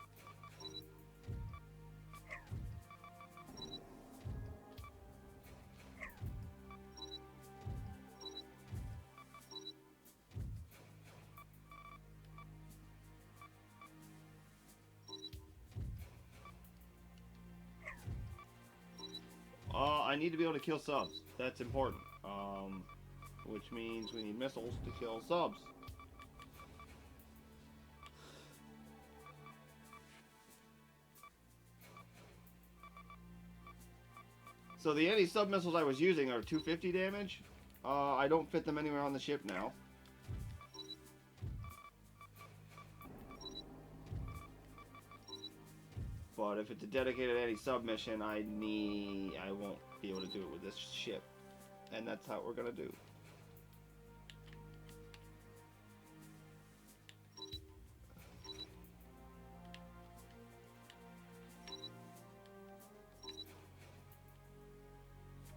I need to be able to kill subs. That's important. Which means we need missiles to kill subs. So the anti-sub missiles I was using are 250 damage. I don't fit them anywhere on the ship now. But if it's a dedicated anti-sub mission, I won't be able to do it with this ship. And that's how we're gonna do.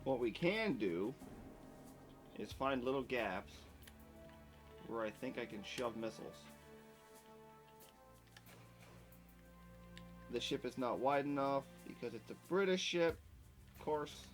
What we can do is find little gaps where I think I can shove missiles. The ship is not wide enough because it's a British ship, of course.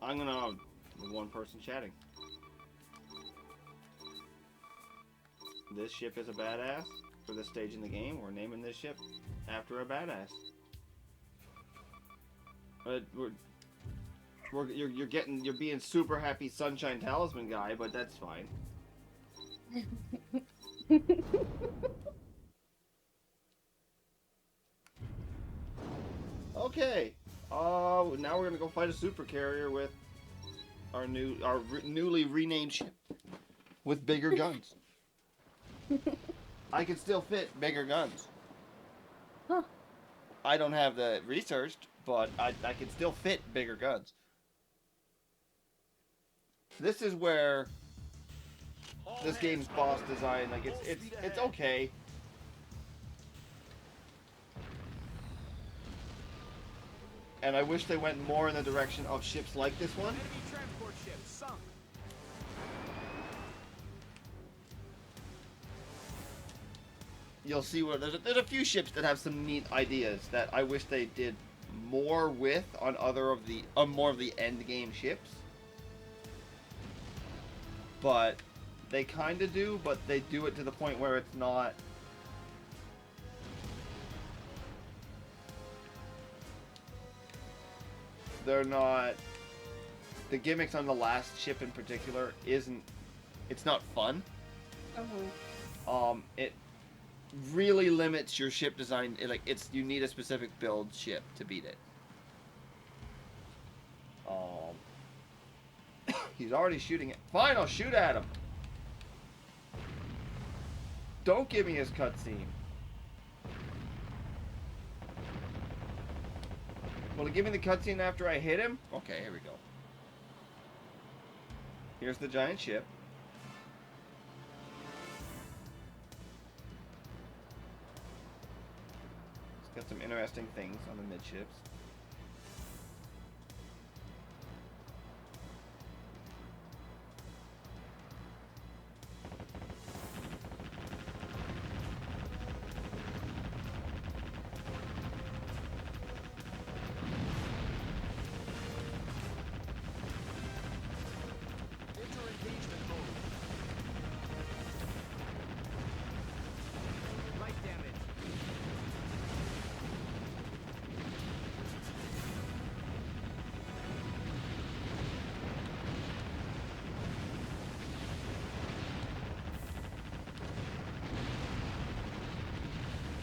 I'm gonna the one person chatting. This ship is a badass for this stage in the game. We're naming this ship after a badass. You're being super happy Sunshine Talisman guy, but that's fine. Okay. Now we're gonna go fight a super carrier with our newly renamed ship with bigger guns. I can still fit bigger guns. Huh. I don't have that researched, but I can still fit bigger guns. This is where this game's boss design, like it's okay. And I wish they went more in the direction of ships like this one. Enemy transport ship sunk. You'll see where there's a few ships that have some neat ideas that I wish they did more with on more of the end game ships. But they kind of do, but they do it to the point where it's not. They're not. The gimmicks on the last ship in particular it's not fun. It really limits your ship design. You need a specific build ship to beat it. He's already shooting it. Fine, I'll shoot at him. Don't give me his cutscene. Will it give me the cutscene after I hit him? Okay, here we go. Here's the giant ship. It's got some interesting things on the midships.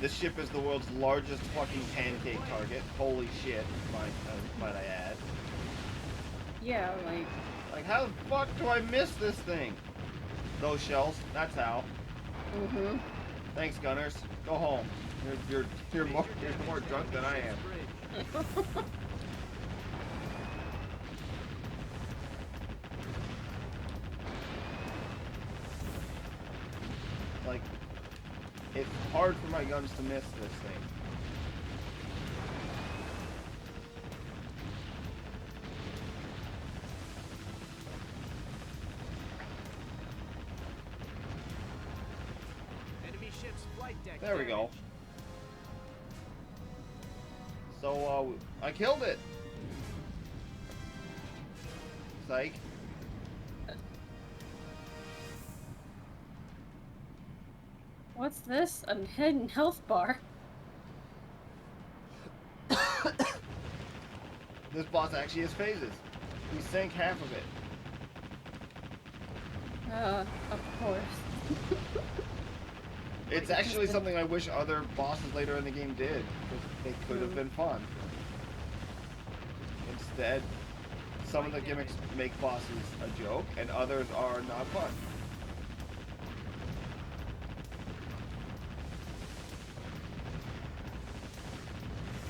The ship is the world's largest fucking pancake target. Holy shit, might I add. Yeah, like, Like, how the fuck do I miss this thing? Those shells, that's how. mm-hmm. Thanks, Gunners. Go home. You're more drunk than I am. Like, it's hard for my guns to miss this thing. Enemy ship's flight deck. There we go. damaged. So, I killed it. Psych. What's this? A hidden health bar. This boss actually has phases. We sank half of it. Of course. It's actually something I wish other bosses later in the game did, because they could have been fun. Instead, some of the gimmicks make bosses a joke, and others are not fun.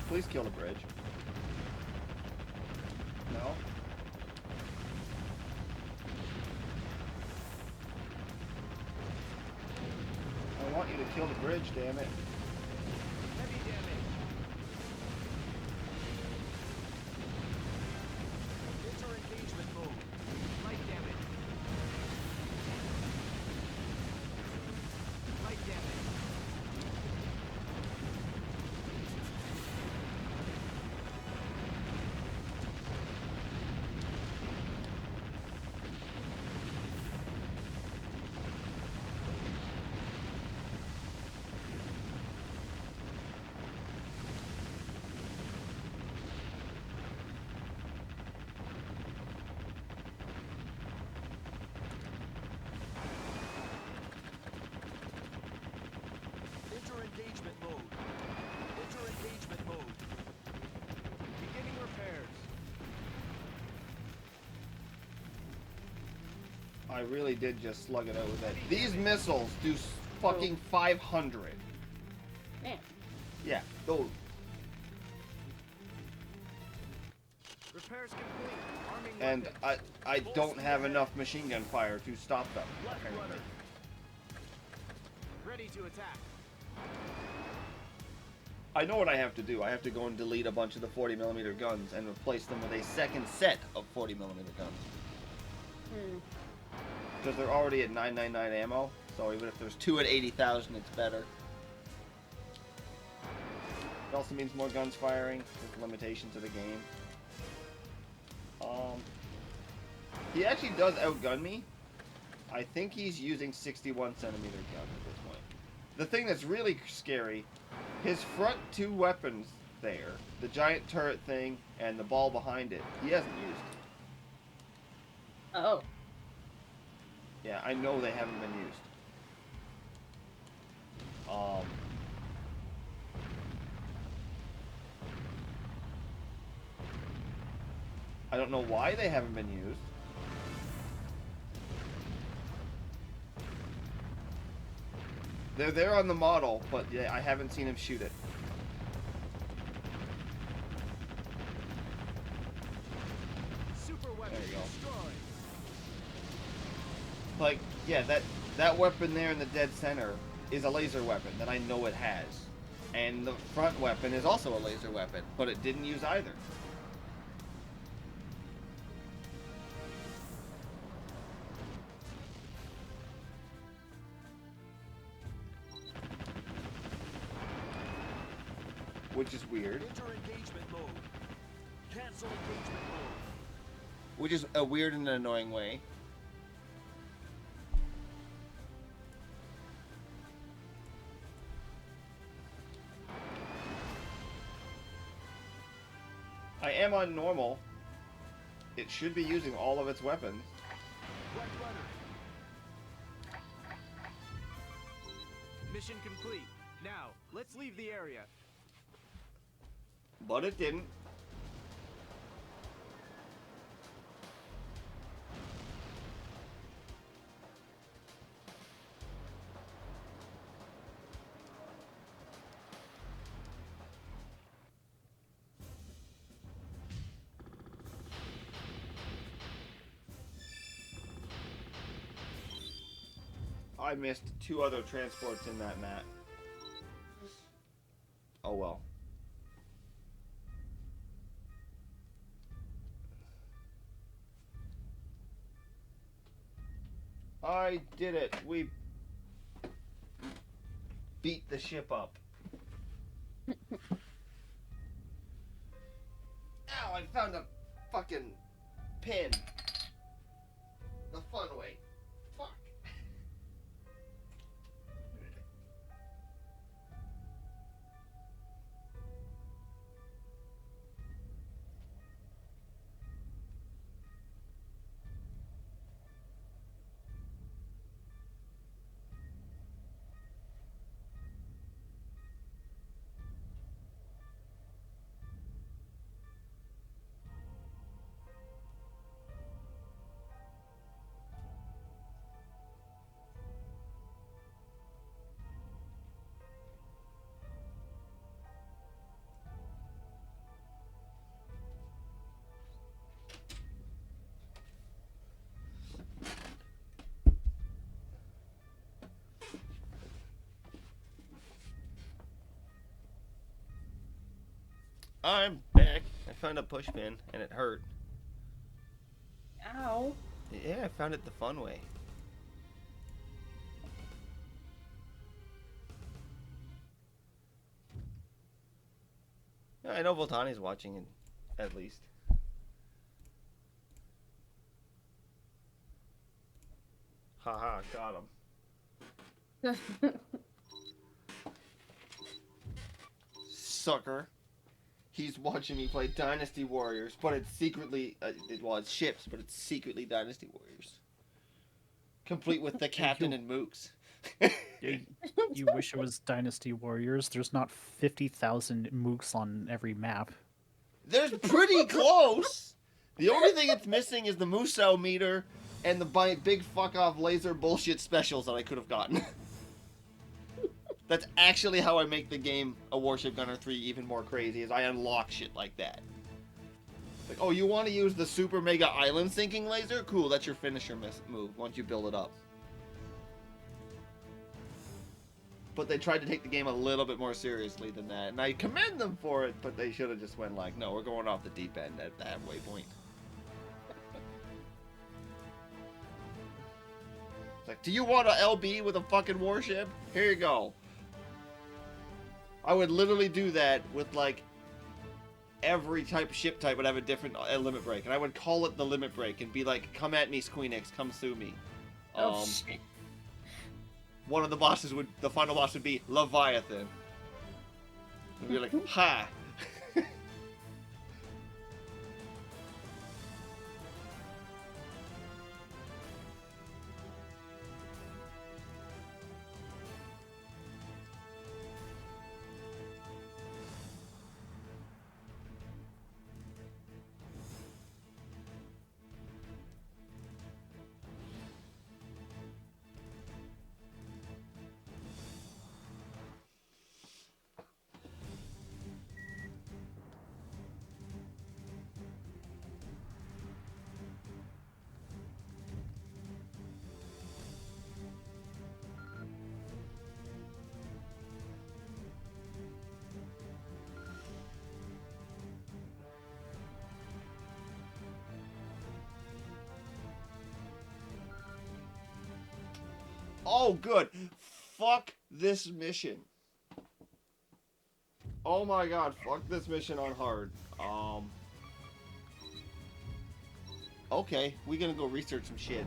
Please kill the bridge. No? I want you to kill the bridge, damn it. Heavy damage. Enter engagement mode. Light damage. Light damage. Enter engagement mode. Enter engagement mode. Beginning repairs. I really did just slug it out with that. These missiles do fucking 500. Man. Yeah, those. Repairs complete. Arming And weapons. I don't have enough machine gun fire to stop them. Left apparently. weapon. Ready to attack. I know what I have to do. I have to go and delete a bunch of the 40mm guns and replace them with a second set of 40mm guns. Because they're already at 999 ammo, so even if there's two at 80,000, it's better. It also means more guns firing. There's limitations of the game. He actually does outgun me. I think he's using 61 centimeter gun at this point. The thing that's really scary, his front two weapons there, the giant turret thing and the ball behind it, he hasn't used. Oh. Yeah, I know they haven't been used. I don't know why they haven't been used. They're there on the model, but yeah, I haven't seen him shoot it. Super weapon There you go. destroyed. Like, yeah, that weapon there in the dead center is a laser weapon that I know it has. And the front weapon is also a laser weapon, but it didn't use either. Which is weird. Enter engagement mode. Cancel engagement mode. Which is a weird and annoying way. I am on normal. It should be using all of its weapons. Wet runner. Mission complete. Now, let's leave the area. But it didn't. I missed 2 other transports in that map. Oh well. I did it. We beat the ship up. Ow, I found a fucking pin. The fun way. Fuck. I'm back. I found a push pin and it hurt. Ow. Yeah, I found it the fun way. Yeah, I know Voltani's watching it, at least. Haha, got him. Sucker. He's watching me play Dynasty Warriors, but it's secretly, well, it's ships, but it's secretly Dynasty Warriors. Complete with the captain and mooks. You wish it was Dynasty Warriors. There's not 50,000 mooks on every map. There's pretty close! The only thing it's missing is the Musou meter and the big fuck-off laser bullshit specials that I could have gotten. That's actually how I make the game a Warship Gunner 3 even more crazy, is I unlock shit like that. Like, oh, you want to use the Super Mega Island Sinking Laser? Cool, that's your finisher move once you build it up. But they tried to take the game a little bit more seriously than that, and I commend them for it, but they should have just went like, no, we're going off the deep end at that waypoint. It's like, do you want a LB with a fucking warship? Here you go. I would literally do that with, like, every ship type would have a different limit break. And I would call it the limit break and be like, come at me, Squeenix, come sue me. Oh, shit. One of the bosses the final boss would be Leviathan. And be like, ha! Oh, good. Fuck this mission. Oh my god, fuck this mission on hard. Okay, we gonna go research some shit.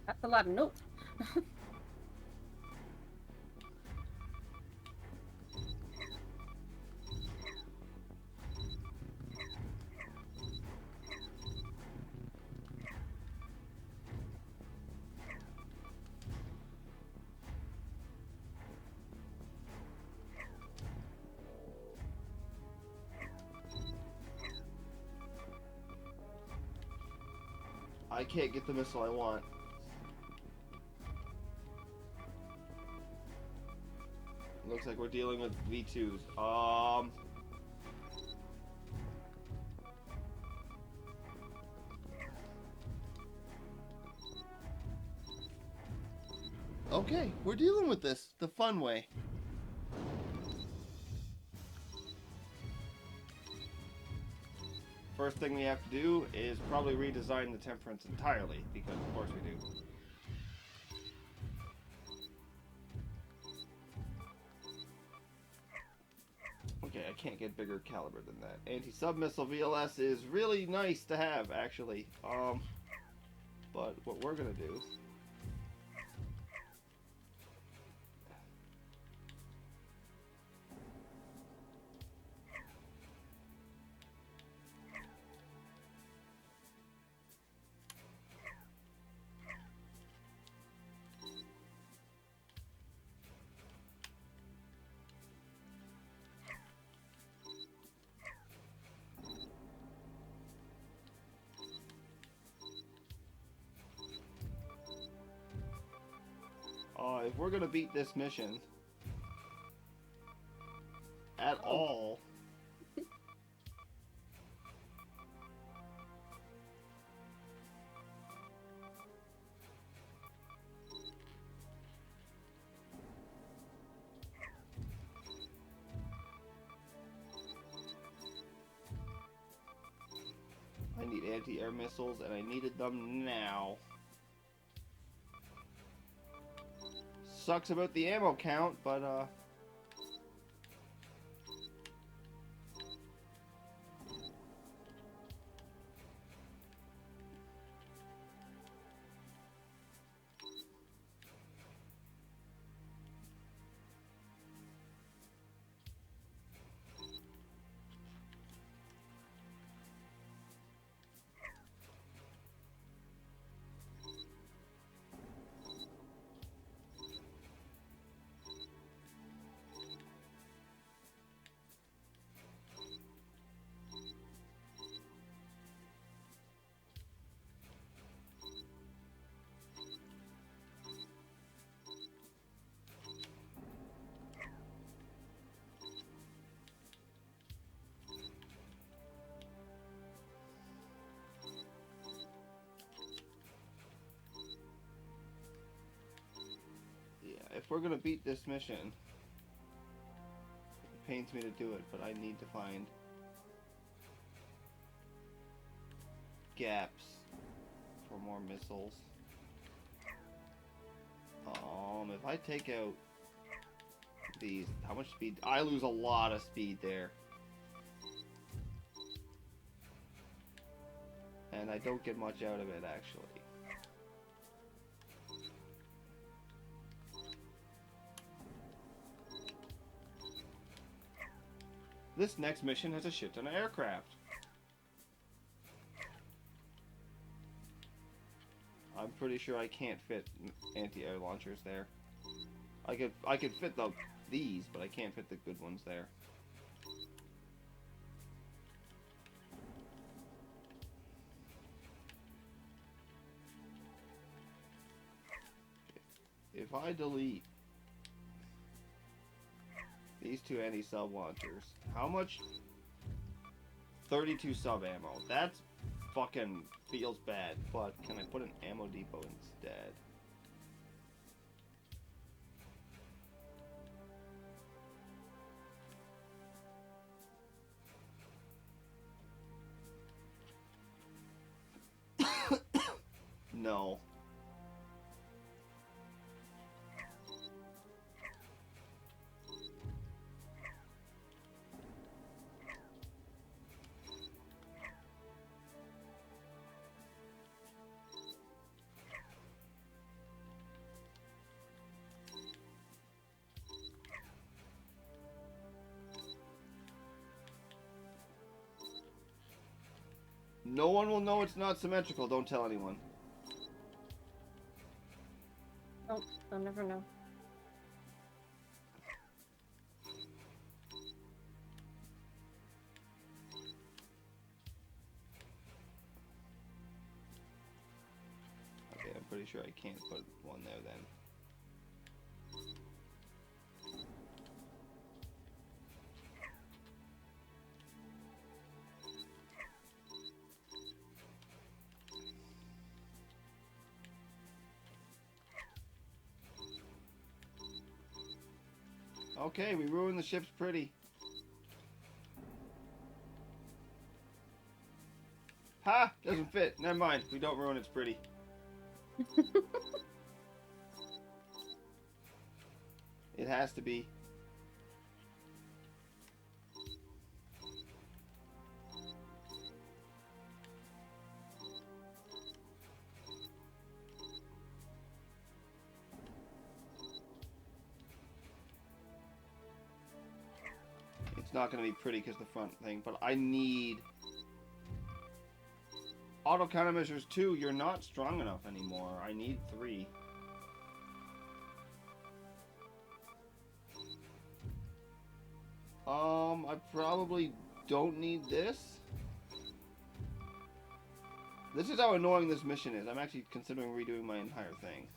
That's a lot of notes. I can't get the missile I want. Looks like we're dealing with V2s. Okay, we're dealing with this the fun way. First thing we have to do is probably redesign the Temperance entirely, because of course we do. Okay, I can't get bigger caliber than that. Anti-sub-missile VLS is really nice to have, actually. But what we're gonna do... if we're gonna beat this mission at all, I need anti-air missiles, and I needed them now. Sucks about the ammo count, but if we're gonna beat this mission, it pains me to do it, but I need to find gaps for more missiles. If I take out these, how much speed? I lose a lot of speed there. And I don't get much out of it, actually. This next mission has a shit ton of aircraft. I'm pretty sure I can't fit anti-air launchers there. I could fit these, but I can't fit the good ones there. If I delete these two anti-sub launchers, how much? 32 sub ammo. That's fucking feels bad, but can I put an ammo depot instead? No. No one will know it's not symmetrical, don't tell anyone. Oh, they'll never know. pretty sure I can't put one there then. Okay, we ruined the ship's pretty. Ha! Doesn't fit. Never mind. We don't ruin its pretty. It has to be. It's not going to be pretty because the front thing, but I need... Auto countermeasures 2, you're not strong enough anymore. I need 3. I probably don't need this. This is how annoying this mission is. I'm actually considering redoing my entire thing.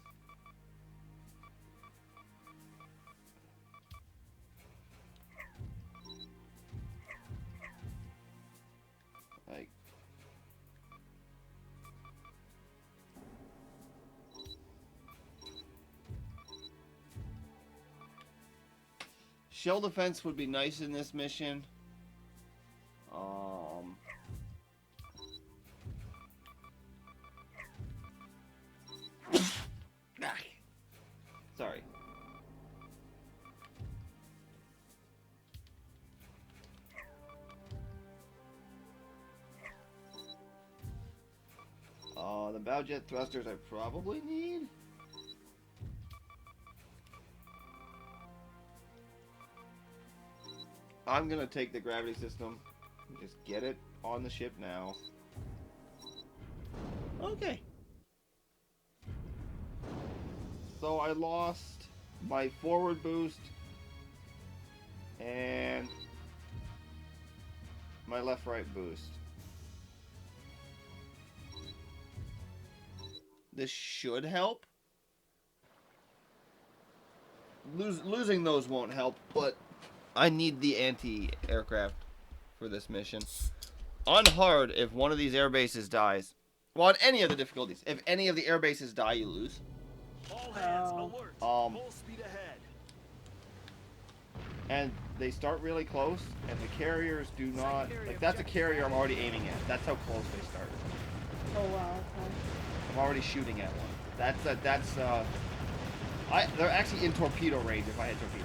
Like... Shell defense would be nice in this mission. Sorry. The bow jet thrusters I probably need. I'm gonna take the gravity system and just get it on the ship now. Okay. So I lost my forward boost and my left-right boost. This should help. Losing those won't help, but I need the anti-aircraft for this mission. On hard, if one of these air bases dies, well, on any of the difficulties, if any of the air bases die, you lose. All hands alert. Full speed ahead. And they start really close, and the carriers do not... Like, that's a carrier I'm already aiming at. That's how close they start. Oh wow. Okay. I'm already shooting at one. They're actually in torpedo range if I had torpedoes.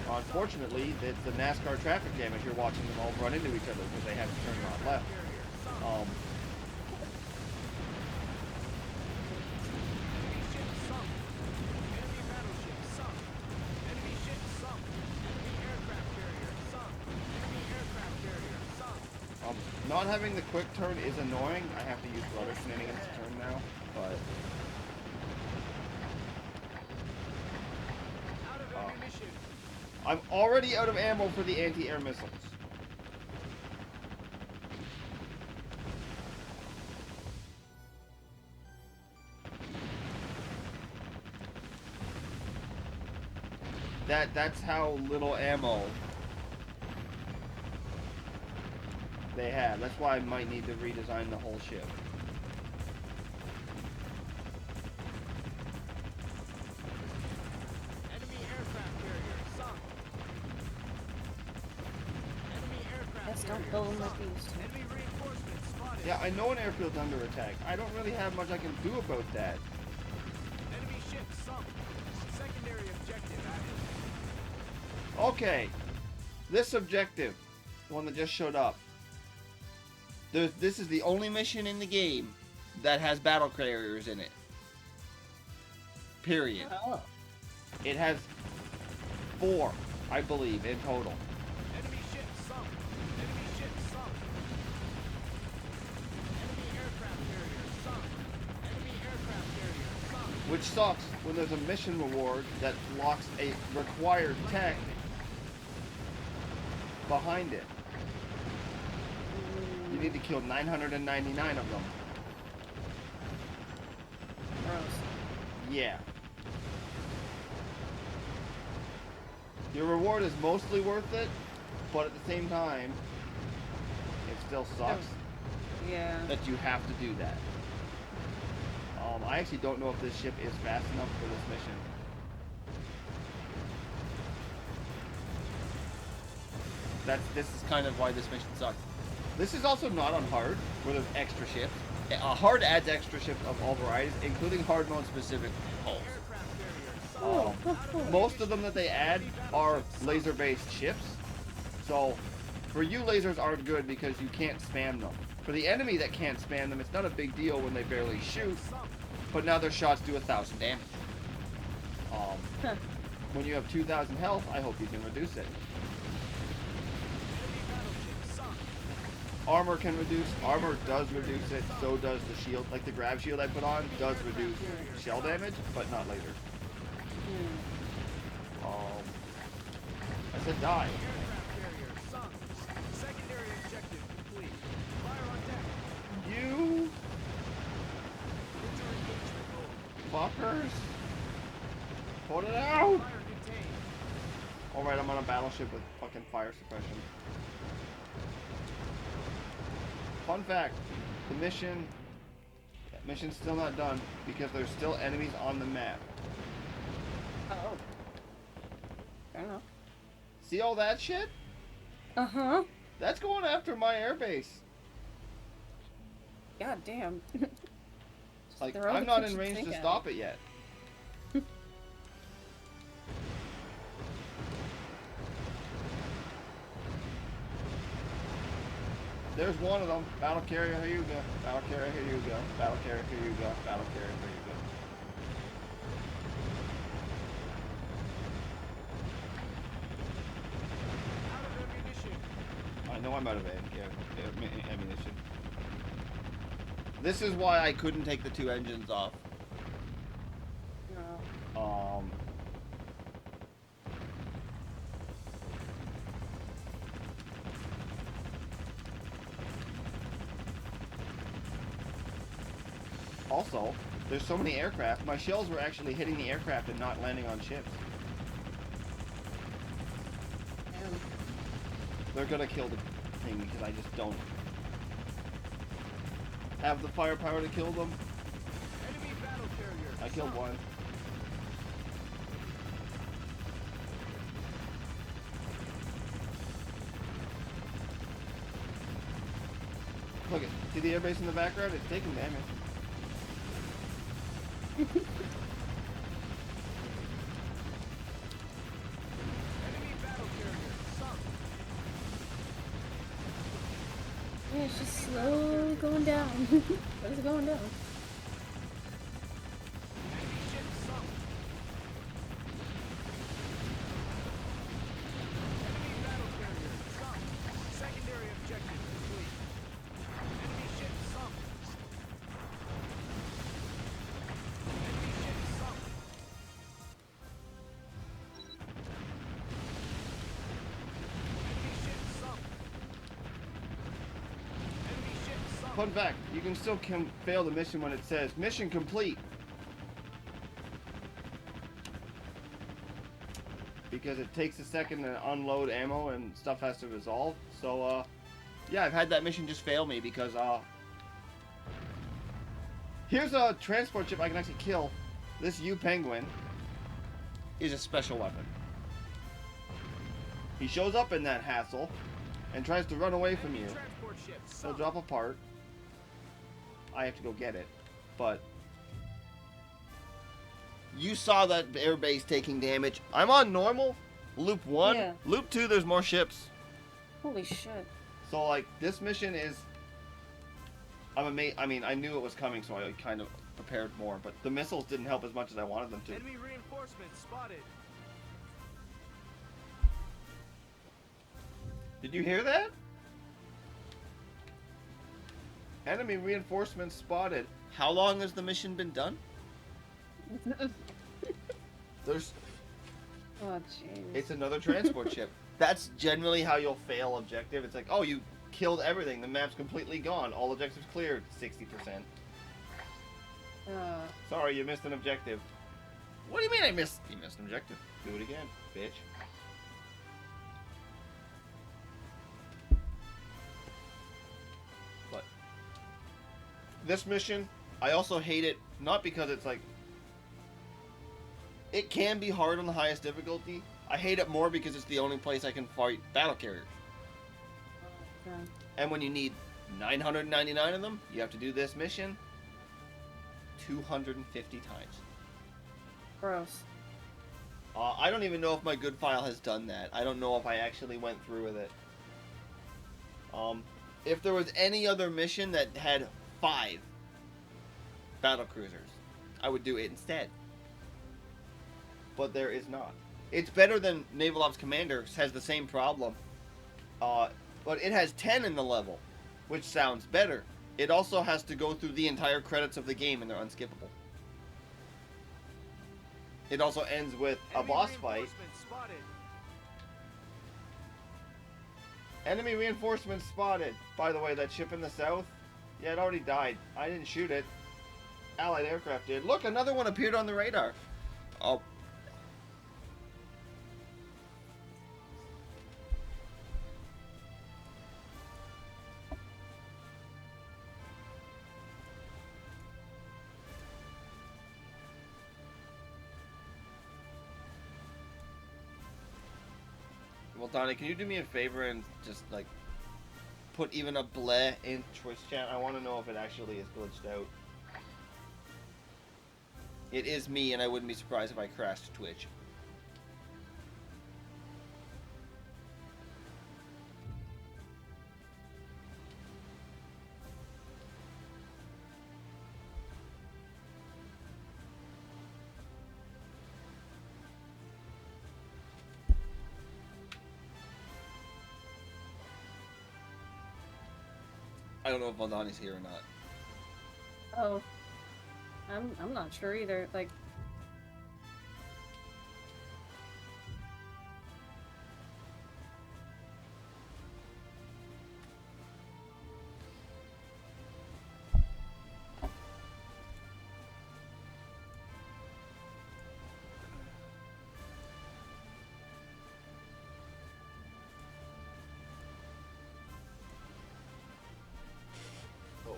Unfortunately, it's the NASCAR traffic jam as you're watching them all run into each other because they have to turn around left. Not having the quick turn is annoying. I have to use rudder shenanigans to turn now, but... I'm already out of ammo for the anti-air missiles. That's how little ammo they have. That's why I might need to redesign the whole ship. Enemy aircraft carrier sunk. Enemy aircraft Yes, don't carrier build them like sunk. we used to. Enemy reinforcements spotted. Yeah, I know an airfield's under attack. I don't really have much I can do about that. Enemy ship sunk. Secondary objective added. Okay, this objective, the one that just showed up. This is the only mission in the game that has battle carriers in it. Period. Oh. It has 4, I believe, in total. Enemy ship sunk. Enemy ship sunk. Enemy aircraft carrier sunk. Enemy aircraft carrier sunk. Which sucks when there's a mission reward that locks a required tech behind it. You need to kill 999 of them. Yeah. Your reward is mostly worth it, but at the same time, it still sucks Yeah. that you have to do that. I actually don't know if this ship is fast enough for this mission. This is kind of why this mission sucks. This is also not on hard, where there's extra ships. Hard adds extra ships of all varieties, including hard mode specific hulls. Most of them that they add are laser-based ships. So, for you, lasers aren't good because you can't spam them. For the enemy that can't spam them, it's not a big deal when they barely shoot, but now their shots do 1,000 damage. When you have 2,000 health, I hope you can reduce it. Armor can reduce. Armor does reduce it. So does the shield. Like the grab shield I put on does reduce shell damage, but not laser. I said die. You fuckers! Put it out! Alright, I'm on a battleship with fucking fire suppression. Fun fact, the mission's still not done because there's still enemies on the map. Oh. I don't know. See all that shit? Uh-huh. That's going after my airbase. God damn. Like, throw I'm the not in kitchen range sink to at stop it yet. There's one of them. Battle carrier, here you go. Battle carrier, here you go. Battle carrier, here you go. Battle carrier, here you go. I know I'm out of ammunition. This is why I couldn't take the 2 engines off. No. Also, there's so many aircraft, my shells were actually hitting the aircraft and not landing on ships. Damn. They're gonna kill the thing because I just don't have the firepower to kill them. Enemy battle carrier. I killed one. Look at, see the airbase in the background? It's taking damage. Enemy battle carrier. Sunk. Yeah, it's just slowly going down. But it's going down. Enemy ship sunk. Enemy battle carrier. Sunk. Secondary objective complete. Enemy ship sunk. Enemy ship sunk. Enemy ship sunk. Enemy ship sunk. Fun fact, you can still fail the mission when it says mission complete. Because it takes a second to unload ammo and stuff has to resolve. So, yeah, I've had that mission just fail me because, here's a transport ship I can actually kill. This U-Penguin is a special weapon. He shows up in that hassle and tries to run away from you. Transport ship He'll sunk. drop apart. I have to go get it. But you saw that airbase taking damage. I'm on normal. Loop 1. Yeah. Loop 2, there's more ships. Holy shit. So, like, this mission is... I mean, I knew it was coming, so I kind of prepared more. But the missiles didn't help as much as I wanted them to. Enemy reinforcements spotted. Did you hear that? Enemy reinforcements spotted. How long has the mission been done? There's... Oh, jeez. It's another transport ship. That's generally how you'll fail objective. It's like, oh, you killed everything. The map's completely gone. All objectives cleared. 60%. Sorry, you missed an objective. What do you mean I missed? You missed an objective. Do it again, bitch. But this mission, I also hate it, not because it's like... It can be hard on the highest difficulty. I hate it more because it's the only place I can fight battle carriers. Okay. And when you need 999 of them, you have to do this mission 250 times. Gross. I don't even know if my good file has done that. I don't know if I actually went through with it. If there was any other mission that had 5 battle cruisers, I would do it instead. But there is not. It's better than Naval Ops Commander, has the same problem. But it has 10 in the level, which sounds better. It also has to go through the entire credits of the game, and they're unskippable. It also ends with a Enemy boss fight. reinforcements spotted. Enemy reinforcements spotted. By the way, that ship in the south, yeah, it already died. I didn't shoot it. Allied aircraft did. Look, another one appeared on the radar. Oh. Well, Donnie, can you do me a favor and just, like, put even a bleh in Twitch chat? I want to know if it actually is glitched out. It is me, and I wouldn't be surprised if I crashed Twitch. I don't know if Valdani's here or not. Oh. I'm not sure either. Like, Oh.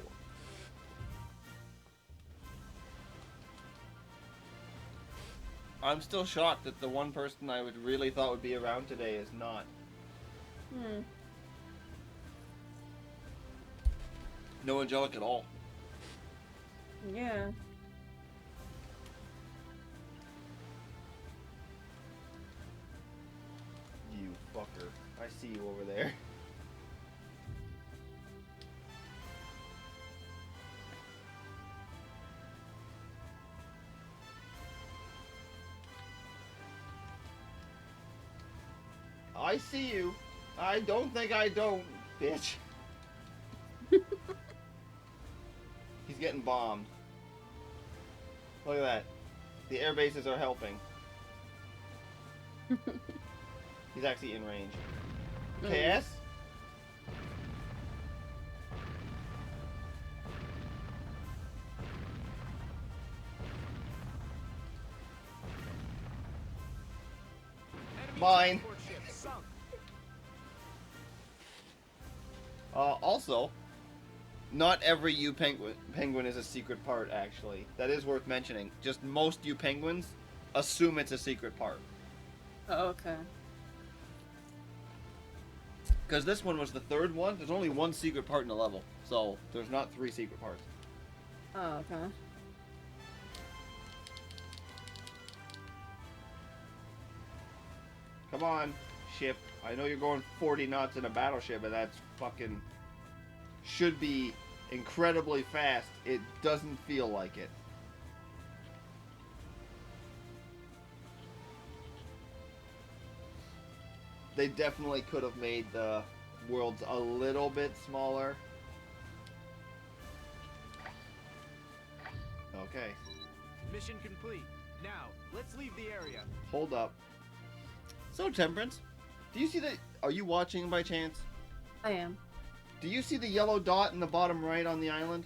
I'm still shocked that the one person I would really thought would be around today is not. No Angelic at all. yeah. You fucker. I see you over there. I see you. I don't think I don't, bitch. He's getting bombed. Look at that. The air bases are helping. He's actually in range. KS? Enemy Mine. transport ship sunk. Also, not every U-Penguin is a secret part, actually. That is worth mentioning. Just most U-Penguins assume it's a secret part. Oh, okay. Because this one was the 3rd one, there's only 1 secret part in the level. So, there's not 3 secret parts. Oh, okay. Come on, ship. I know you're going 40 knots in a battleship, and that's fucking... should be incredibly fast. It doesn't feel like it. They definitely could have made the worlds a little bit smaller. Okay. Mission complete. Now, let's leave the area. Hold up. So, Temperance, do you see the... Are you watching by chance? I am. Do you see the yellow dot in the bottom right on the island?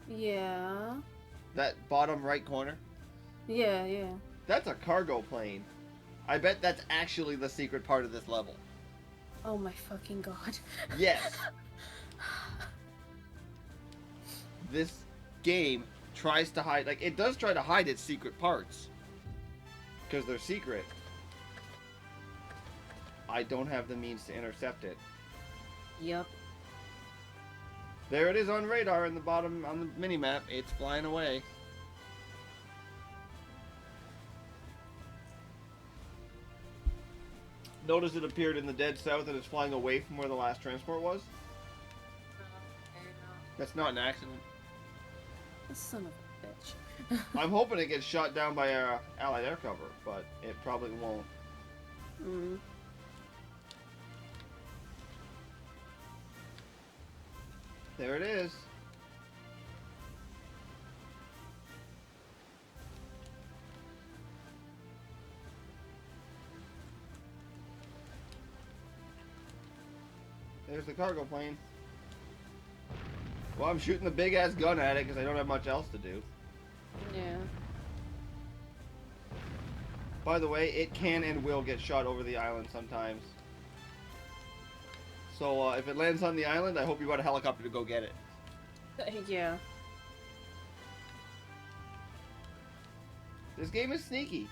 Yeah. That bottom right corner? Yeah, yeah. That's a cargo plane. I bet that's actually the secret part of this level. Oh my fucking god. Yes. This game tries to hide, like, it does try to hide its secret parts. Because they're secret. I don't have the means to intercept it. Yup. There it is on radar in the bottom on the mini-map. It's flying away. Notice it appeared in the dead south and it's flying away from where the last transport was? That's not an accident. Son of a bitch. I'm hoping it gets shot down by Allied air cover, but it probably won't. Mm. There it is. There's the cargo plane. Well, I'm shooting the big ass gun at it because I don't have much else to do. Yeah. By the way, it can and will get shot over the island sometimes. So if it lands on the island, I hope you got a helicopter to go get it. Yeah. This game is sneaky.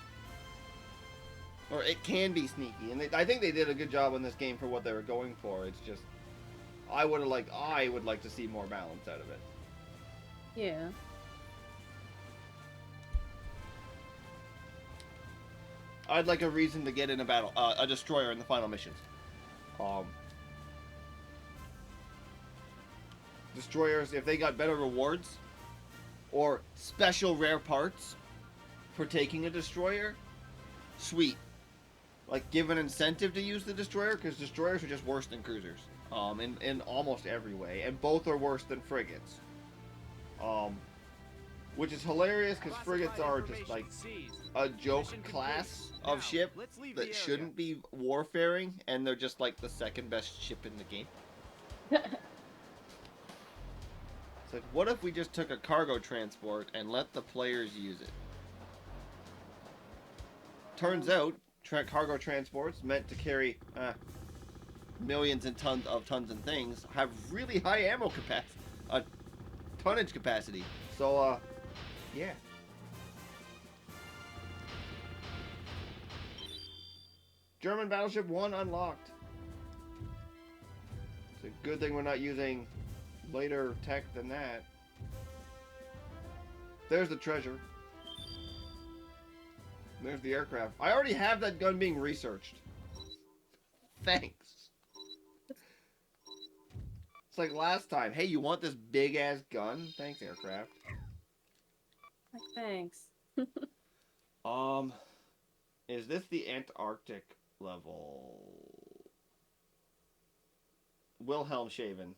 Or it can be sneaky. And I think they did a good job on this game for what they were going for. It's just, I would like to see more balance out of it. Yeah. I'd like a reason to get in a battle, a destroyer in the final missions. Destroyers, if they got better rewards or special rare parts for taking a destroyer, sweet. Like, give an incentive to use the destroyer, because destroyers are just worse than cruisers, in almost every way, and both are worse than frigates. Which is hilarious, because frigates are just like a joke class of ship that shouldn't be warfaring, and they're just like the second best ship in the game. It's like, what if we just took a cargo transport and let the players use it? Turns out, cargo transports meant to carry millions and tons and things have really high ammo capacity, tonnage capacity. So, yeah. German Battleship 1 unlocked. It's a good thing we're not using later tech than that. There's the treasure. There's the aircraft. I already have that gun being researched. Thanks. It's like last time. Hey, you want this big ass gun? Thanks, aircraft. Thanks. Is this the Antarctic level? Wilhelmshaven.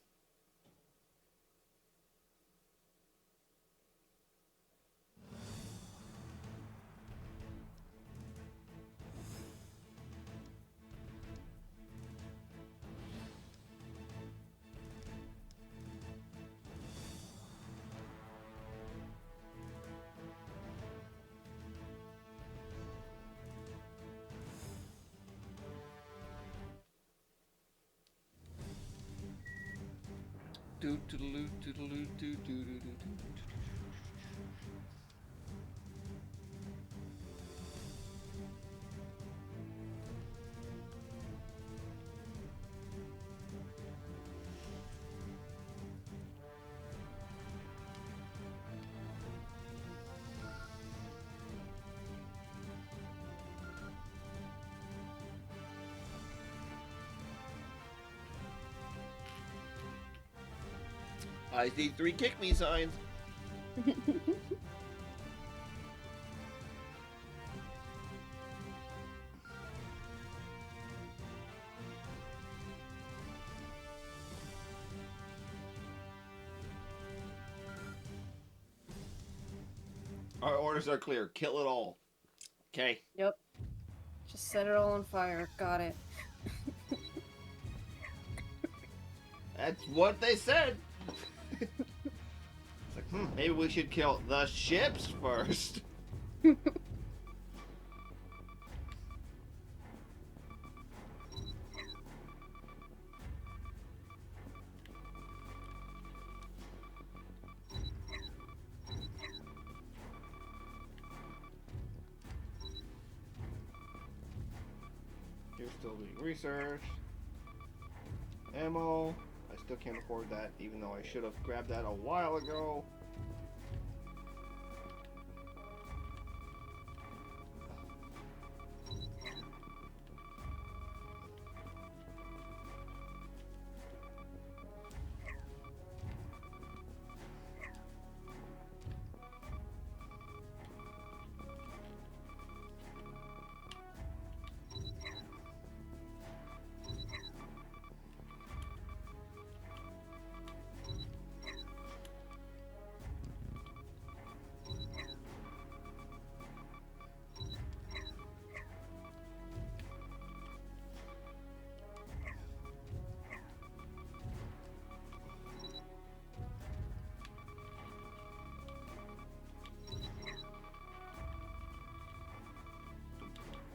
I see 3 kick me signs. Our orders are clear. Kill it all. Okay. Yep. Just set it all on fire. Got it. That's what they said. It's like, maybe we should kill the ships first. You're still doing research. Ammo. I still can't afford that, even though I should have grabbed that a while ago.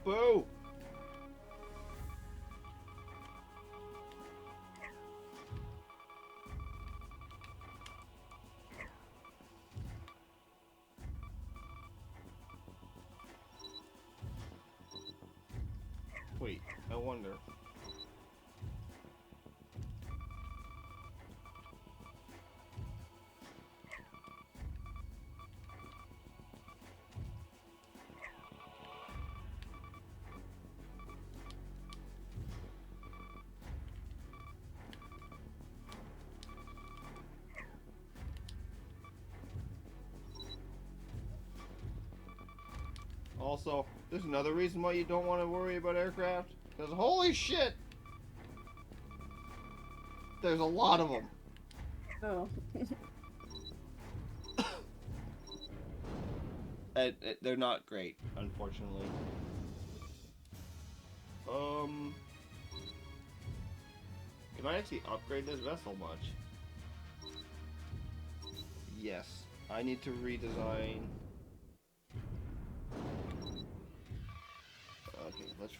Boo! Wait, I wonder. Also, there's another reason why you don't want to worry about aircraft. Because holy shit! There's a lot of them. Oh. They're not great, unfortunately. Can I actually upgrade this vessel much? Yes. I need to redesign. Okay, let's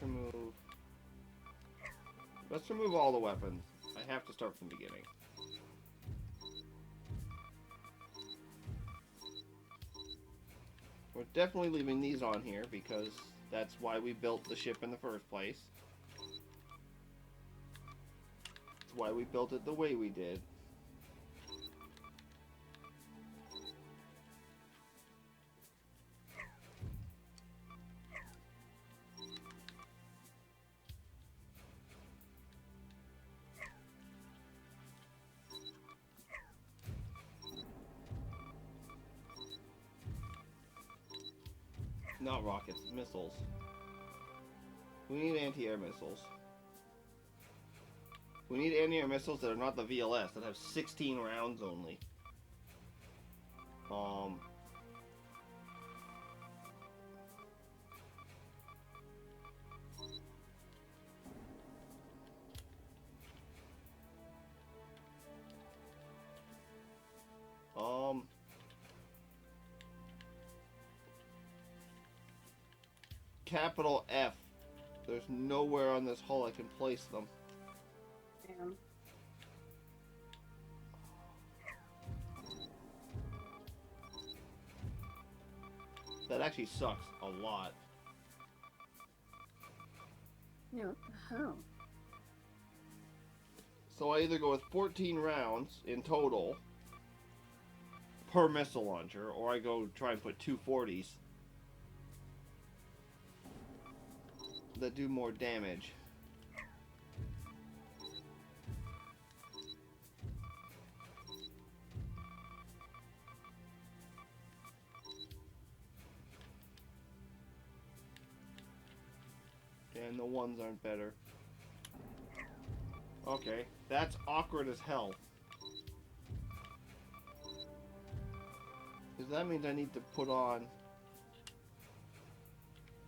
remove all the weapons. I have to start from the beginning. We're definitely leaving these on here because that's why we built the ship in the first place. That's why we built it the way we did. Not rockets, missiles. We need anti-air missiles. We need anti-air missiles that are not the VLS, that have 16 rounds only. Capital F. There's nowhere on this hull I can place them. Damn. That actually sucks a lot. Yeah, what the hell? So I either go with 14 rounds in total per missile launcher, or I go try and put 240s that do more damage. And the ones aren't better. Okay, that's awkward as hell. Because that means I need to put on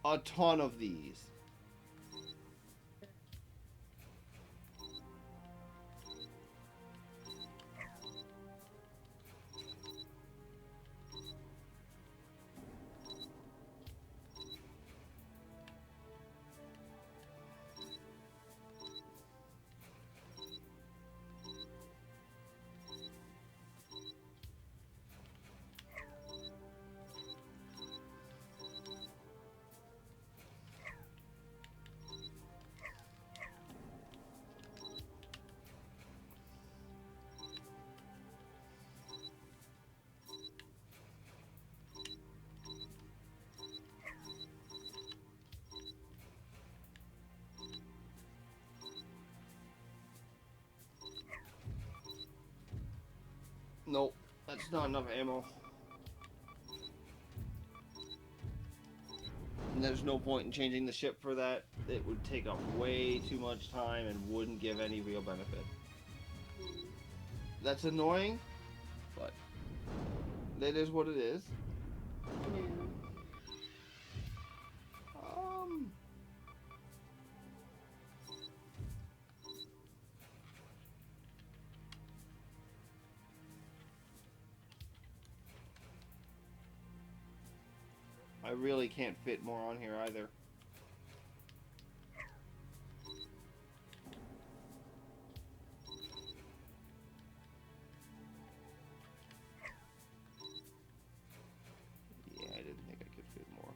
a ton of these. Nope, that's not enough ammo. And there's no point in changing the ship for that. It would take up way too much time and wouldn't give any real benefit. That's annoying, but that is what it is. Yeah. I really can't fit more on here either. Yeah, I didn't think I could fit more.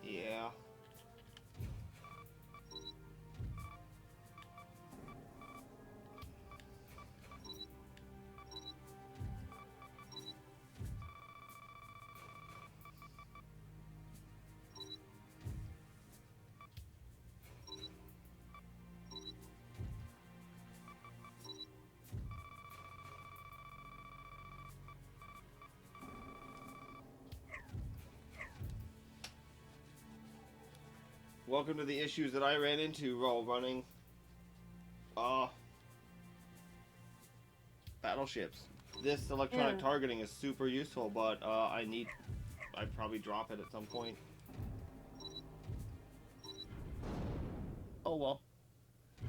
Yeah. Welcome to the issues that I ran into while running battleships. This electronic targeting is super useful, but I'd probably drop it at some point. Oh well.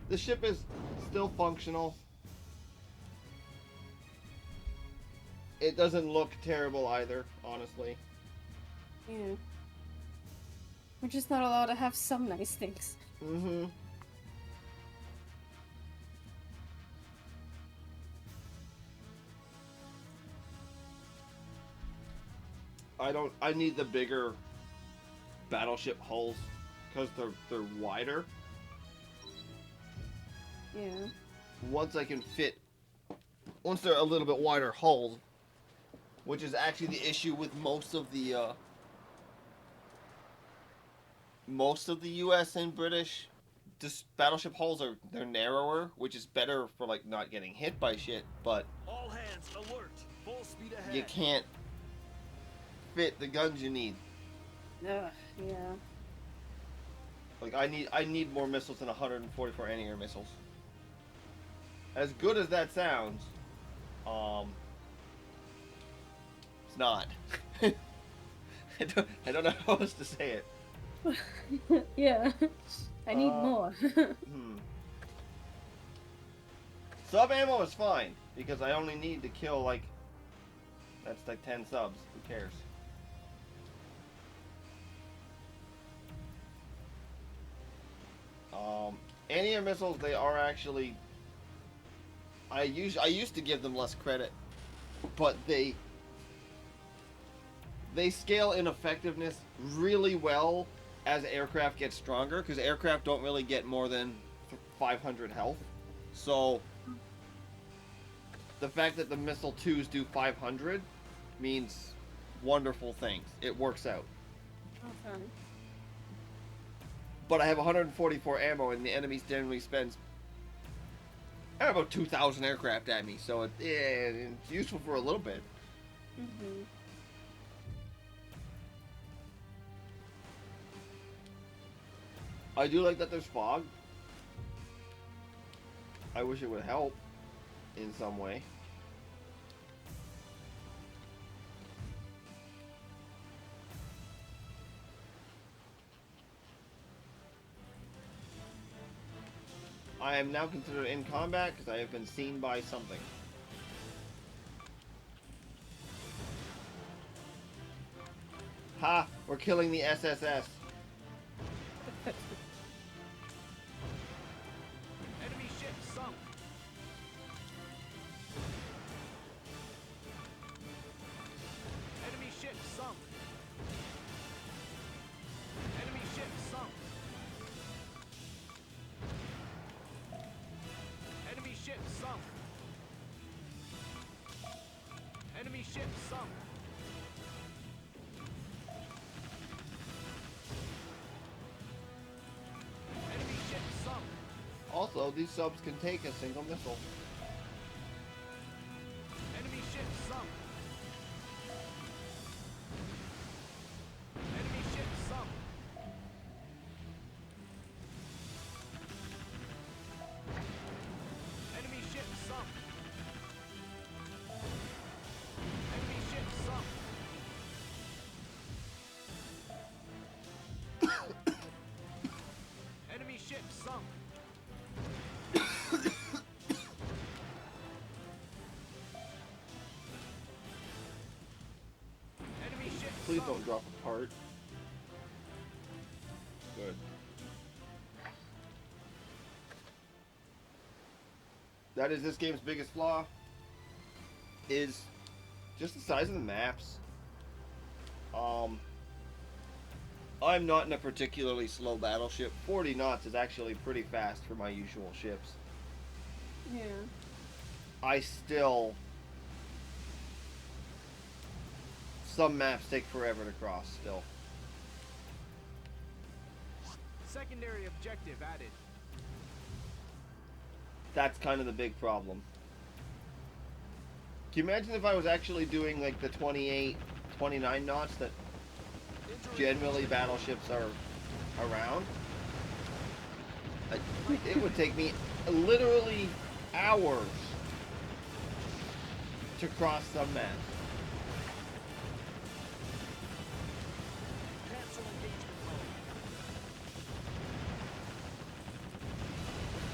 The ship is still functional. It doesn't look terrible either, honestly. Yeah. We're just not allowed to have some nice things. Mm-hmm. I need the bigger battleship hulls because they're wider. Yeah. Once they're a little bit wider hulls, which is actually the issue with most of the U.S. and British battleship hulls they're narrower, which is better for like not getting hit by shit, but All hands alert. Full speed ahead. you can't fit the guns you need. Ugh, yeah. Like I need more missiles than 144 anti-air missiles. As good as that sounds, it's not. I don't know how else to say it. Yeah. I need more. Sub ammo is fine because I only need to kill that's like 10 subs. Who cares? Anti-air missiles, they are actually. I used to give them less credit, but they scale in effectiveness really well as aircraft get stronger, because aircraft don't really get more than 500 health. So the fact that the missile 2s do 500 means wonderful things. It works out. Okay. But I have 144 ammo, and the enemy generally spends about 2,000 aircraft at me, so it's useful for a little bit. Mm-hmm. I do like that there's fog. I wish it would help in some way. I am now considered in combat because I have been seen by something. Ha! We're killing the SSS. Enemy ship sunk. Enemy ship sunk. Enemy ship sunk. Enemy ship sunk. Enemy ship sunk. Enemy ship sunk. Also, these subs can take a single missile. Enemy ship sunk. Enemy ship sunk. Enemy ship sunk. Enemy ship sunk. Enemy ship sunk. Enemy ship Please sunk. don't drop a part. Good. That is this game's biggest flaw. Is just the size of the maps. I'm not in a particularly slow battleship. 40 knots is actually pretty fast for my usual ships. Yeah. I still... Some maps take forever to cross still. Secondary objective added. That's kind of the big problem. Can you imagine if I was actually doing like the 28, 29 knots that generally battleships are around? It would take me literally hours to cross some maps. Cancel engagement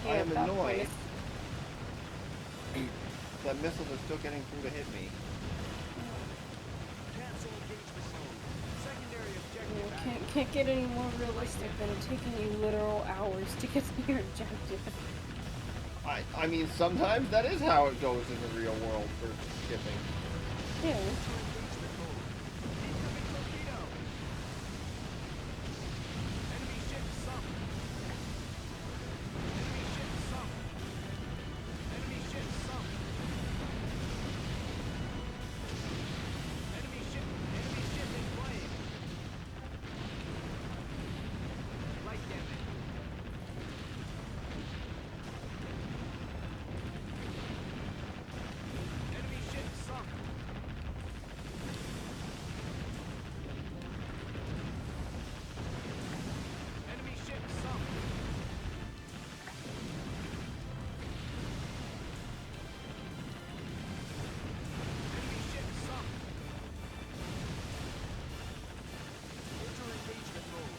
mode. I am at that annoyed point, that missiles are still getting through to hit me. Cancel engagement mode. Secondary you objective know, added. can't get any more realistic than it taking you literal hours to get to your objective. I mean, sometimes that is how it goes in the real world for shipping. Yeah. Engagement mode. Incoming torpedo. Enemy ship sunk. Enemy ship sunk. Enemy ship sunk. Enemy ship in flame. Light damage. Enemy ship sunk. Enemy ship sunk. Enemy ship sunk. Enter engagement mode.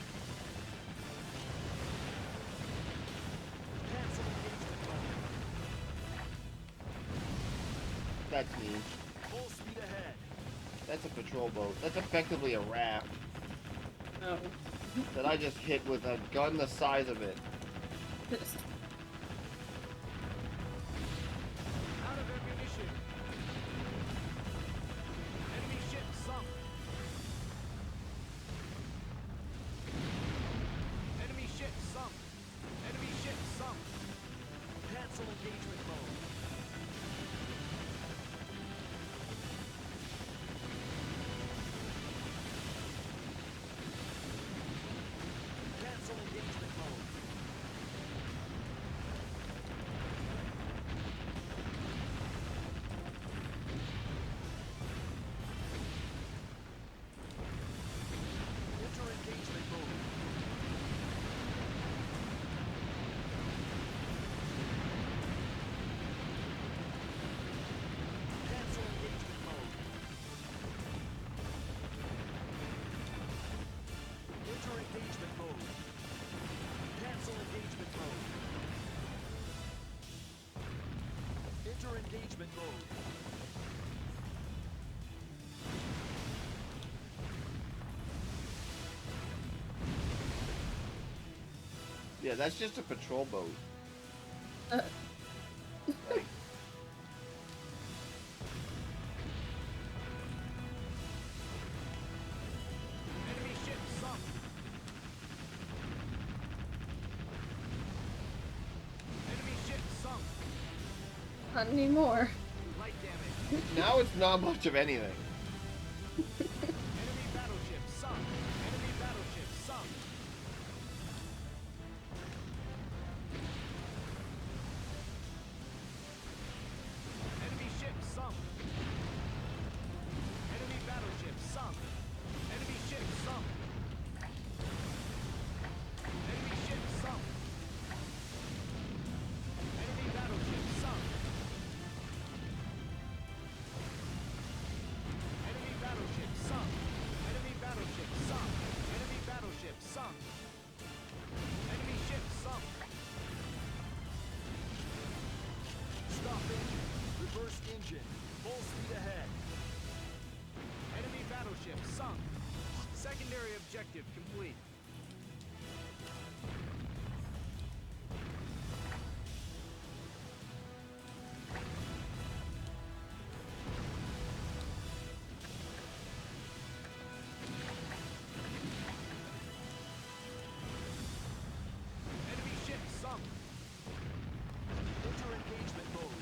Cancel engagement mode. That's mean. Full speed ahead. That's a patrol boat. That's effectively a raft Oh. that I just hit with a gun the size of it. Out of ammunition. Enemy ship sunk. Enemy ship sunk. Enemy ship sunk. Cancel engagement mode. Cancel engagement mode. Yeah, that's just a patrol boat. Uh, Like, Enemy ship sunk. Enemy ship sunk. not anymore. Light damage. now it's not much of anything. Enemy battleship sunk. Enemy battleship sunk. Enemy ship sunk. Enemy battleship sunk. Enemy ship sunk. Enemy ship sunk. Enemy battleship sunk. Enemy battleship sunk. Enemy battleship sunk. Enemy battleship sunk. Enemy ship sunk. Stop engine. Reverse engine. Full speed ahead. Enemy battleship sunk. Secondary objective complete. Enemy ship sunk. Enter engagement mode.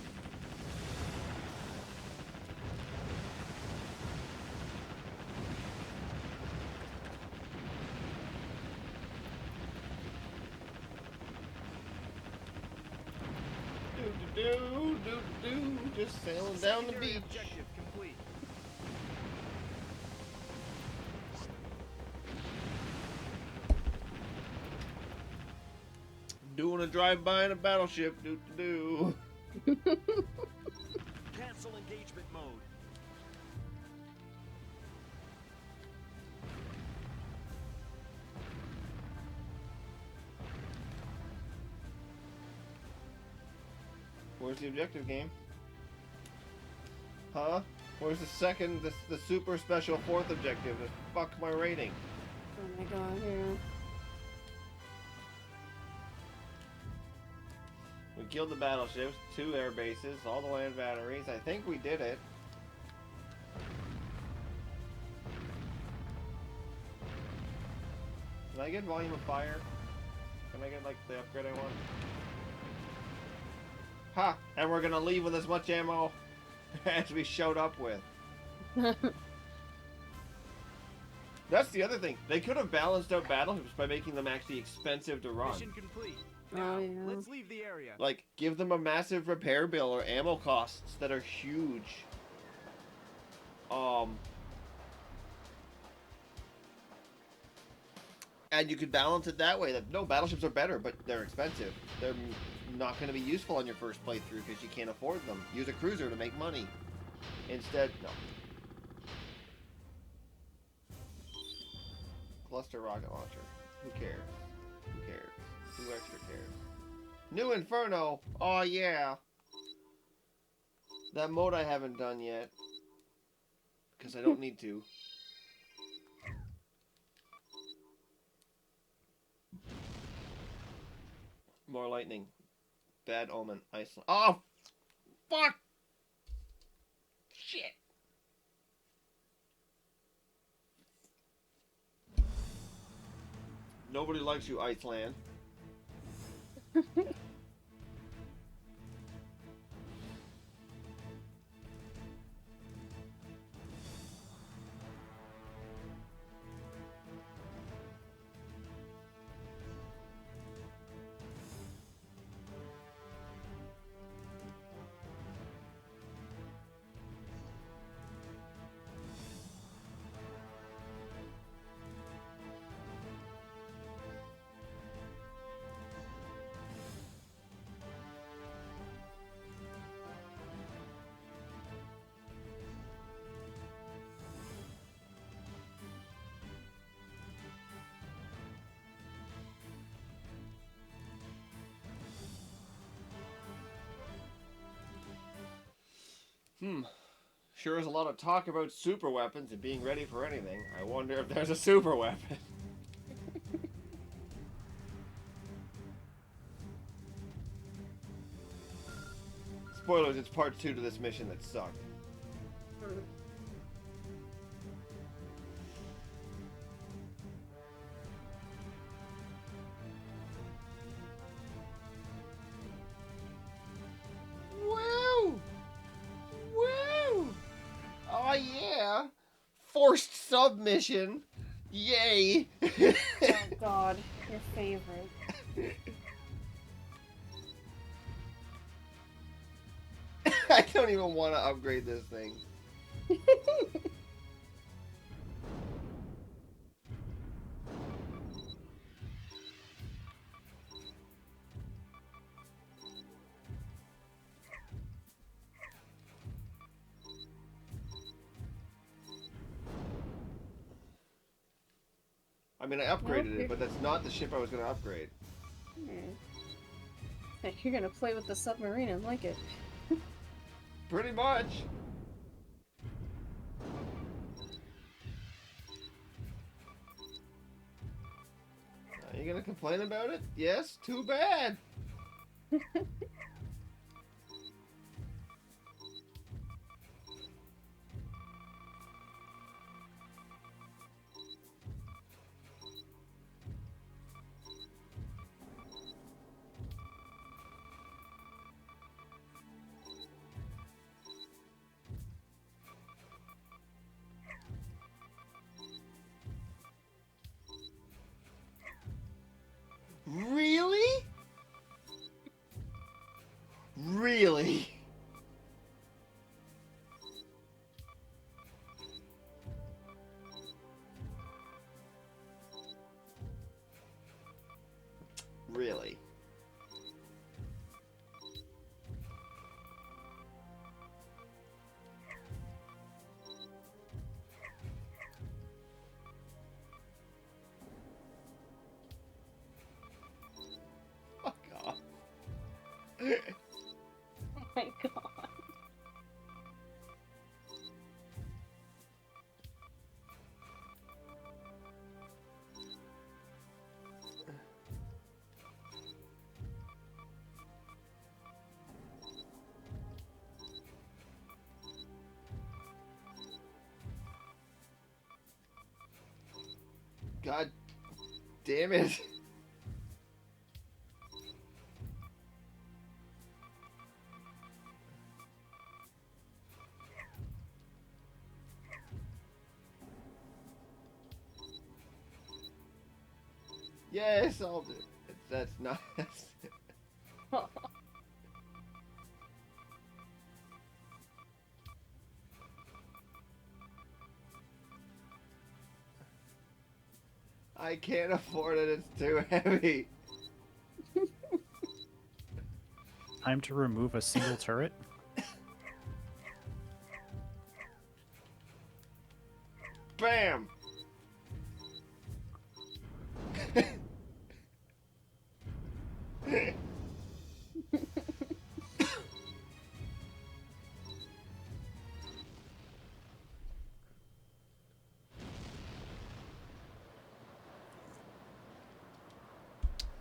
Just sailing down the Secondary beach. objective complete. Doing a drive-by in a battleship. Cancel engagement mode. Where's the objective game? Huh? Where's the second, the super special fourth objective? To fuck my rating. Oh my god, yeah. We killed the battleships, 2 air bases, all the land batteries. I think we did it. Can I get volume of fire? Can I get like the upgrade I want? Ha! And we're gonna leave with as much ammo as we showed up with. That's the other thing. They could have balanced out battleships by making them actually expensive to run. Mission complete. Oh, Now, yeah. let's leave the area. Like, give them a massive repair bill or ammo costs that are huge. And you could balance it that way. That no, battleships are better, but they're expensive. They're not going to be useful on your first playthrough because you can't afford them. Use a cruiser to make money. Instead, no. Cluster rocket launcher. Who cares? Who cares? Who extra cares? New Inferno! Oh yeah! That mode I haven't done yet. Because I don't need to. More lightning. Bad omen. Iceland. Oh! Fuck! Shit! Nobody likes you, Iceland. Sure is a lot of talk about super weapons and being ready for anything. I wonder if there's a super weapon. Spoilers, it's part 2 to this mission that sucked. Hmm. Woo! Woo! Oh yeah! Forced submission! Yay! Oh God, your favorite. I don't even want to upgrade this thing. I mean, I upgraded it, but that's not the ship I was going to upgrade. You're gonna play with the submarine and like it. Pretty much. Are you going to complain about it? Yes? Too bad. Really? Really? Really? Fuck off. Oh my God. God damn it. Yes, I'll do it. That's nice. I can't afford it, it's too heavy. Time to remove a single turret. Bam!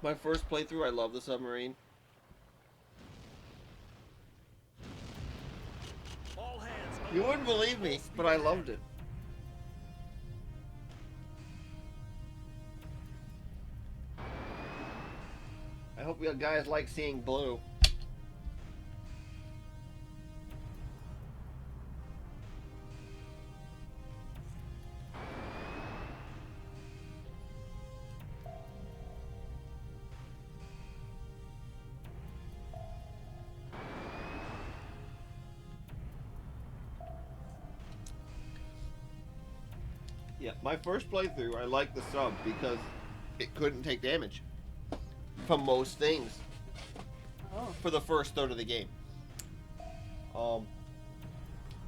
My first playthrough, I love the submarine. All hands. You wouldn't believe me, but I loved it. I hope you guys like seeing blue. Yeah, my first playthrough, I liked the sub because it couldn't take damage from most things Oh. for the first third of the game.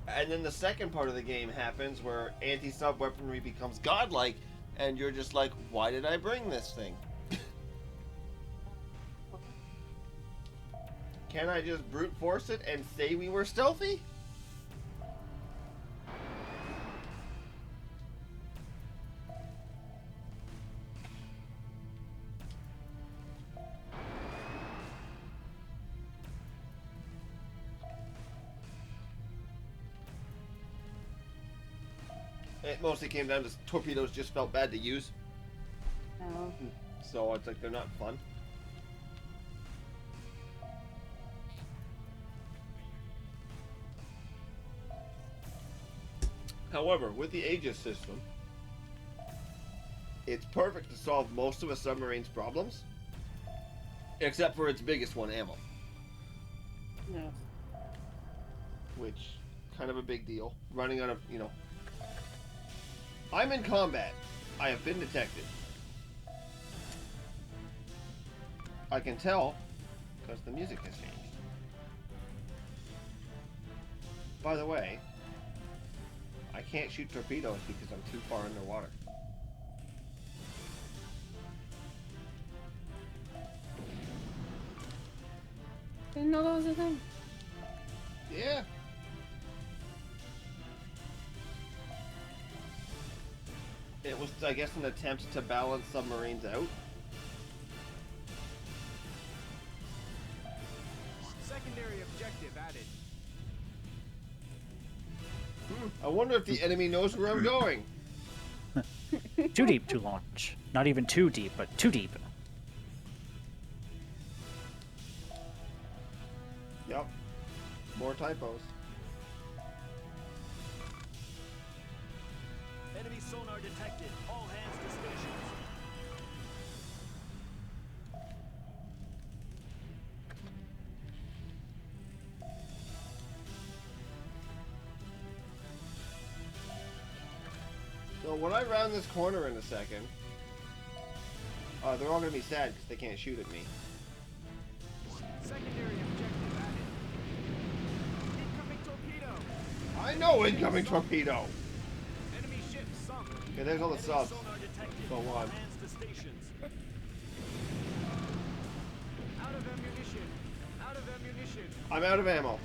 And then the second part of the game happens where anti-sub weaponry becomes godlike, and you're just like, why did I bring this thing? Can I just brute force it and say we were stealthy? It mostly came down to torpedoes just felt bad to use, No. so it's like they're not fun. However, with the Aegis system, it's perfect to solve most of a submarine's problems, except for its biggest one, ammo, No. which kind of a big deal. Running out of, you know. I'm in combat. I have been detected. I can tell because the music has changed. By the way, I can't shoot torpedoes because I'm too far underwater. Didn't know that was a thing. Yeah. It was, I guess, an attempt to balance submarines out. Secondary objective added. I wonder if the enemy knows where I'm going. Too deep to launch. Not even too deep, but too deep. Yep. More typos. Enemy sonar detected. All hands to stations. So when I round this corner in a second, they're all gonna be sad because they can't shoot at me. Secondary objective added. Incoming torpedo. I know incoming torpedo. Enemy ship sunk. Okay, there's all the Enemy subs. sonar detected. Go All on. hands to stations. Out of ammunition. Out of ammunition. I'm out of ammo.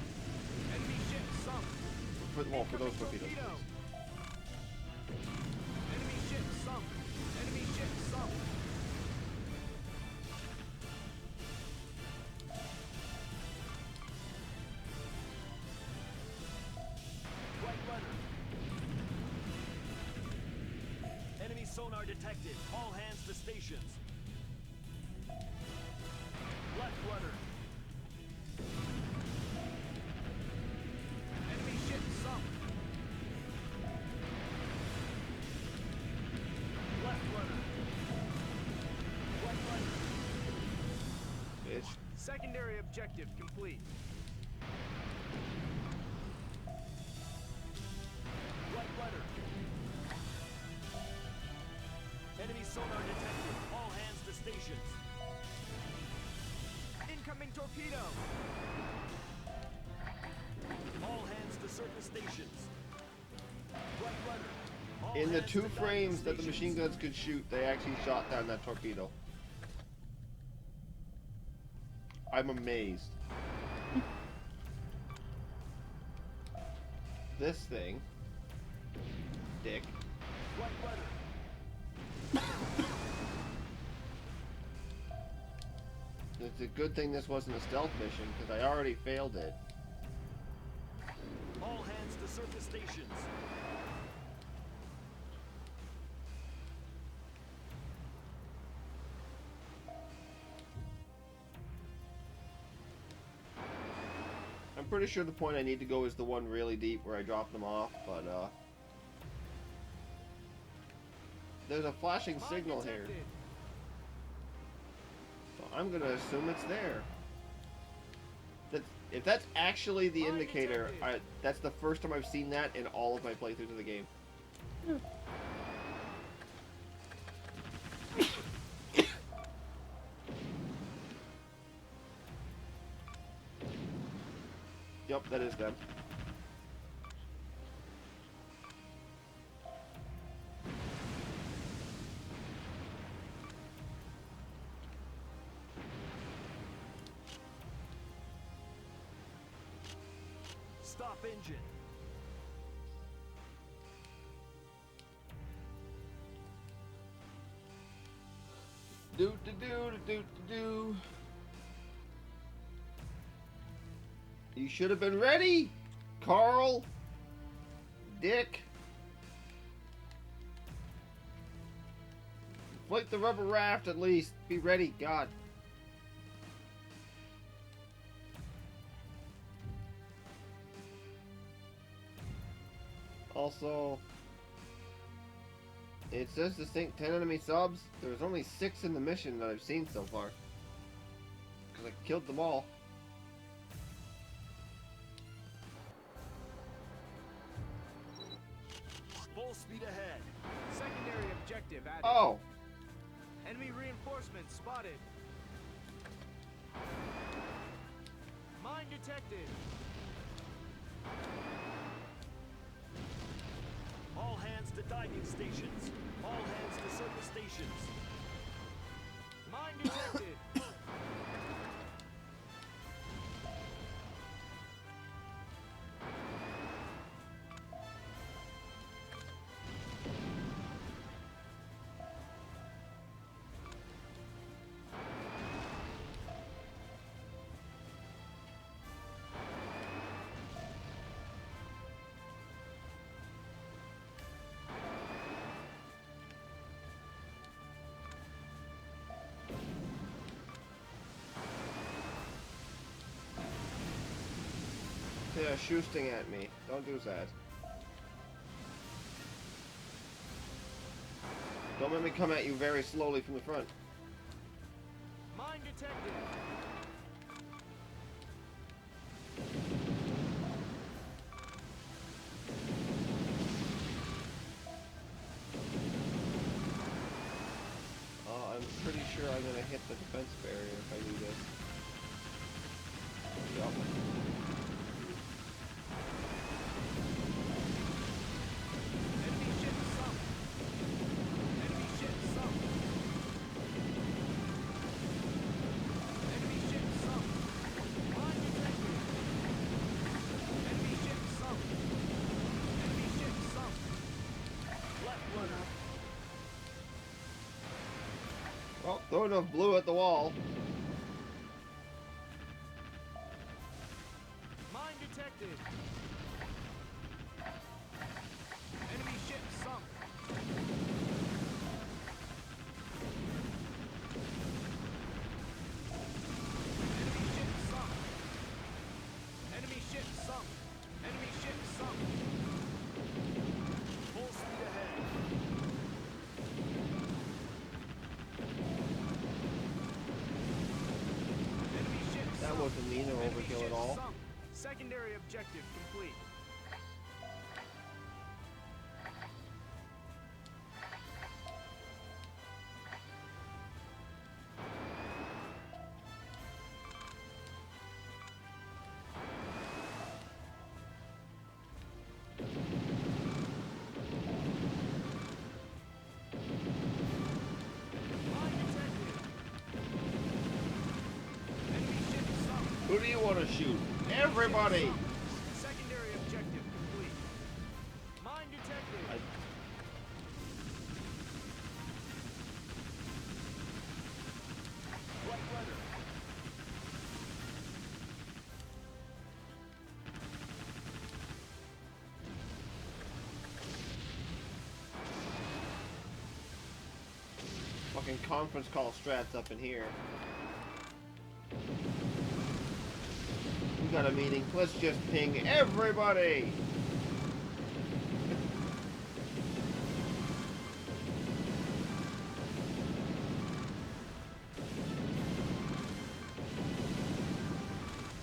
Enemy ship sunk. For those torpedoes. Torpedo. Enemy ship sunk. Enemy ship sunk. White rudder. Enemy sonar detected. All hands to stations. Left rudder. Enemy ship sunk. Left rudder. Right rudder. Bitch. Secondary objective complete. Right rudder. Enemy sonar detected. All hands to stations. Incoming torpedo. All hands to surface stations. Right rudder. All In the hands two to docking frames that the stations. machine guns could shoot, they actually shot down that torpedo. I'm amazed. This thing, dick. Right rudder. It's a good thing this wasn't a stealth mission because I already failed it. All hands to surface stations. I'm pretty sure the point I need to go is the one really deep where I drop them off, but there's a flashing signal here, Detected. so I'm gonna assume it's there. If that's actually the indicator, that's the first time I've seen that in all of my playthroughs of the game. Yep, that is them. Stop engine. Do do do do do do. You should have been ready, Carl. Dick. Inflate the rubber raft at least. Be ready, God. Also, it says to sink 10 enemy subs. There's only 6 in the mission that I've seen so far. Because I killed them all. Full speed ahead. Secondary objective added. Oh! Enemy reinforcements spotted. Mine detected. All hands to diving stations. All hands to surface stations. Mine detected. They're shooting at me. Don't do that. Don't let me come at you very slowly from the front. Mine detected. I'm pretty sure I'm gonna hit the defense barrier if I do this. Yup. Enemy ship sunk. Enemy ship sunk. Enemy ship sunk. Mine detected. Enemy ship sunk. Enemy ship sunk. Left rudder. Well, throw enough blue at the wall. Mine detected. Enemy ship sunk. Enemy ship sunk. Enemy ship sunk. Enemy ship sunk. Full speed ahead. Enemy ship That sunk. wasn't mean or Enemy overkill ship at all. sunk. Secondary objective complete. Mine detected. Enemy ship sunk. Who do you want to shoot? Everybody! Secondary objective complete. Mine detected. Right rudder. Fucking conference call strats up in here. We got a meeting. Let's just ping everybody!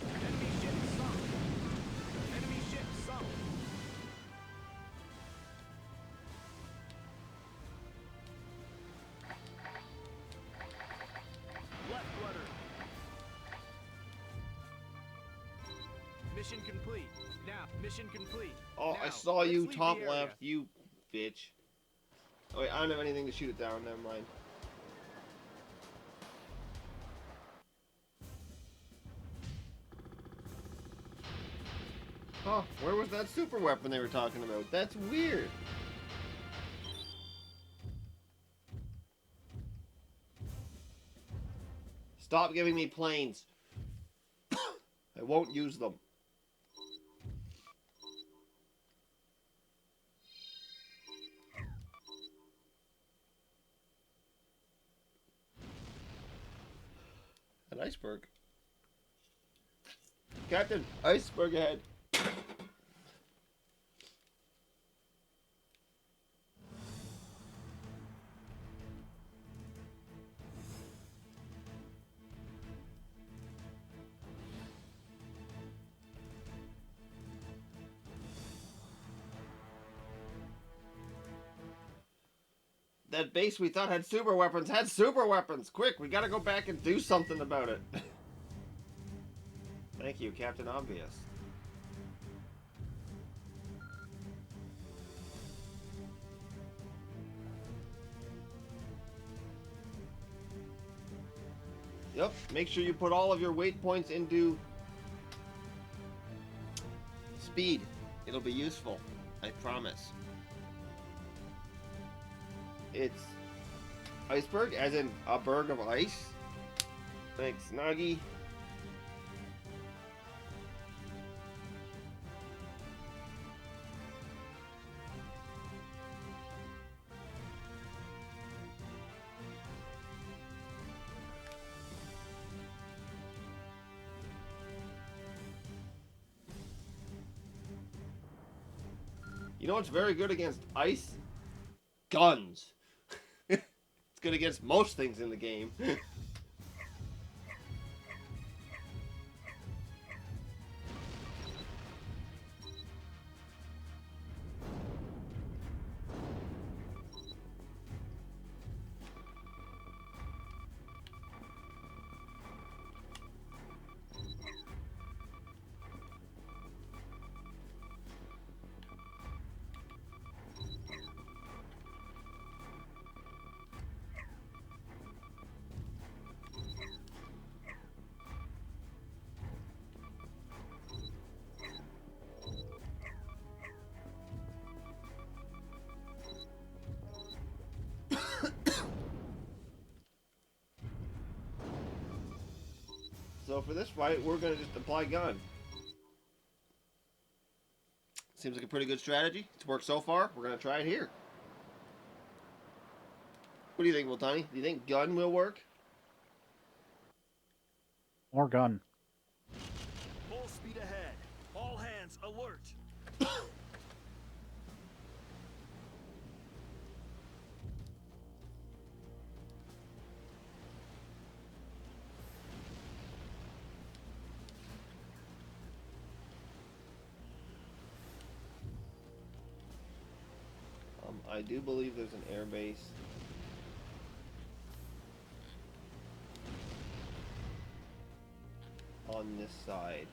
Enemy ship sunk. Enemy ship sunk. Left rudder. Mission complete. Now, mission complete. Oh, Now, I saw let's you leave top the area. left, you bitch. Oh wait, I don't have anything to shoot it down, never mind. Huh, where was that super weapon they were talking about? That's weird. Stop giving me planes. I won't use them. Iceberg. Captain, iceberg ahead. That base we thought had super weapons had super weapons. Quick, we gotta go back and do something about it. Thank you, Captain Obvious. Yep, make sure you put all of your weight points into speed. It'll be useful, I promise. It's iceberg, as in a berg of ice. Thanks, Nagi. You know what's very good against ice? Guns. It's good against most things in the game. So for this fight, we're going to just apply gun. Seems like a pretty good strategy. It's worked so far. We're going to try it here. What do you think, Wiltani? Do you think gun will work? More gun. Full speed ahead. All hands alert. I do believe there's an air base. On this side.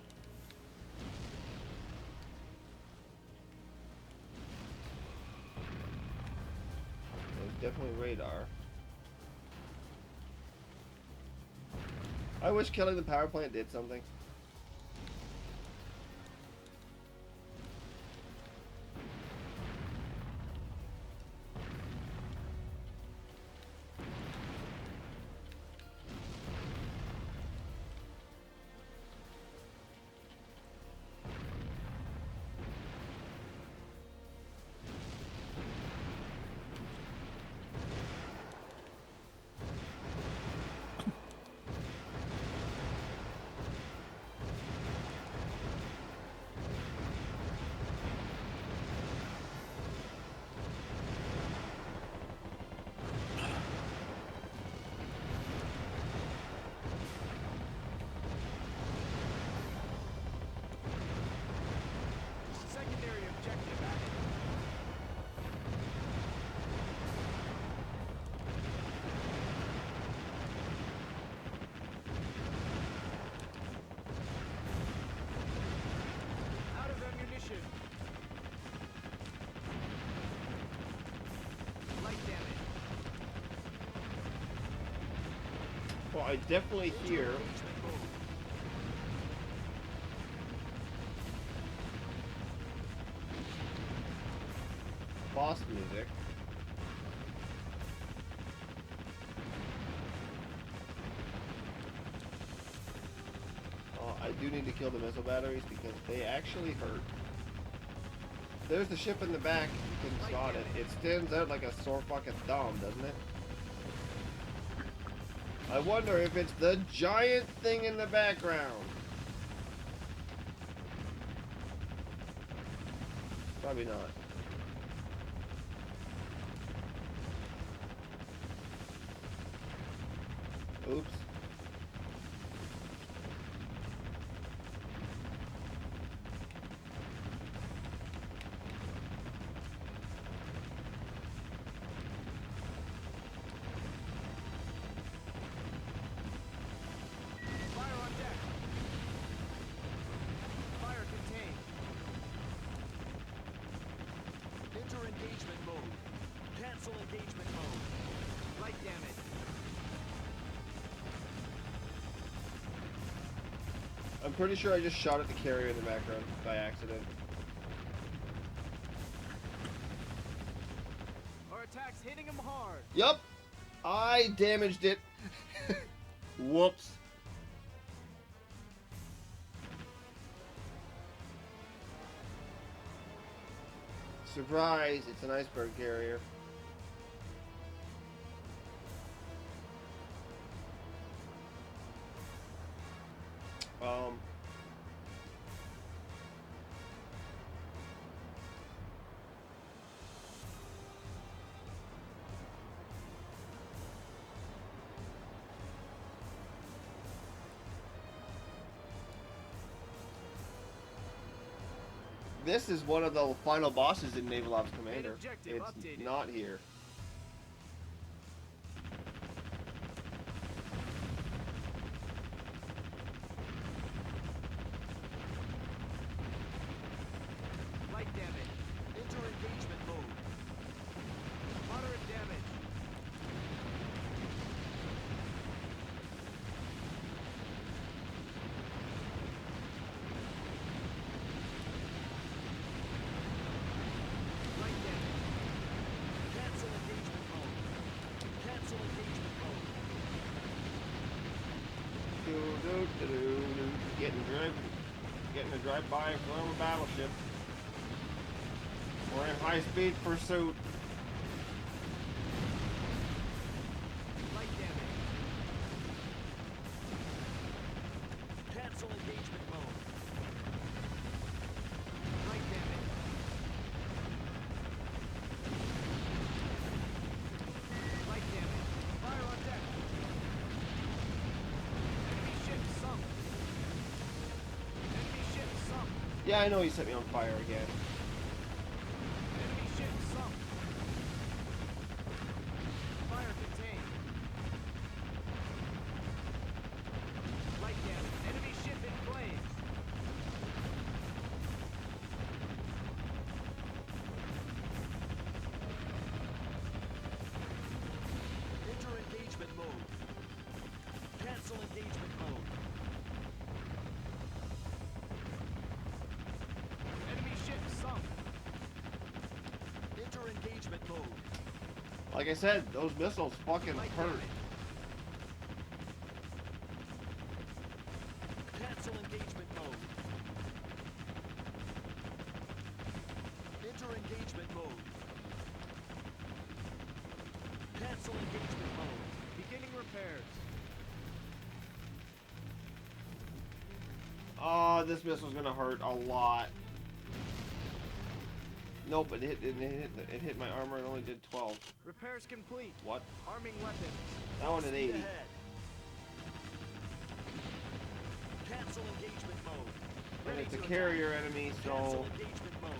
There's definitely radar. I wish killing the power plant did something. Secondary objective added. Out of ammunition. Light damage. Well, I definitely hear Engagement mode. boss music. I do need to kill the missile batteries because they actually hurt. There's the ship in the back. You can spot it. It stands out like a sore fucking thumb, doesn't it? I wonder if it's the giant thing in the background. Probably not. Oops. Fire on deck. Fire contained. Enter engagement mode. Cancel engagement mode. Light damage. I'm pretty sure I just shot at the carrier in the background by accident. Our attack's hitting him hard. Yup! I damaged it. Whoops. Surprise! It's an iceberg carrier. This is one of the final bosses in Naval Ops Commander. Objective It's updated. not here. Light damage. Enter engagement mode. Moderate damage. Light damage. Cancel engagement mode. Cancel engagement mode. Getting a drive-by from a battleship. We're in high-speed pursuit. Light damage. Cancel engagement mode. Light damage. Light damage. Fire on deck. Enemy ship sunk. Enemy ship sunk. Yeah, I know he set me on fire again. Enemy ship sunk. Fire contained. Light damage. Enemy ship in flames. Enter engagement mode. Cancel engagement mode. Enemy ship sunk. Enter engagement mode. Like I said, those missiles fucking Light hurt. damage. Cancel engagement mode. Enter engagement mode. Cancel engagement mode. Beginning repairs. Oh, this missile's gonna hurt a lot. Nope, it hit my armor and only did 12. Repairs complete. What? Arming weapons. That one at Speed 80. ahead. Cancel engagement mode. And Ready it's a to carrier enemy, attack. Cancel so engagement mode.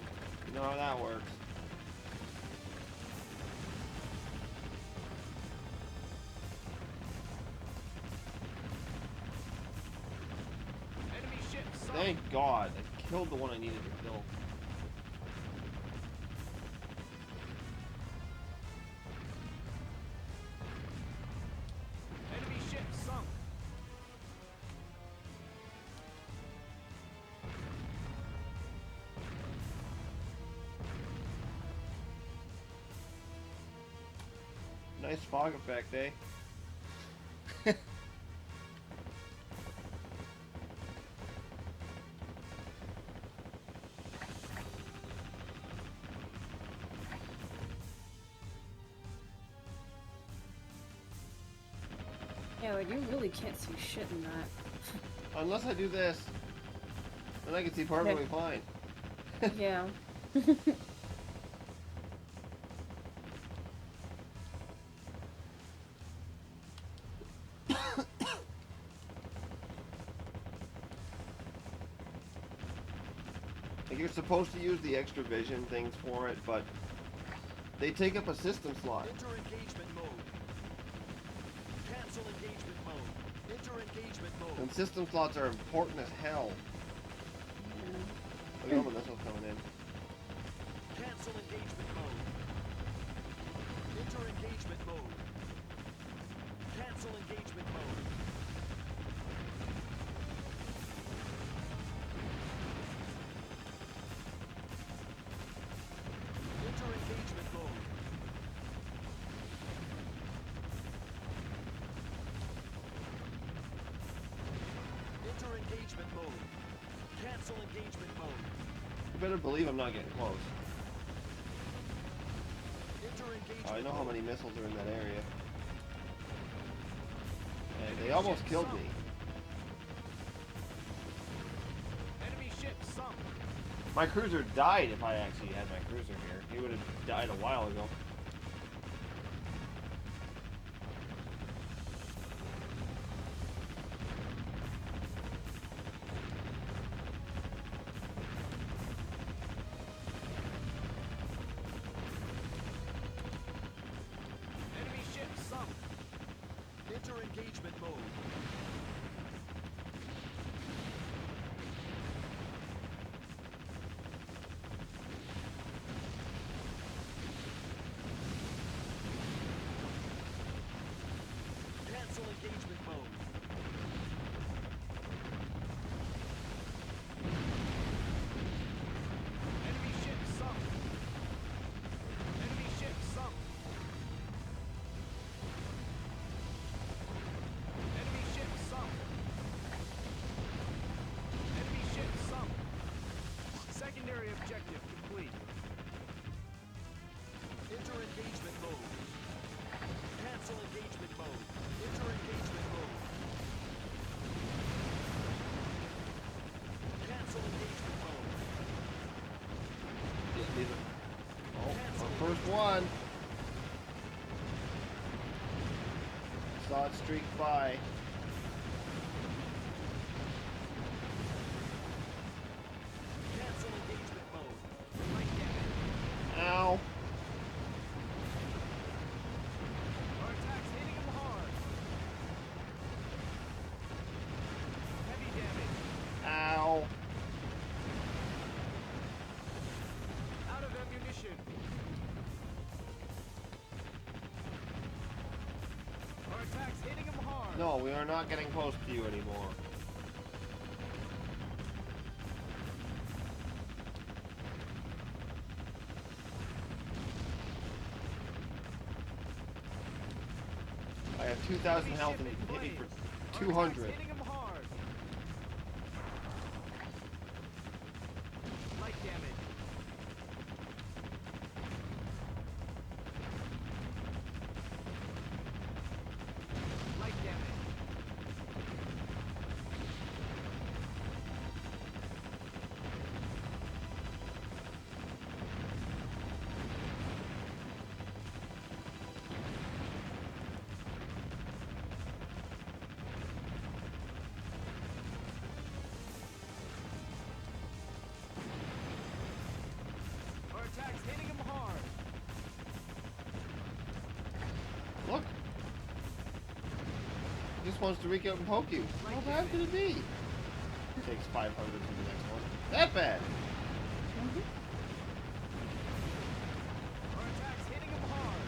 you know how that works. Enemy ship sunk. Thank God, I killed the one I needed to kill. Enemy ship sunk. Nice fog effect, eh? Yeah, like you really can't see shit in that. Unless I do this, then I can see perfectly fine. Yeah. Like you're supposed to use the extra vision things for it, but they take up a system slot. Enter engagement mode. Cancel engagement mode. Enter engagement mode. And system slots are important as hell. Look at all the missiles coming in. Cancel engagement mode. Enter engagement mode. Cancel engagement mode. Enter engagement mode. Enter engagement mode. Cancel engagement mode. You better believe I'm not getting close. Enter engagement Oh, I know how mode. many missiles are in that area. And they almost killed me. Enemy ship sunk. My cruiser died if I actually had my cruiser here. He would have died a while ago. Enemy ship sunk. Enter engagement mode. Cancel engagement mode. Enemy ship sunk. Enemy ship sunk. Enemy ship sunk. Enemy ship sunk. Secondary objective complete. Enter engagement mode. Cancel engagement mode. Enter engagement mode. Cancel engagement mode. Just leave it. Oh, our first one. Saw it streak by. Cancel engagement mode. Right down. Ow. Our attack's hitting him hard. Heavy damage. Ow. Out of ammunition. Our attack's hitting him hard. No, we are not getting close to you anymore. I have 2,000 Heavy health ship and in hit me for flames. Our 200. attack's hitting him hard. Light damage. Light damage. Our attack's hitting him hard. Look. He just wants to reach out and poke you. How bad could it be? Takes 500 for the next one. That bad. Our attack's hitting him hard.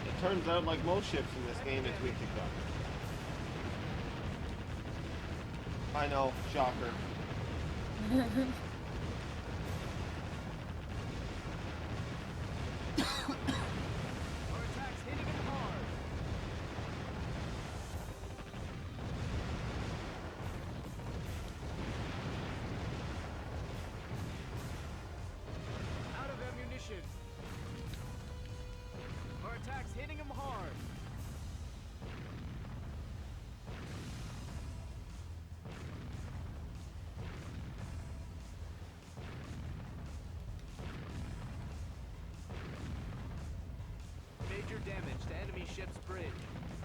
It turns out, like most ships in this game, it's weak to gun. I know, shocker. Our attack's hitting him hard. Out of ammunition. Our attack's hitting him hard. ship's bridge.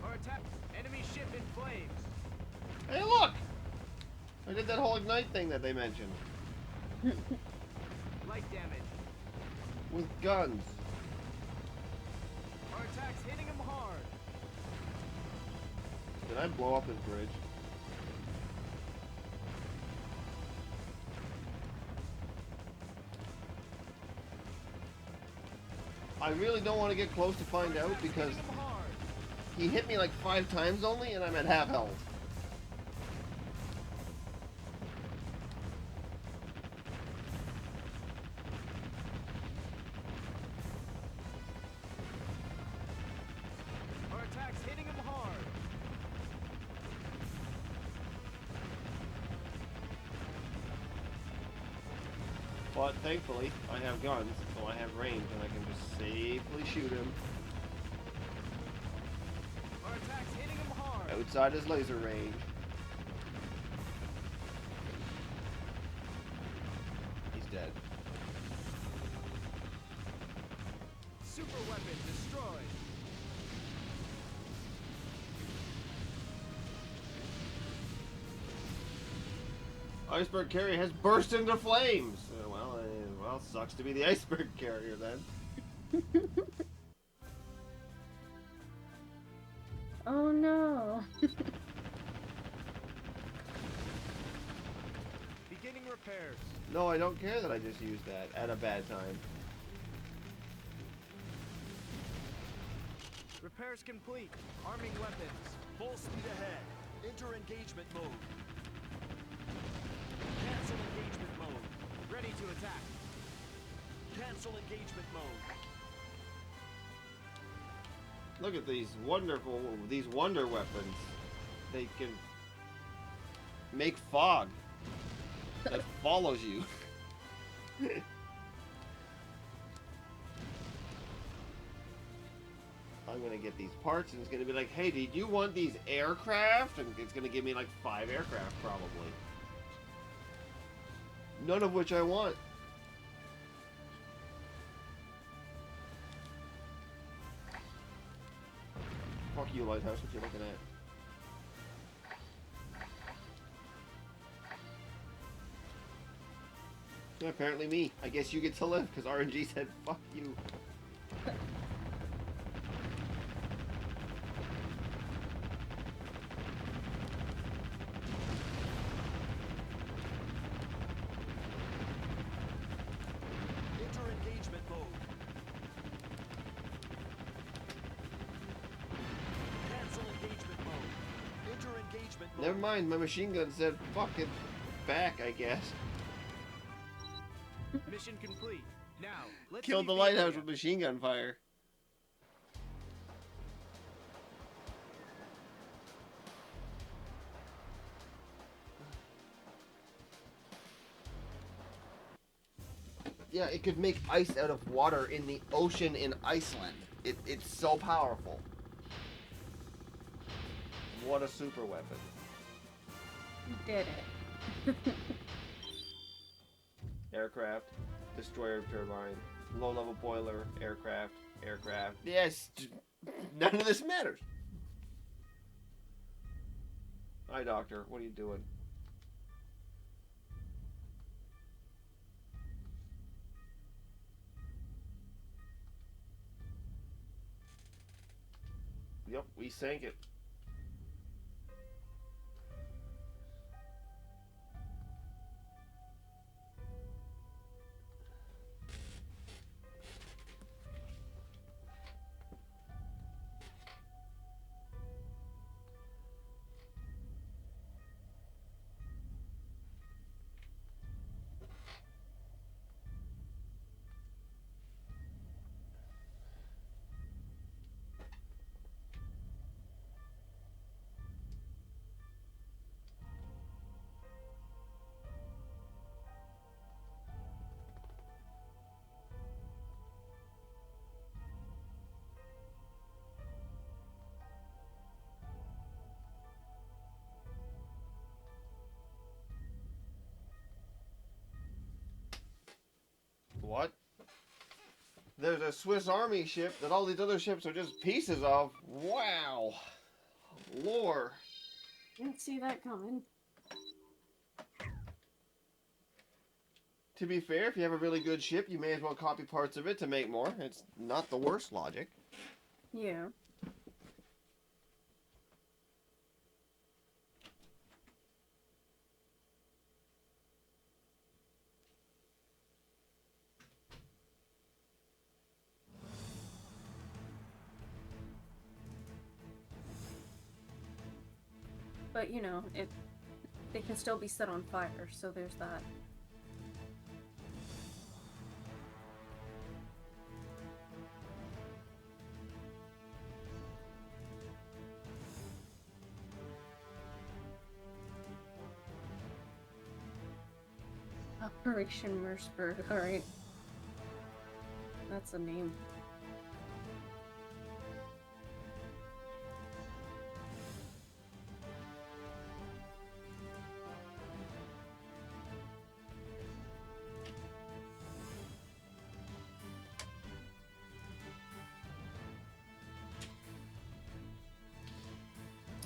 Or attack enemy ship in flames. Hey, look! I did that whole ignite thing that they mentioned. Light damage. With guns. Our attacks hitting him hard. Did I blow up his bridge? I really don't want to get close to find out because Hitting him hard. he hit me like 5 times only and I'm at half health. Our attacks hitting him hard. But thankfully, I have guns, so I have range and I can just safely shoot him Our attacks hitting him hard. outside his laser range. He's dead. Super weapon destroyed. Iceberg carrier has burst into flames. Well, sucks to be the iceberg carrier then. Oh no. Beginning repairs. No, I don't care that I just used that at a bad time. Repairs complete. Arming weapons. Full speed ahead. Enter engagement mode. Cancel engagement mode. Ready to attack. Cancel engagement mode. Look at these wonder weapons. They can make fog that follows you. I'm gonna get these parts and it's gonna be like, hey, did you want these aircraft? And it's gonna give me like 5 aircraft probably. None of which I want. Fuck you, Lighthouse, what you looking at? Apparently me. I guess you get to live, because RNG said, fuck you. Enter engagement mode. Cancel engagement mode. Enter engagement mode. Never mind, my machine gun said, fuck it, back, I guess. Mission complete. Now, let's Killed the leave lighthouse area. with machine gun fire. Yeah, it could make ice out of water in the ocean in Iceland. It's so powerful. What a super weapon. You did it. Aircraft, destroyer turbine, low-level boiler, aircraft. Yes, none of this matters. Hi, Doctor. What are you doing? Yep, we sank it. a Swiss Army ship that all these other ships are just pieces of. Wow. Lore. Didn't see that coming. To be fair, if you have a really good ship, you may as well copy parts of it to make more. It's not the worst logic. Yeah. But you know, they can still be set on fire, so there's that. Operation Merceberg, alright. That's a name.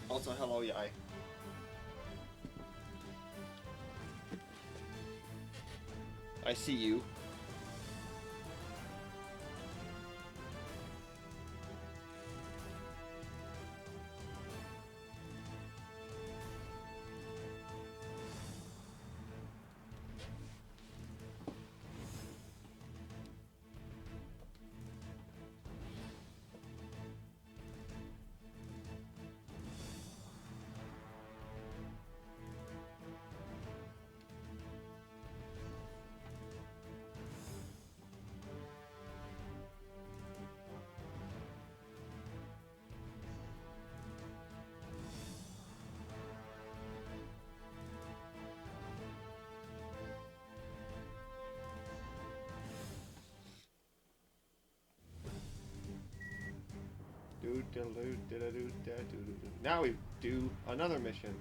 Also, hello, Yai. I see you. Now we do another mission.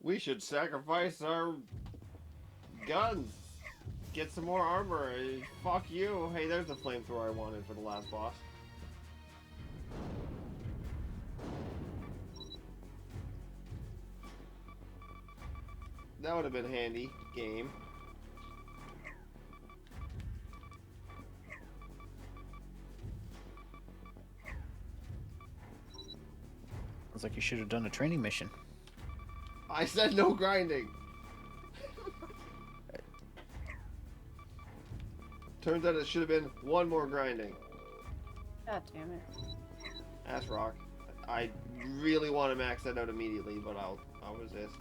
We should sacrifice our guns. Get some more armor. Fuck you. Hey, there's the flamethrower I wanted for the last boss. That would have been handy. Game. Sounds like you should have done a training mission. I said no grinding. Turns out it should have been one more grinding. God damn it. Ass rock. I really want to max that out immediately, but I'll resist.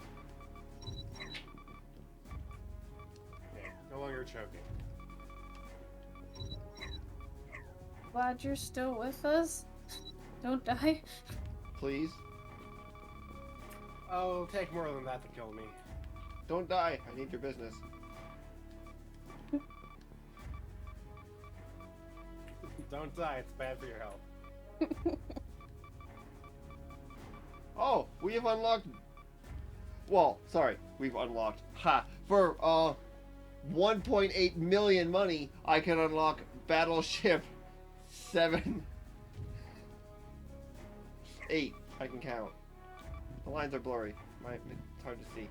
Okay, no longer choking. Glad you're still with us. Don't die. Please. Oh, take more than that to kill me. Don't die. I need your business. Don't die, it's bad for your health. Oh, we have unlocked... Well, sorry. We've unlocked... Ha! For, 1.8 million money, I can unlock Battleship 7... 8. I can count. The lines are blurry. It's hard to see.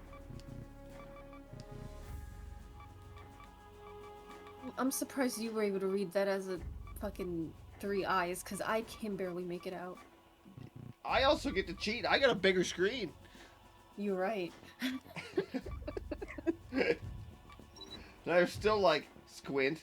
I'm surprised you were able to read that as a fucking 3 eyes, because I can barely make it out. I also get to cheat. I got a bigger screen. You're right. And I'm still like, squint.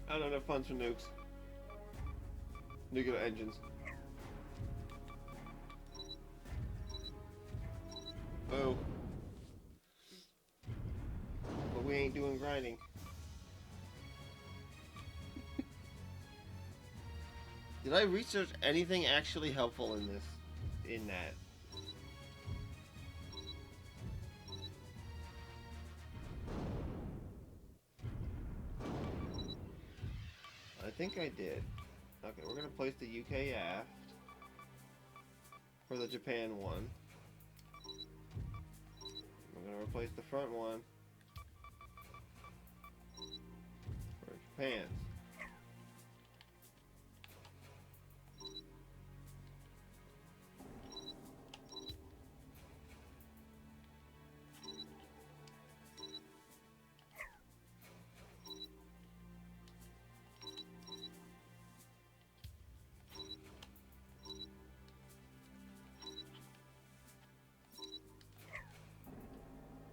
I don't have enough funds for nukes. Nuclear engines. Boo. But we ain't doing grinding. Did I research anything actually helpful in this? In that? I think I did. Okay, we're gonna place the UK aft for the Japan one. We're gonna replace the front one for Japan's.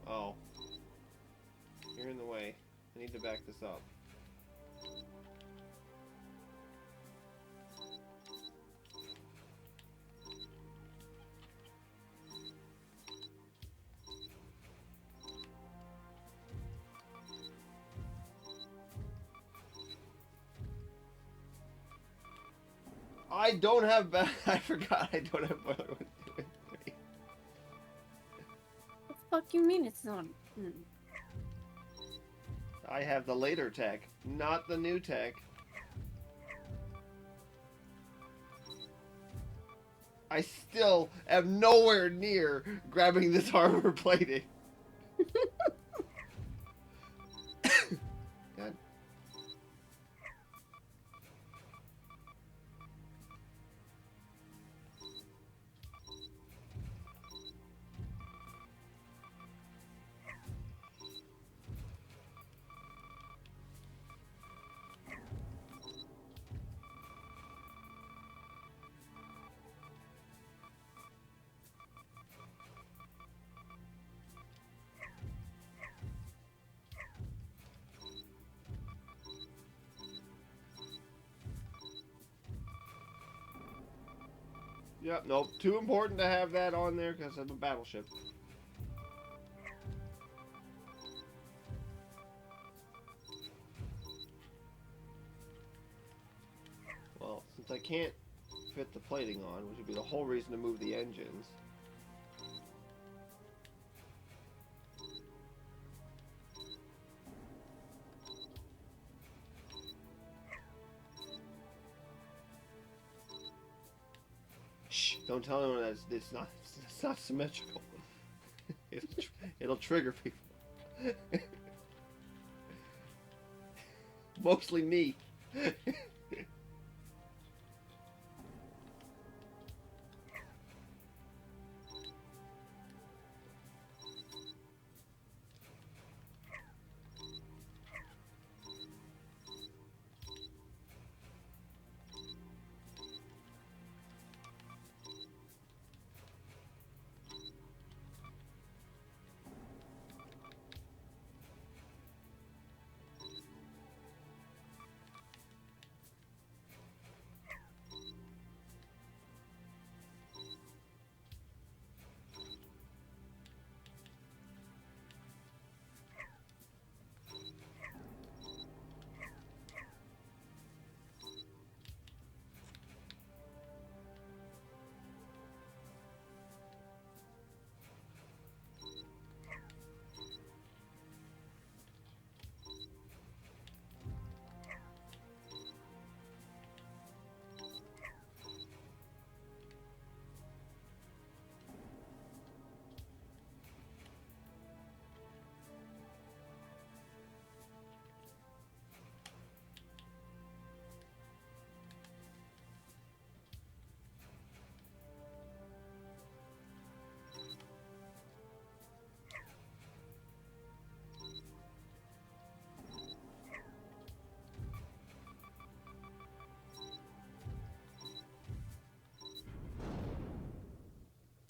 Oh. You're in the way. I need to back this up. I don't have I forgot I don't have boiler with What the fuck you mean it's not? I have the later tech, not the new tech. I still am nowhere near grabbing this armor plating. God. Yep, nope. Too important to have that on there because of a battleship. Well, since I can't fit the plating on, which would be the whole reason to move the engines. Shh! Don't tell anyone that it's not symmetrical. It'll trigger people. Mostly me.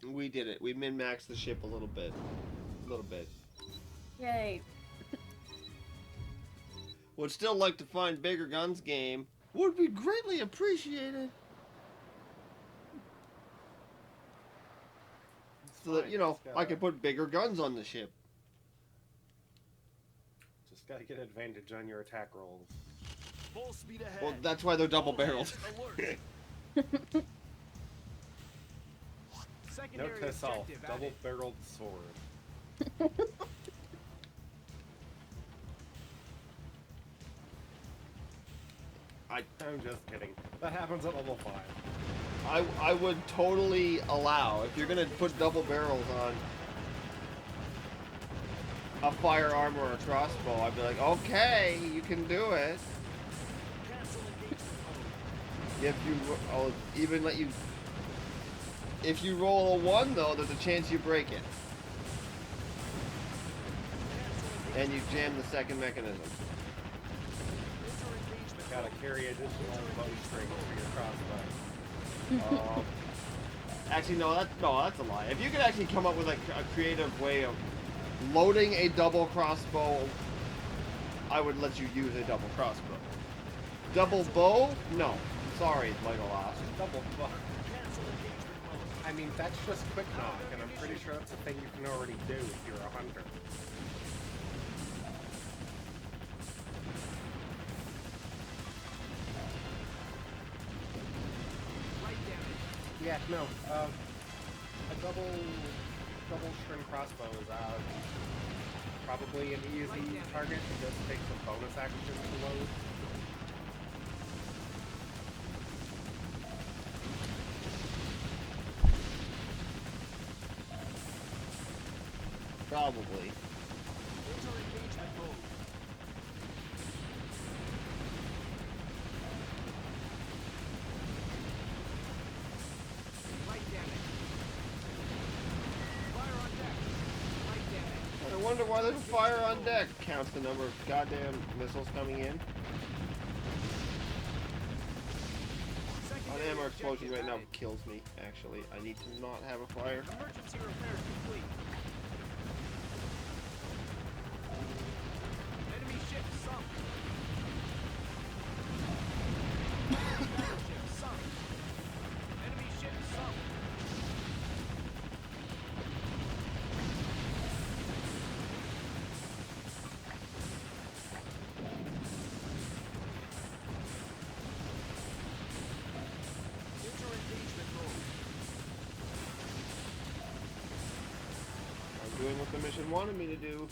We did it. We min-maxed the ship a little bit. A little bit. Yay. Would still like to find bigger guns game. Would be greatly appreciated. So that, you know, I could put bigger guns on the ship. Just gotta get advantage on your attack rolls. Full speed ahead. Well, that's why they're double-barreled. Alert. Secondary Note to self, objective added. double-barreled sword. I'm just kidding. That happens at level 5. I would totally allow, if you're gonna put double barrels on a firearm or a crossbow, I'd be like, okay, you can do it. Cancel engagement mode. If you, I'll even let you. If you roll a 1, though, there's a chance you break it, and you jam the second mechanism. Gotta carry additional bow strings for your crossbow. Actually, no, that's a lie. If you could actually come up with like a creative way of loading a double crossbow, I would let you use a double crossbow. Double bow? No. Sorry, Legolas. Double bow. I mean, that's just quick knock, and I'm pretty sure that's a thing you can already do if you're a hunter. Yeah, no. A double string crossbow is probably an easy target. It just takes a bonus action to load. Probably. Enter engagement mode. Light damage. Fire on deck. Light damage. I wonder why there's fire on deck. Counts the number of goddamn missiles coming in. An ammo explosion right now kills me, actually. I need to not have a fire. Emergency repairs complete. Enemy ship sunk. Battleship sunk. Enemy ship sunk. Enter engagement mode. I'm doing what the mission wanted me to do.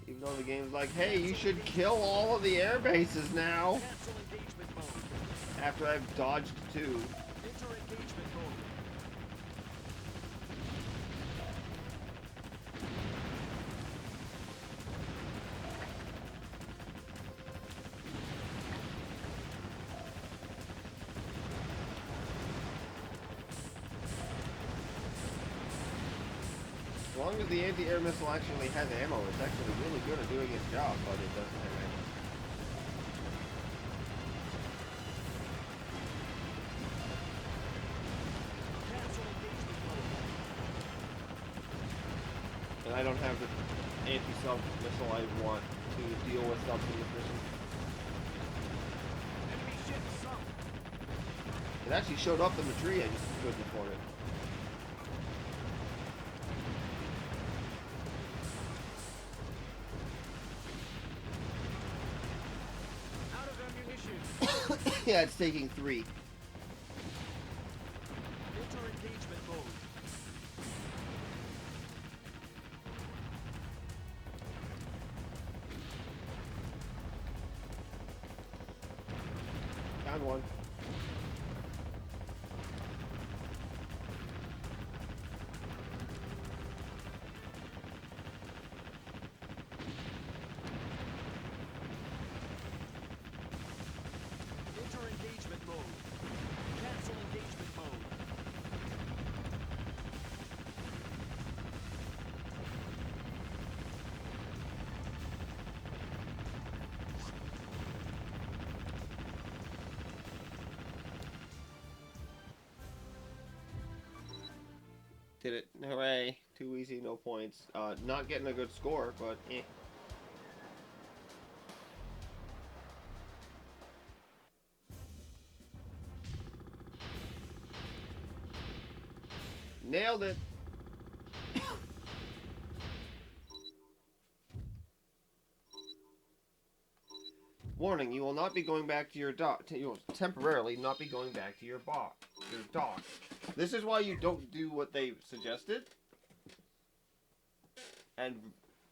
Even though the game's like, hey, you should kill all of the air bases now. Cancel engagement mode. After I've dodged 2. Enter engagement mode. As long as the anti-air missile actually has ammo, it's actually really good at doing its job, but it doesn't have ammo. Cancel engagement mode. And I don't have the anti-sub missile I want to deal with subs in this mission. Enemy ship sunk. It actually showed up in the tree I just stood before it. Out of ammunition. Yeah, it's taking 3. Enter engagement mode. Down 1. Enter engagement mode. Cancel engagement mode. Did it. Hooray. Too easy, no points. Not getting a good score, but eh. Nailed it. Warning, you will not be going back to your dock. You will temporarily not be going back to your dock. This is why you don't do what they suggested. And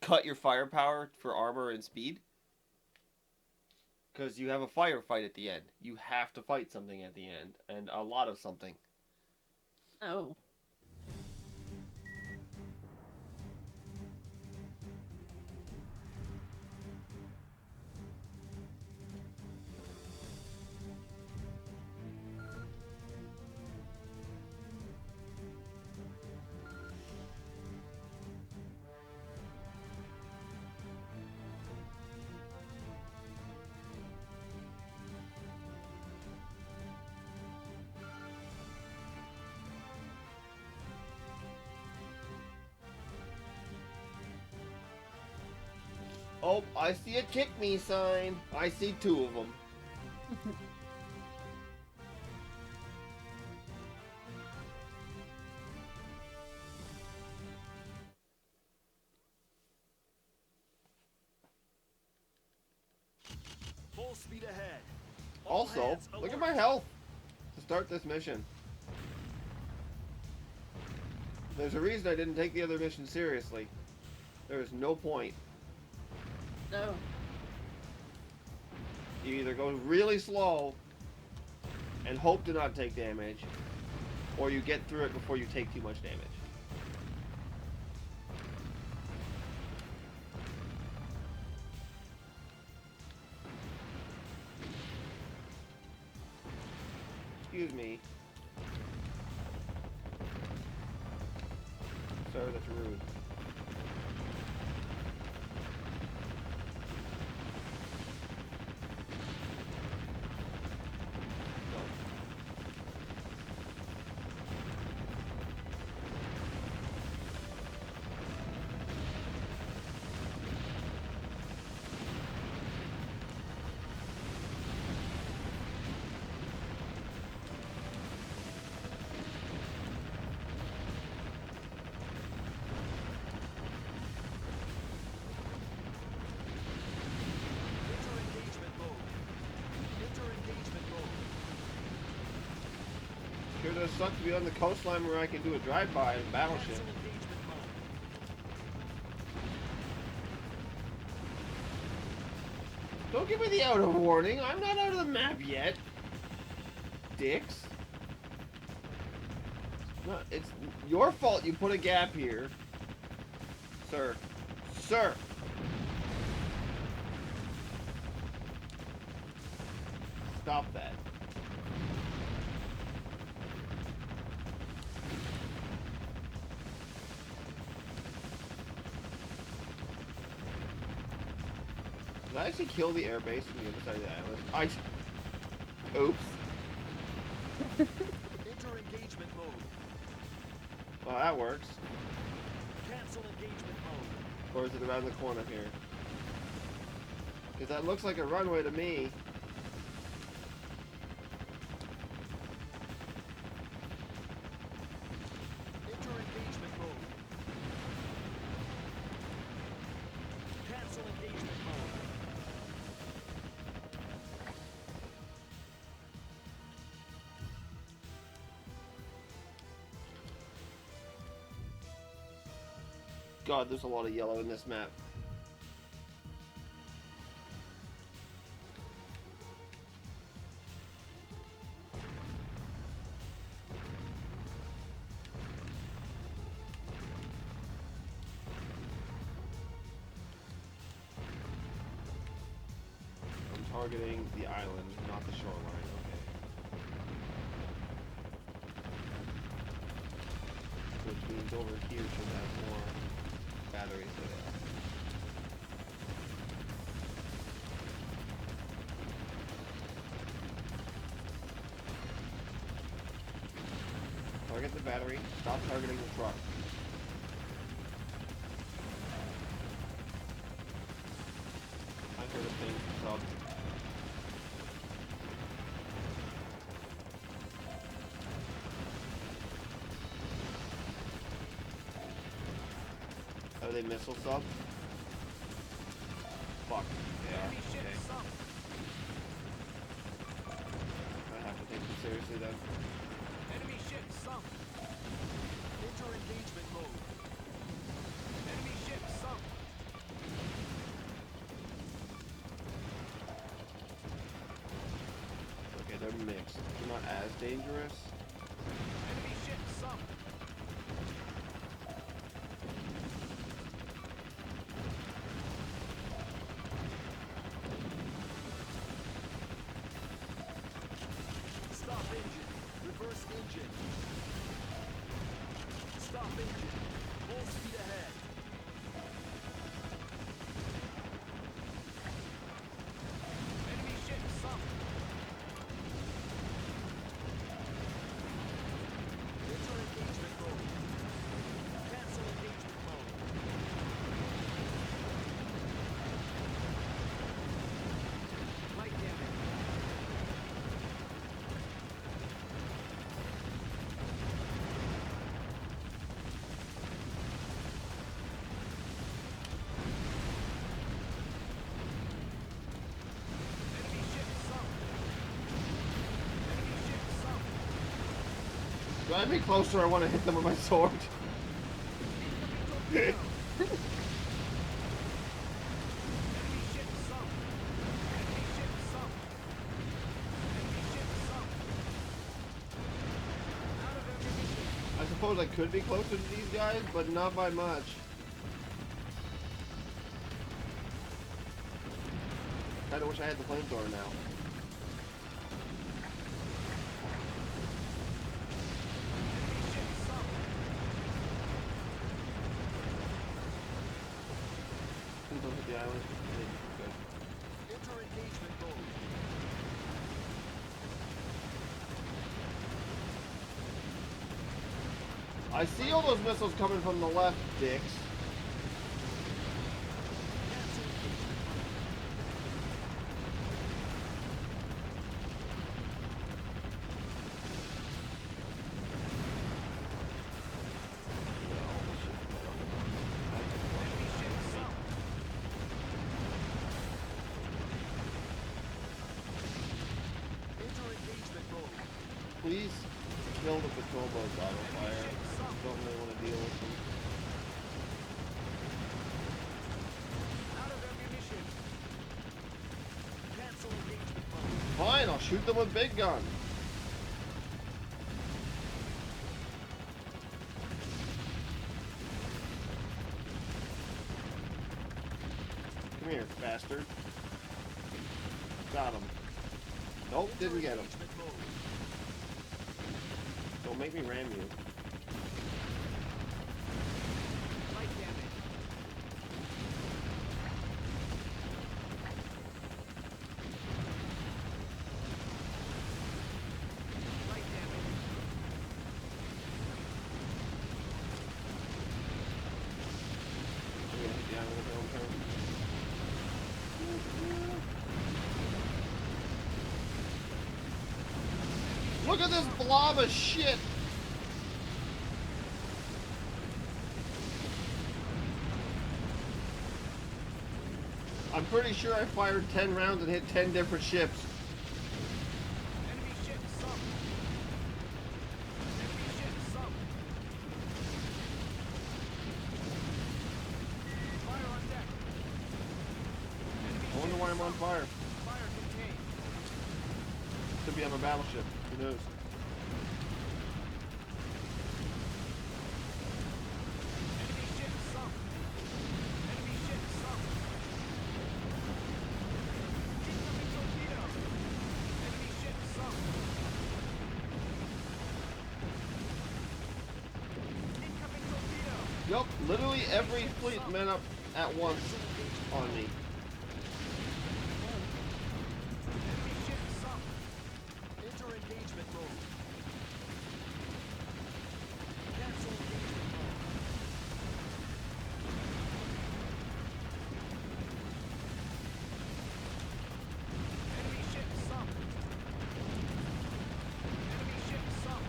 cut your firepower for armor and speed. Because you have a firefight at the end. You have to fight something at the end. And a lot of something. Oh. Oh, I see a kick me sign. I see 2 of them. Full speed ahead. All Also, hands look at alert. my health to start this mission. There's a reason I didn't take the other mission seriously. There is no point. No. You either go really slow and hope to not take damage, or you get through it before you take too much damage. Excuse me. Sir, that's rude. Enter engagement mode. Enter engagement mode. Sure does suck to be on the coastline where I can do a drive-by in a battleship. Cancel engagement mode. Don't give me the out of warning. I'm not out of the map yet. Dicks. No, it's your fault you put a gap here. Sir. Sir! Stop that. Did I actually kill the airbase from the other side of the island? Oops. Enter engagement mode. Well, that works. Cancel engagement mode. Or is it around the corner here? Because that looks like a runway to me. Enter engagement mode. Cancel engagement mode. God, there's a lot of yellow in this map. I'm targeting the island, not the shoreline. Okay. Which means over here should have more batteries in it. Target the battery. Stop targeting the truck. I heard a thing. Sub. Are they missile subs? Fuck. They are. Enemy ship Okay. sunk. I have to take them seriously then. Enemy ship sunk. Enter engagement mode. Enemy ship sunk. Okay, they're mixed. They're not as dangerous. Enemy ship sunk. Stop engine. Reverse engine. Stop engine. Full speed ahead. Enemy ship sunk. Enter engagement mode. Cancel engagement mode. Light damage. Enemy ship sunk. Enemy ship sunk. Drive me closer, I want to hit them with my sword. Enemy ship sunk. Enemy ship sunk. Enemy ship sunk. Out of ammunition. I suppose I could be closer to these guys, but not by much. Kinda wish I had the flamethrower now. Enemy ship sunk. Please don't hit the island. Good. Enter engagement mode. I see all those missiles coming from the left, dicks. Cancel engagement mode. Enemy ship sunk. Enter engagement mode. Please kill the patrol boats auto fire. I don't really want to deal with them. Out of ammunition. Cancel engagement mode. Fine, I'll shoot them with big gun. Come here, bastard. Got him. Nope, didn't get him. Engagement mode. Don't make me ram you. Light damage. Light damage. I'm gonna hit the island with my own turn. Look at this blob of shit! I'm pretty sure I fired 10 rounds and hit 10 different ships. Enemy ship sunk. Enemy ship sunk. Fire on deck. Enemy I wonder ship why I'm on sunk. fire. Fire contained. Could be on a battleship. Who knows? Enemy ship sunk. Enemy ship sunk. Incoming torpedo. Enemy ship sunk. Incoming torpedo. Yup, literally every fleet met up at once on me. Enemy ship sunk. Enter engagement mode. Cancel engagement mode. Enemy ship sunk. Enemy ship sunk.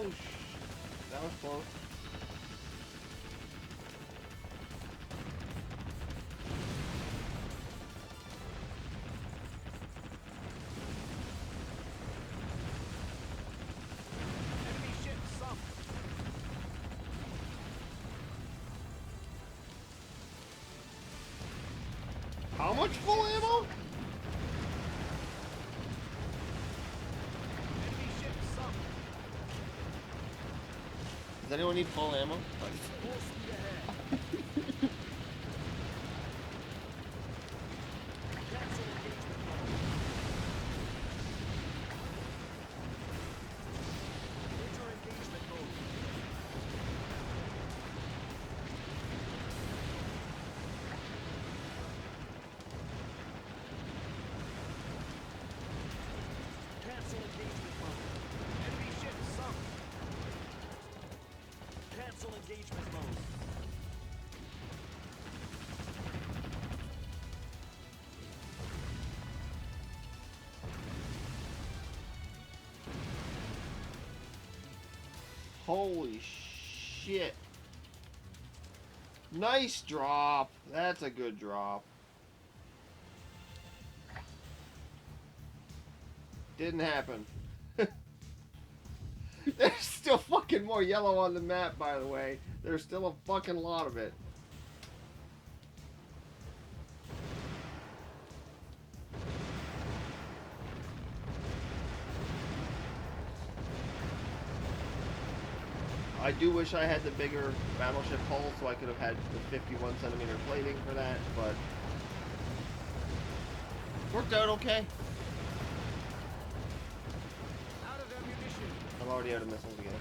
Oh, that was close. Enemy ship sunk. How much full ammo? Enemy ship sunk. Does anyone need full ammo? Full speed ahead. Cancel engagement mode. Enter engagement mode. Cancel engagement mode. Enemy ship sunk. Cancel engagement mode. Holy shit. Nice drop. That's a good drop. Didn't happen. There's still fucking more yellow on the map, by the way. There's still a fucking lot of it. I do wish I had the bigger battleship hull so I could have had the 51 centimeter plating for that, but worked out okay. Out of ammunition. I'm already out of missiles again.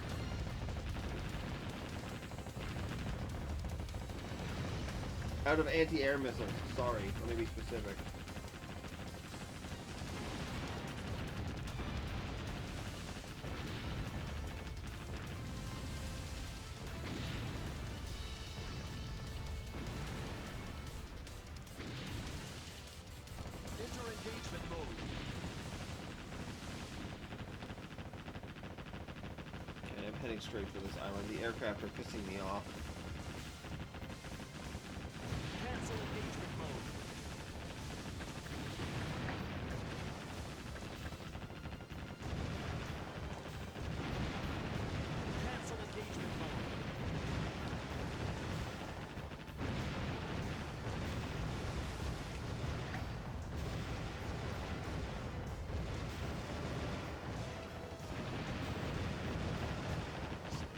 Out of anti-air missiles. Sorry, let me be specific. Enter engagement mode. Okay, I'm heading straight for this island. The aircraft are pissing me off. Cancel engagement mode. Cancel engagement mode.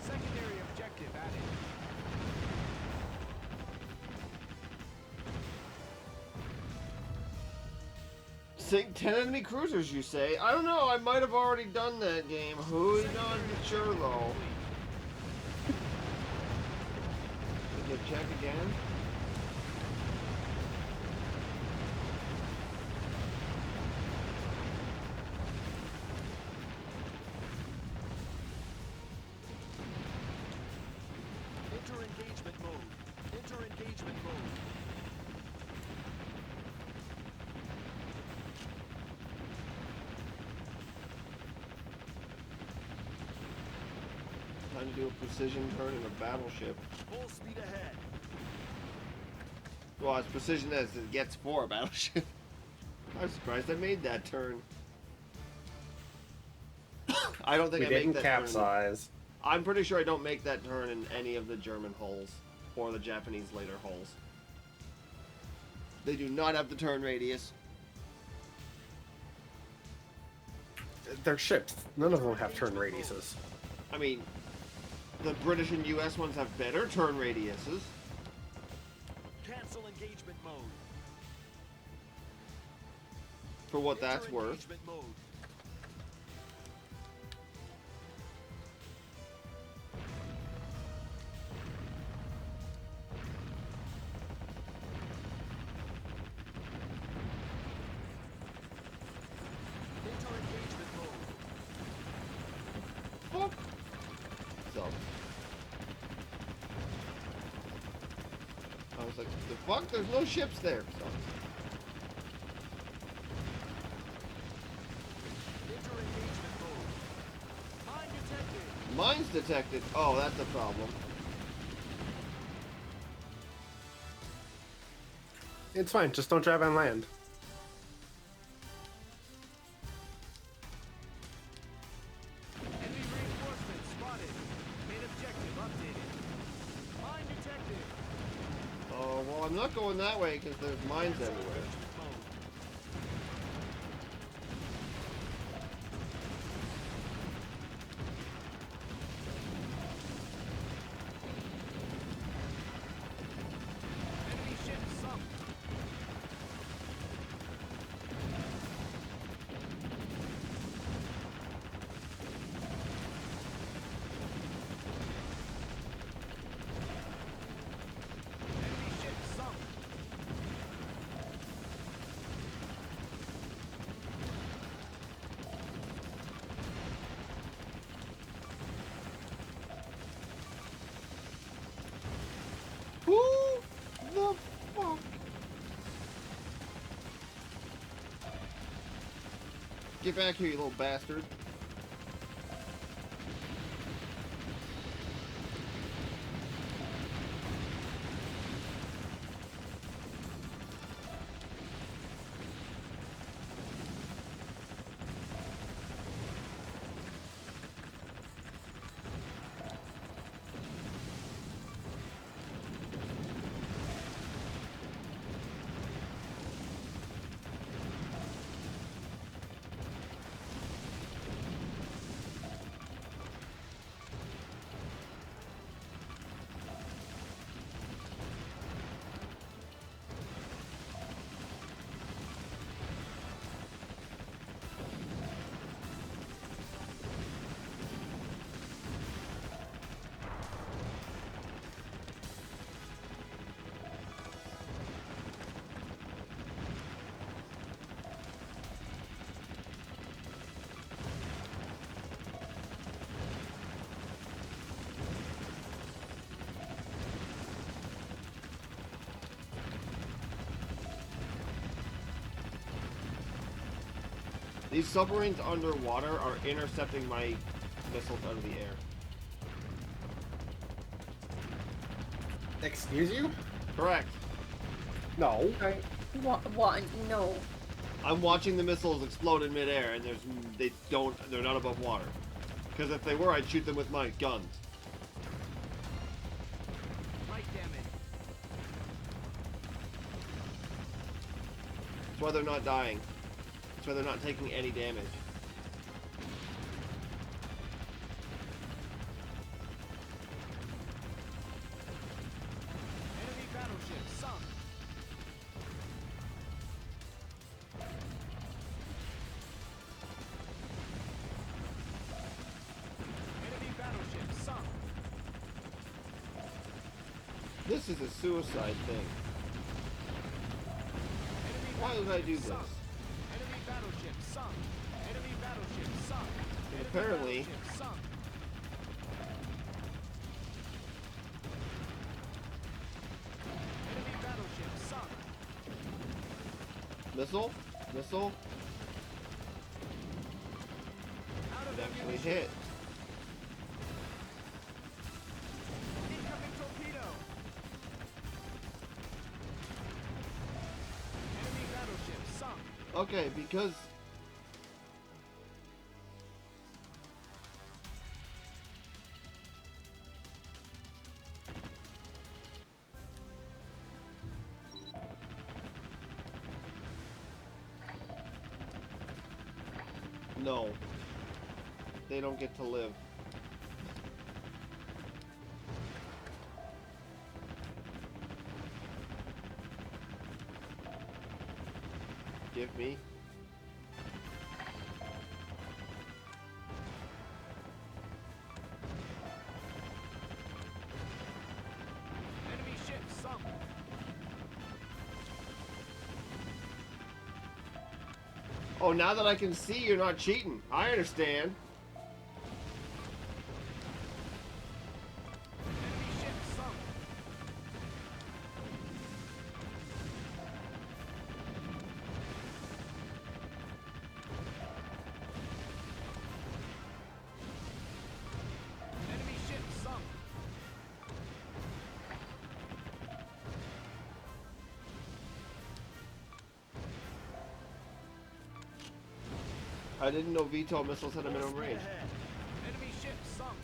Secondary objective added. Sink 10 enemy cruisers, you say? I don't know, I might have already done that game. Who's not sure, though? Did you check again? Enter engagement mode. Enter engagement mode. Trying to do a precision turn in a battleship. Full speed ahead. Well, as precision as it gets for a battleship. I'm surprised I made that turn. I don't think We I make didn't that capsize. turn. I'm pretty sure I don't make that turn in any of the German hulls or the Japanese later hulls. They do not have the turn radius. They're ships. None of them have turn radiuses. I mean, the British and US ones have better turn radiuses. Cancel engagement mode. For what that's Enter worth. engagement mode. Enter engagement mode. Fuck. So. I was like, the fuck? There's no ships there. So. Enter engagement mode. Mine detected. Mines detected. Oh, that's a problem. It's fine. Just don't drive on land. Enemy reinforcements spotted. Main objective updated. Mine detected. Oh, well, I'm not going that way because there's mines everywhere. Mode. Enemy ship sunk. Enemy ship sunk. Who the fuck? Get back here, you little bastard. These submarines underwater are intercepting my missiles out of the air. Excuse you? Correct. No. What? No. I'm watching the missiles explode in midair, and they're not above water. Because if they were, I'd shoot them with my guns. Light damage. That's why they're not dying. That's why they're not taking any damage. Enemy battleship sunk. Enemy battleship sunk. This is a suicide thing. Enemy Why would I do this? sunk. Enemy battleship sunk. Enemy battleship sunk. Enemy apparently- battleship sunk. Enemy battleship sunk. Missile? Missile? Out of It actually ammunition. hit. Incoming torpedo. Enemy battleship sunk. Okay, because... No. They don't get to live. Give me. Enemy ship sunk. Oh, now that I can see, you're not cheating. I understand. Enemy ship sunk. I didn't know VTOL missiles had a minimum Full speed range. ahead. Enemy ship sunk.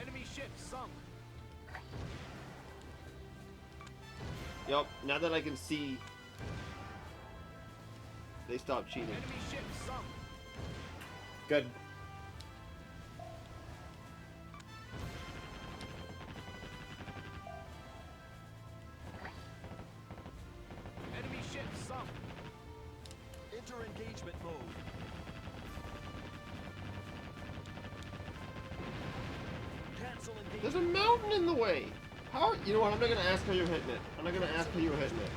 Enemy ship sunk. Yup, now that I can see, they stopped cheating. Enemy ship sunk. Good. Enemy ship sunk. Enter engagement mode. Cancel engagement. There's a mountain in the way. How? You know what? I'm not gonna ask how you're hitting it. I'm not gonna ask how you were hitting it.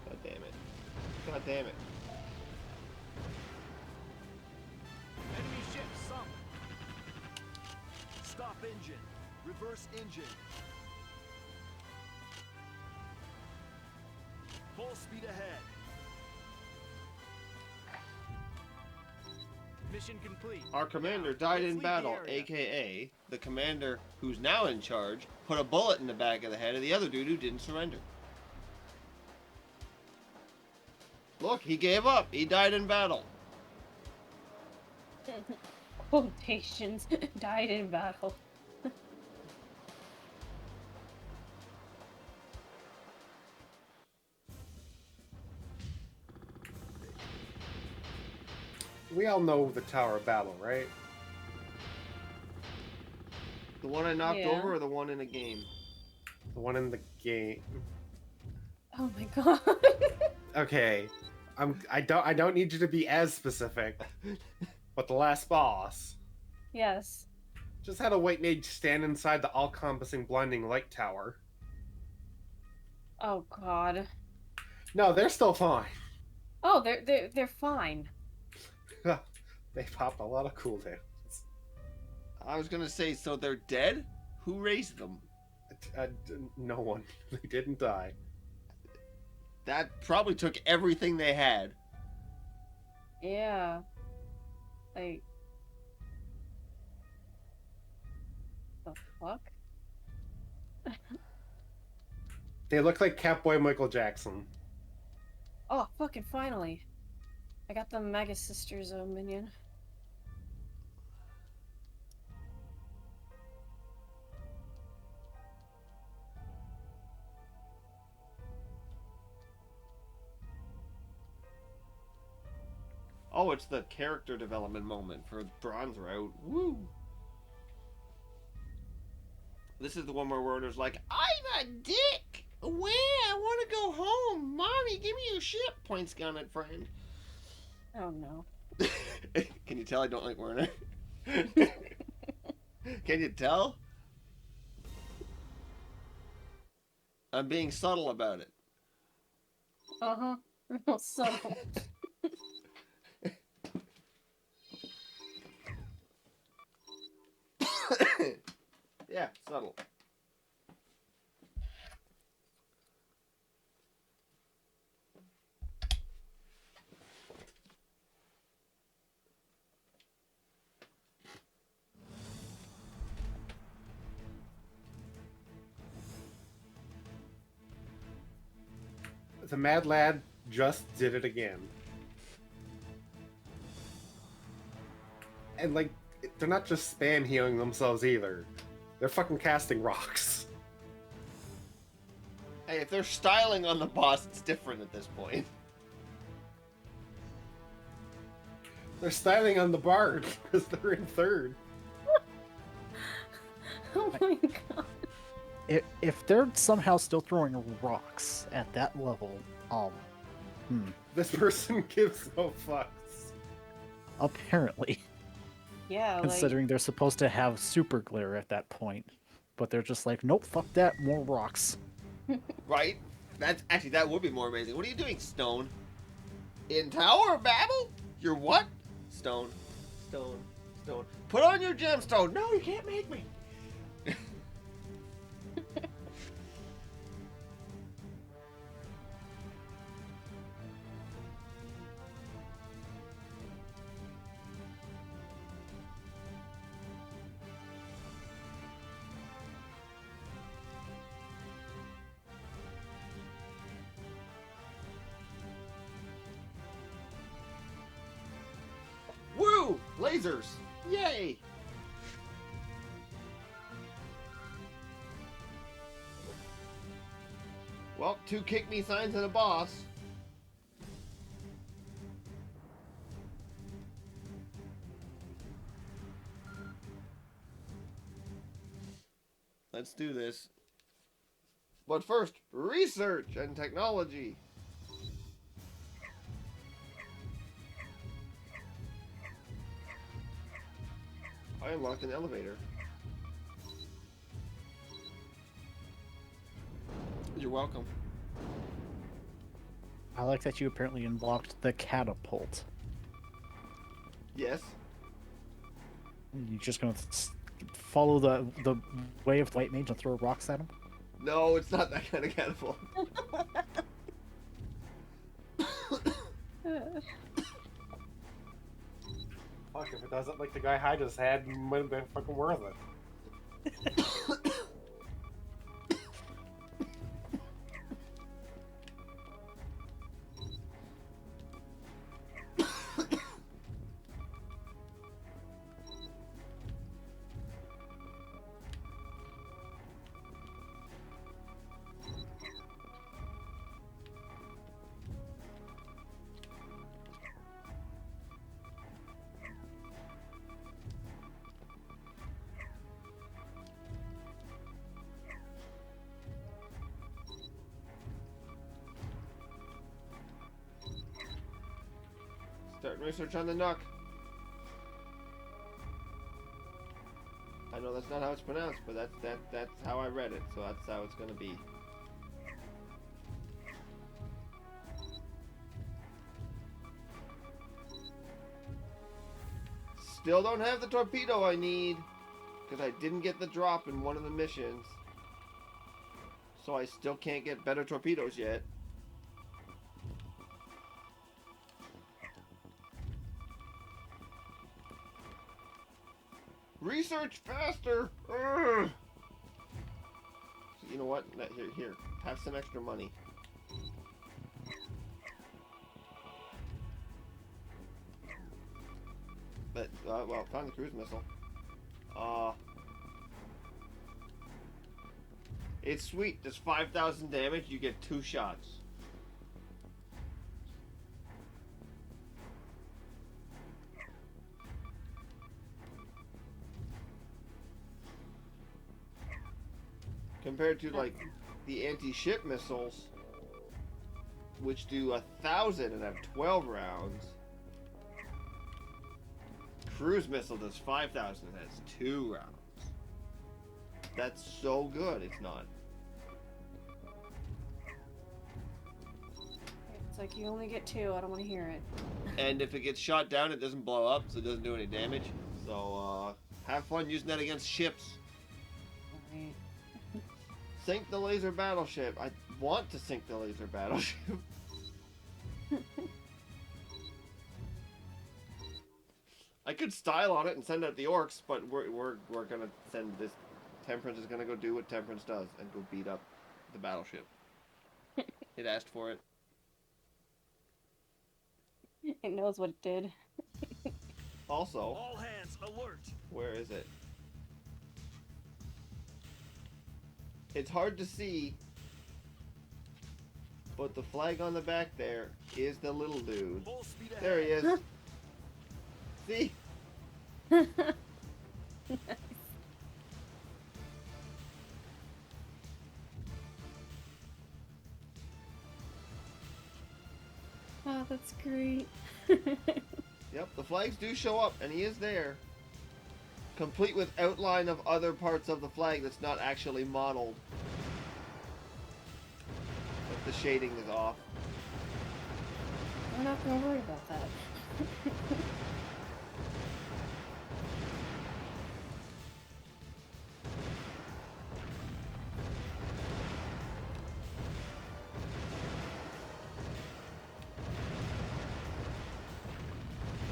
God damn it. God damn it. Enemy ship sunk. Stop engine. Reverse engine. Full speed ahead. Mission complete. Our commander Now, died let's in leave the battle, area. aka the commander who's now in charge put a bullet in the back of the head of the other dude who didn't surrender. Look, he gave up. He died in battle. Quotations. Died in battle. We all know the Tower of Battle, right? The one I knocked Yeah. over or the one in a game? The one in the game. Oh my god. Okay, I don't need you to be as specific, but the last boss Yes. just had a white mage stand inside the all-encompassing blinding light tower. Oh god. No, they're still fine. Oh, they're fine. They popped a lot of cooldowns. I was gonna say, so they're dead? Who raised them? No one. They didn't die. That probably took everything they had. Yeah. Like. The fuck? They look like Catboy Michael Jackson. Oh, fucking finally. I got the Mega Sisters minion. Oh, it's the character development moment for Bronze Route. Woo! This is the one where Werner's like, I'm a dick! Where? I want to go home! Mommy, give me your ship! Points gun at friend. Oh no. Can you tell I don't like Werner? Can you tell? I'm being subtle about it. Uh-huh. Real subtle. Yeah, subtle. The Mad Lad just did it again. And, like, they're not just spam healing themselves either. They're fucking casting rocks. Hey, if they're styling on the boss, it's different at this point. They're styling on the Bard because they're in third. Oh my god. If they're somehow still throwing rocks at that level, This person gives no fucks. apparently, Yeah, like. considering they're supposed to have super glare at that point, but they're just like, nope, fuck that, more rocks. Right? That's actually, that would be more amazing. What are you doing, Stone? In Tower of Babel? You're what? Stone. Stone. Stone. Put on your gemstone. No, you can't make me. Woo! Lasers! Yay! Well, 2 kick me signs and a boss. Let's do this. But first, research and technology. I unlocked an elevator. You're welcome. I like that you apparently unlocked the catapult. Yes. You're just gonna follow the way of the white mage and throw rocks at him? No, it's not that kind of catapult. Fuck, if it doesn't like the guy I just had, might have been fucking worth it. Starting research on the Nook. I know that's not how it's pronounced, but that's how I read it, so that's how it's gonna be. Still don't have the torpedo I need, because I didn't get the drop in one of the missions. So I still can't get better torpedoes yet. Research faster! Urgh. You know what? Here. Have some extra money. But, well, found the cruise missile. It's sweet. Does 5,000 damage, you get 2 shots. Compared to, like, the anti-ship missiles, which do 1,000 and have 12 rounds. Cruise missile does 5,000 and has 2 rounds. That's so good, it's not. It's like you only get 2. I don't want to hear it. And if it gets shot down, it doesn't blow up, so it doesn't do any damage. So, have fun using that against ships. Right. Sink the laser battleship. I want to sink the laser battleship. I could style on it and send out the orcs, but we're gonna send this. Temperance is gonna go do what Temperance does and go beat up the battleship. It asked for it. It knows what it did. Also, All hands alert. where is it? It's hard to see, but the flag on the back there is the little dude. Full speed ahead. There he is. See? Oh, that's great. Yep, the flags do show up, and he is there. Complete with outline of other parts of the flag that's not actually modeled. the shading is off. I'm not gonna worry about that.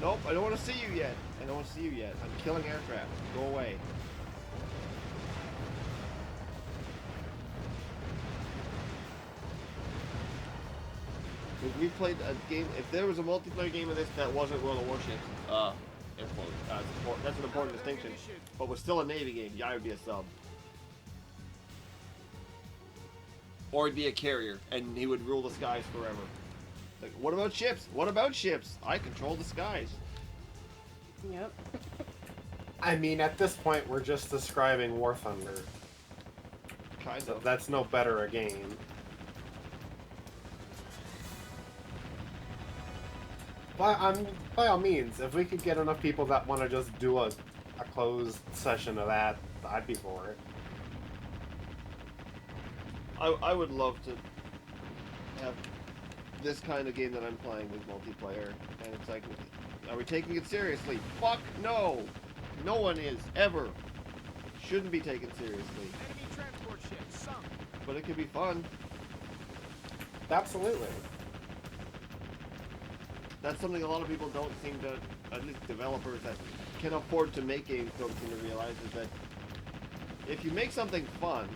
Nope, I don't want to see you yet. I don't want to see you yet. I'm killing aircraft. Go away. If we played a game, if there was a multiplayer game of this that wasn't World of Warships, that's an important distinction, but was still a Navy game, yeah, I would be a sub. Or he'd be a carrier, and he would rule the skies forever. Like, what about ships? What about ships? I control the skies. Yep. I mean, at this point, we're just describing War Thunder. Kind So of. that's no better a game. By all means, if we could get enough people that want to just do a closed session of that, I'd be for it. I would love to have this kind of game that I'm playing with multiplayer, and it's like, are we taking it seriously? Fuck no! No one is, ever. Shouldn't be taken seriously. Enemy transport ship sunk. But it could be fun. Absolutely. That's something a lot of people don't seem to, at least developers that can afford to make games don't seem to realize, is that if you make something fun,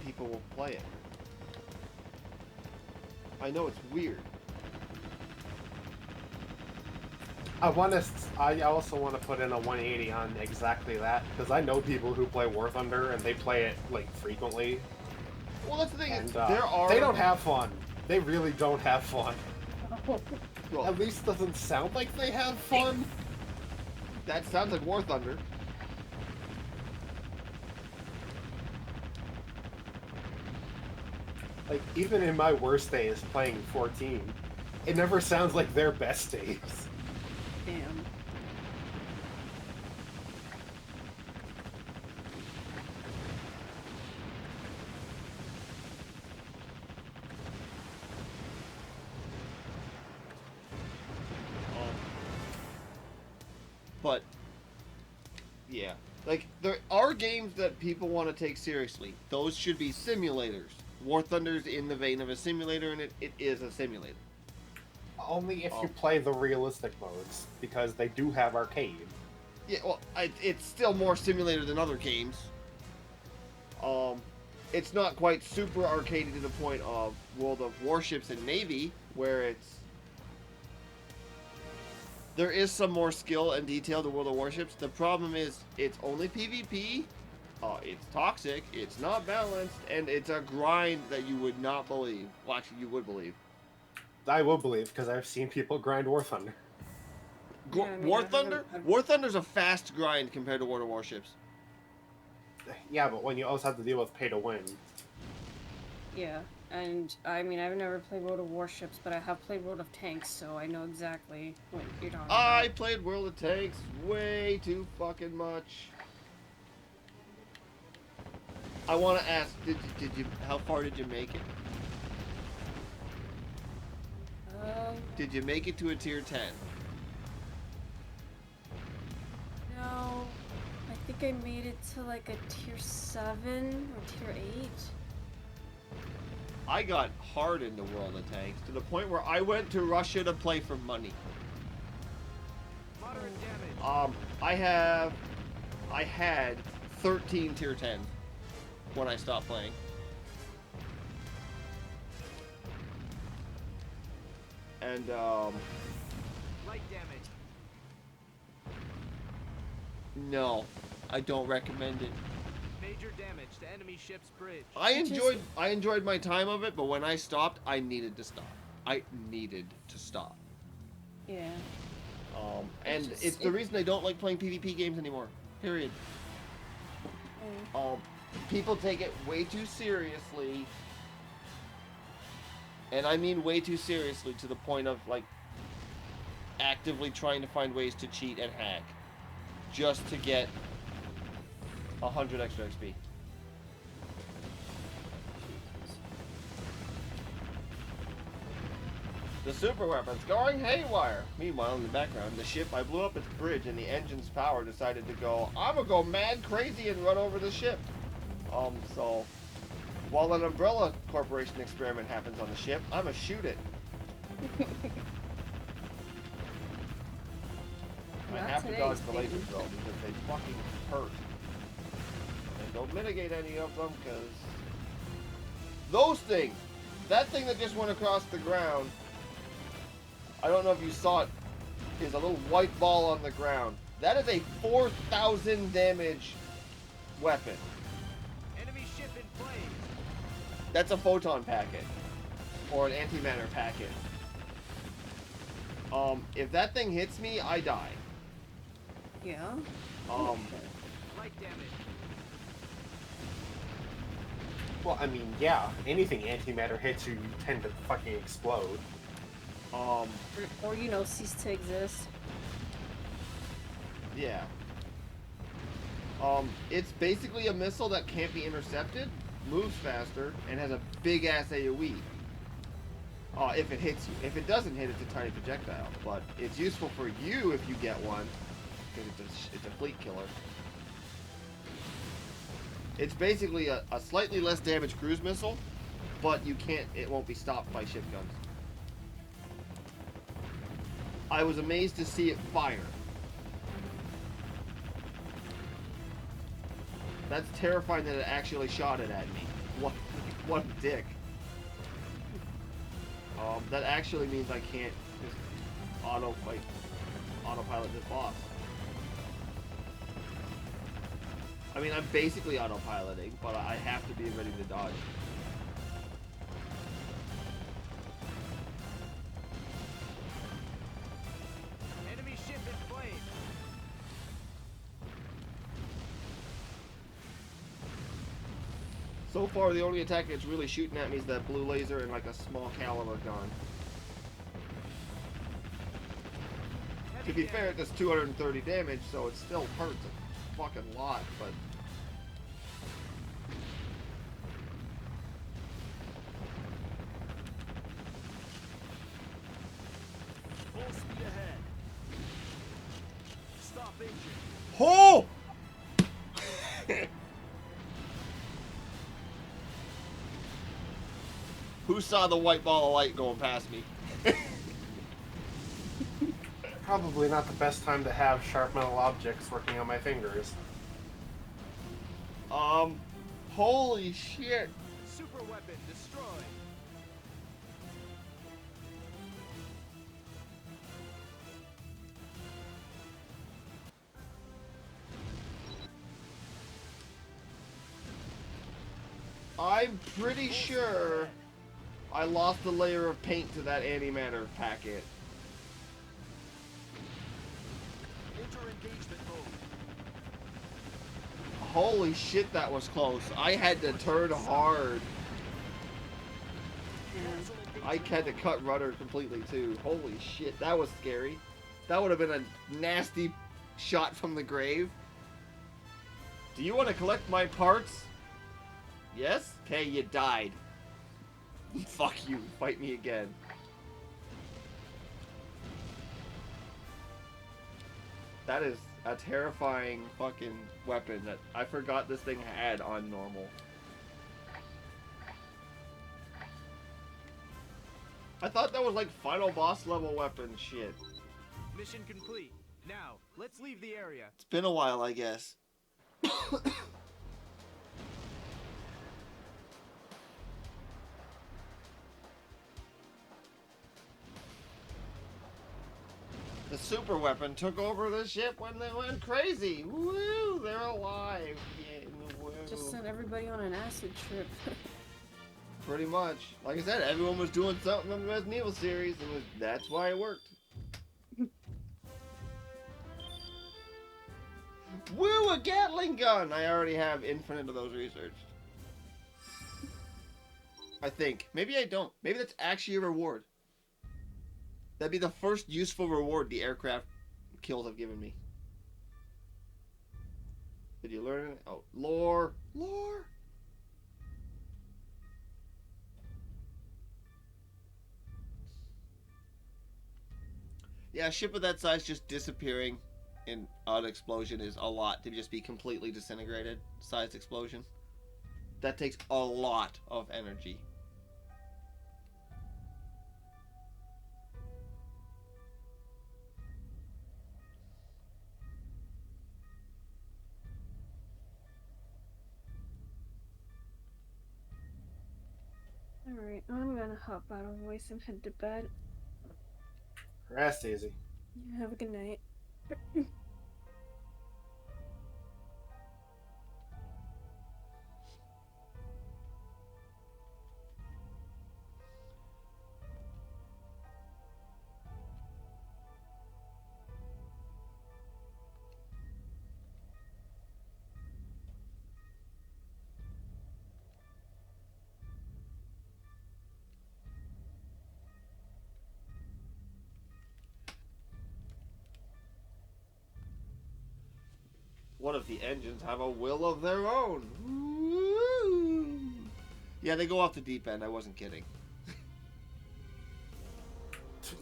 people will play it. I know it's weird. I also want to put in a 180 on exactly that, because I know people who play War Thunder and they play it like frequently. Well, that's the thing. And They don't have fun. They really don't have fun. Well, At least doesn't sound like they have fun. that sounds like War Thunder. Like, even in my worst days playing 14, it never sounds like their best days. Damn. But yeah, like there are games that people want to take seriously. Those should be simulators. War Thunder's in the vein of a simulator, and it is a simulator. Only if you play the realistic modes, because they do have arcade. Yeah, well, it's still more simulator than other games. It's not quite super arcadey to the point of World of Warships and Navy, where there is some more skill and detail to World of Warships. The problem is it's only PvP. It's toxic, it's not balanced, and it's a grind that you would not believe. Well, actually, you would believe. I will believe, because I've seen people grind War Thunder. Yeah, I mean, War I Thunder? haven't- War Thunder's a fast grind compared to World of Warships. Yeah, but when you also have to deal with pay to win. Yeah, and I mean, I've never played World of Warships, but I have played World of Tanks, so I know exactly what you're talking I about. played World of Tanks way too fucking much. I want to ask, did you, how far did you make it? Did you make it to a tier 10? No, I think I made it to like a tier 7 or tier 8. I got hard into World of Tanks to the point where I went to Russia to play for money. Moderate damage. I had 13 tier 10 when I stopped playing. And Light damage. no, I don't recommend it. Major damage to enemy ship's bridge. I enjoyed my time of it, but when I stopped, I needed to stop. I needed to stop. Yeah. And just- it's the reason I don't like playing PvP games anymore. Period. People take it way too seriously. And I mean way too seriously to the point of, like, actively trying to find ways to cheat and hack. Just to get 100 extra XP. The super weapon's going haywire. Meanwhile, in the background, the ship, I blew up its bridge and the engine's power decided to go, I'm gonna go mad crazy and run over the ship. So, while an Umbrella Corporation experiment happens on the ship, I'm gonna shoot it. I Not have to today, dodge the Steve. lasers though, because they fucking hurt. And don't mitigate any of them, because those things, that thing that just went across the ground, I don't know if you saw it, is a little white ball on the ground. That is a 4,000 damage weapon. Enemy ship in flames. That's a photon packet. Or an antimatter packet. If that thing hits me, I die. Yeah. Light damage. Well, I mean, yeah, anything antimatter hits you, you tend to fucking explode. Or you know, cease to exist. Yeah. It's basically a missile that can't be intercepted, moves faster, and has a big ass AoE. If it hits you. If it doesn't hit, it's a tiny projectile. But it's useful for you if you get one, because it's a fleet killer. It's basically a slightly less damaged cruise missile, but it won't be stopped by ship guns. I was amazed to see it fire. That's terrifying that it actually shot it at me. What a dick. That actually means I can't just autopilot this boss. I mean, I'm basically autopiloting, but I have to be ready to dodge. Enemy ship in flames. So far, the only attack that's really shooting at me is that blue laser and like a small caliber gun. To be fair, it does 230 damage, so it still hurts a fucking lot, but... Full speed ahead. Stop engine. Oh! Who saw the white ball of light going past me? Probably not the best time to have sharp metal objects working on my fingers. Holy shit. Super weapon destroyed. I'm pretty sure I lost a layer of paint to that antimatter packet. Enter engagement mode. Holy shit, that was close. I had to turn hard. Cancel I engagement had to cut rudder completely too. Holy shit, that was scary. That would have been a nasty shot from the grave. Do you want to collect my parts? Yes? Okay, you died. Fuck you. Fight me again. That is a terrifying fucking weapon that I forgot this thing had on normal. I thought that was like final boss level weapon shit. Mission complete. Now, let's leave the area. It's been a while, I guess. The super weapon took over the ship when they went crazy. Woo! They're alive. Yeah, woo. Just sent everybody on an acid trip. Pretty much. Like I said, everyone was doing something in the Resident Evil series, and that's why it worked. Woo! A Gatling gun! I already have infinite of those researched. I think. Maybe I don't. Maybe that's actually a reward. That'd be the first useful reward the aircraft kills have given me. Did you learn it? Oh, lore. Lore. Yeah, a ship of that size just disappearing in an explosion is a lot to just be completely disintegrated. Sized explosion. That takes a lot of energy. Alright, I'm gonna hop out of voice and head to bed. Rest easy. Have a good night. What if the engines have a will of their own? Woo! Yeah, they go off the deep end. I wasn't kidding.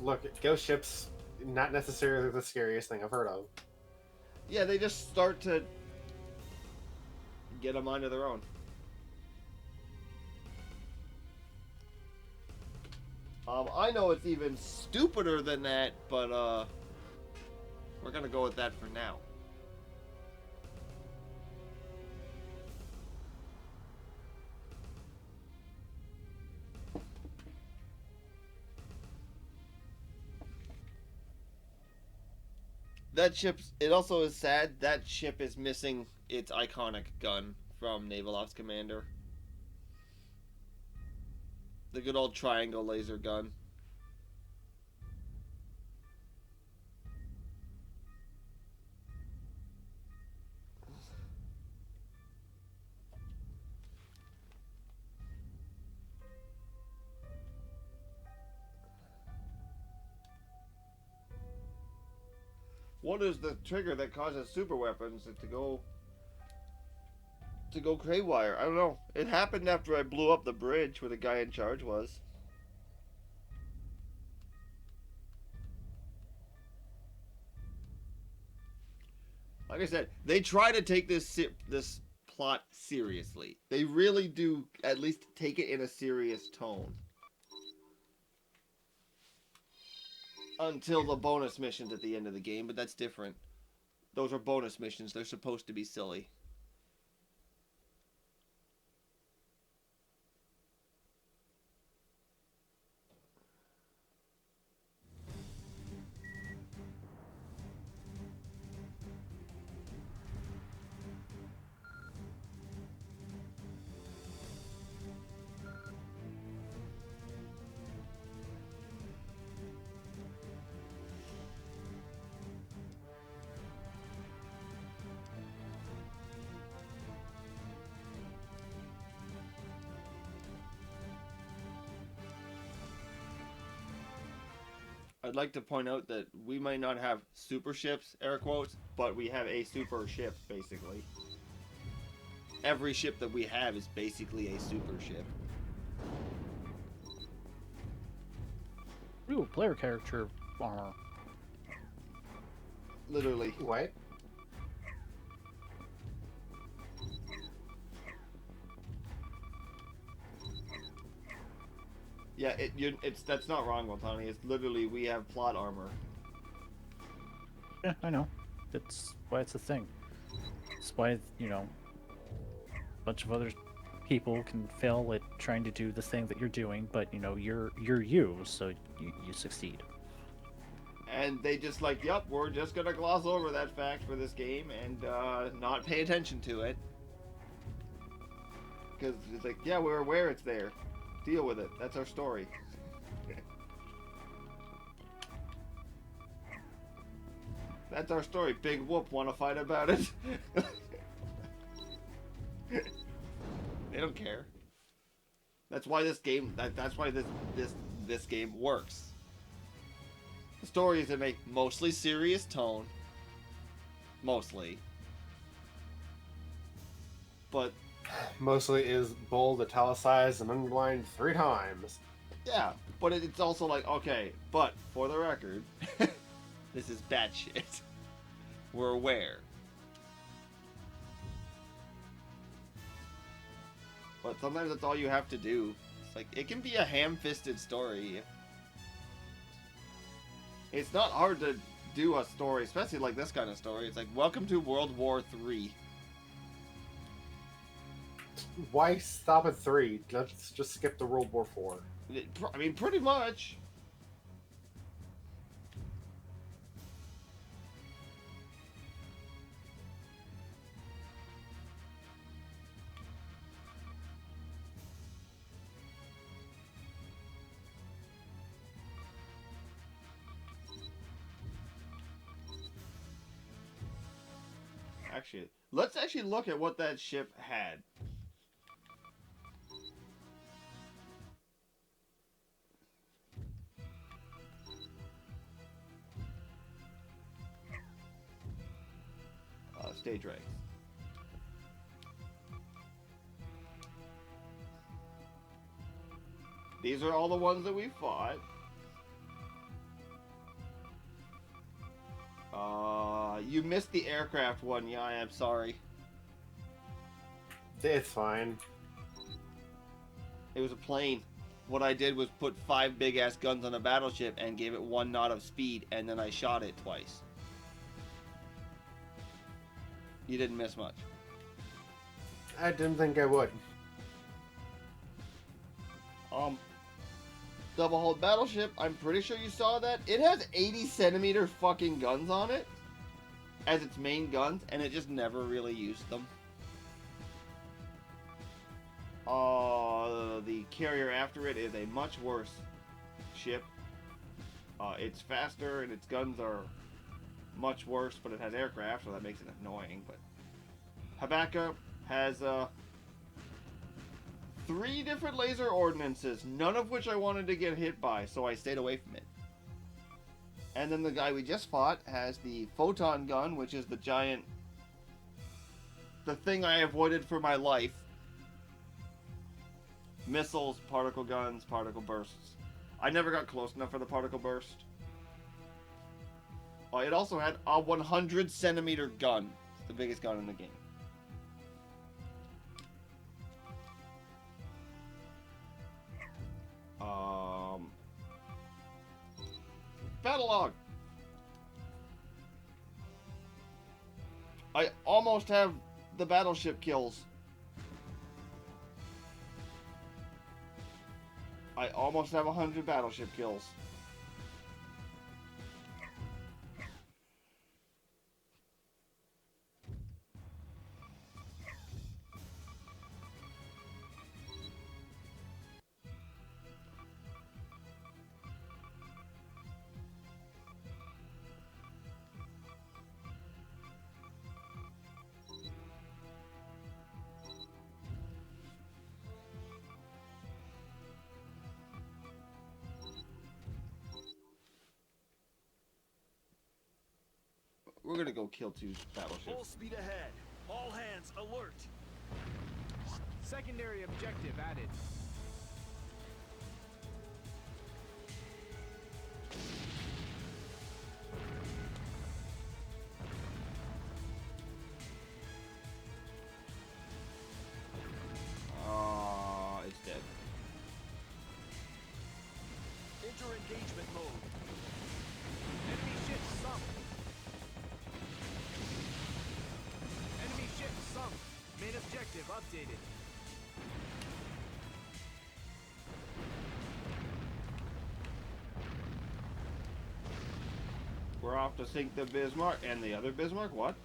Look, ghost ships, not necessarily the scariest thing I've heard of. Yeah, they just start to get a mind of their own. I know it's even stupider than that, but we're gonna go with that for now. That ship's. It also is sad that ship is missing its iconic gun from Naval Ops Commander. The good old triangle laser gun. What is the trigger that causes super weapons to go craywire? I don't know. It happened after I blew up the bridge where the guy in charge was. Like I said, they try to take this plot seriously. They really do at least take it in a serious tone. Until the bonus missions at the end of the game, but that's different. Those are bonus missions. They're supposed to be silly. I'd like to point out that we might not have super ships, air quotes, but we have a super ship, basically. Every ship that we have is basically a super ship. Ooh, player character armor. Literally. What? Yeah, that's not wrong, Watani. It's literally, we have plot armor. Yeah, I know. That's why it's a thing. That's why, you know, a bunch of other people can fail at trying to do the thing that you're doing, but, you know, you're you, so you succeed. And they just like, yep, we're just gonna gloss over that fact for this game and not pay attention to it. Because it's like, yeah, we're aware it's there. Deal with it. That's our story. That's our story. Big whoop. Want to fight about it? They don't care. That's why this game. That's why this game works. The story is in a mostly serious tone. Mostly. But Mostly is bold, italicized, and underlined 3 times. yeah, but it's also like, okay, but for the record, This is batshit. We're aware. But sometimes that's all you have to do. It's like, it can be a ham-fisted story. It's not hard to do a story, especially like this kind of story. It's like, welcome to World War III. Why stop at 3? Let's just skip to World War 4. I mean, pretty much. Actually, let's actually look at what that ship had. Stage ranks. These are all the ones that we fought. You missed the aircraft one. Yeah, I am sorry. It's fine. It was a plane. What I did was put 5 big-ass guns on a battleship and gave it 1 knot of speed, and then I shot it twice. You didn't miss much. I didn't think I would. Double-hulled battleship, I'm pretty sure you saw that. It has 80-centimeter fucking guns on it as its main guns, and it just never really used them. The carrier after it is a much worse ship. It's faster, and its guns are much worse, but it has aircraft, so that makes it annoying. But Habakkuk has 3 different laser ordnances, none of which I wanted to get hit by, so I stayed away from it. And then the guy we just fought has the photon gun, which is the giant... the thing I avoided for my life. Missiles, particle guns, particle bursts. I never got close enough for the particle burst. It also had a 100-centimeter gun. It's the biggest gun in the game. Battle log. I almost have the battleship kills. I almost have 100 battleship kills. We're gonna go kill 2 battleships. Full speed ahead. All hands alert. Secondary objective added. It's dead. Enter engagement mode. Enemy ship sunk. Enemy ship sunk. Main objective updated. We're off to sink the Bismarck and the other Bismarck. What?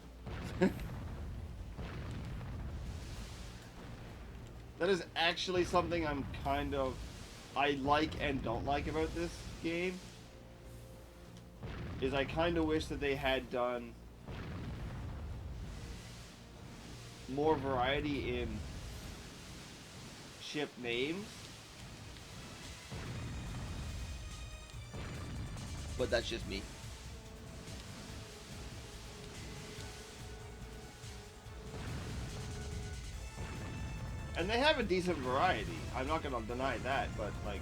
That is actually something I'm kind of... I like and don't like about this game. Is I kind of wish that they had done more variety in ship names. But that's just me. And they have a decent variety. I'm not gonna deny that, but like...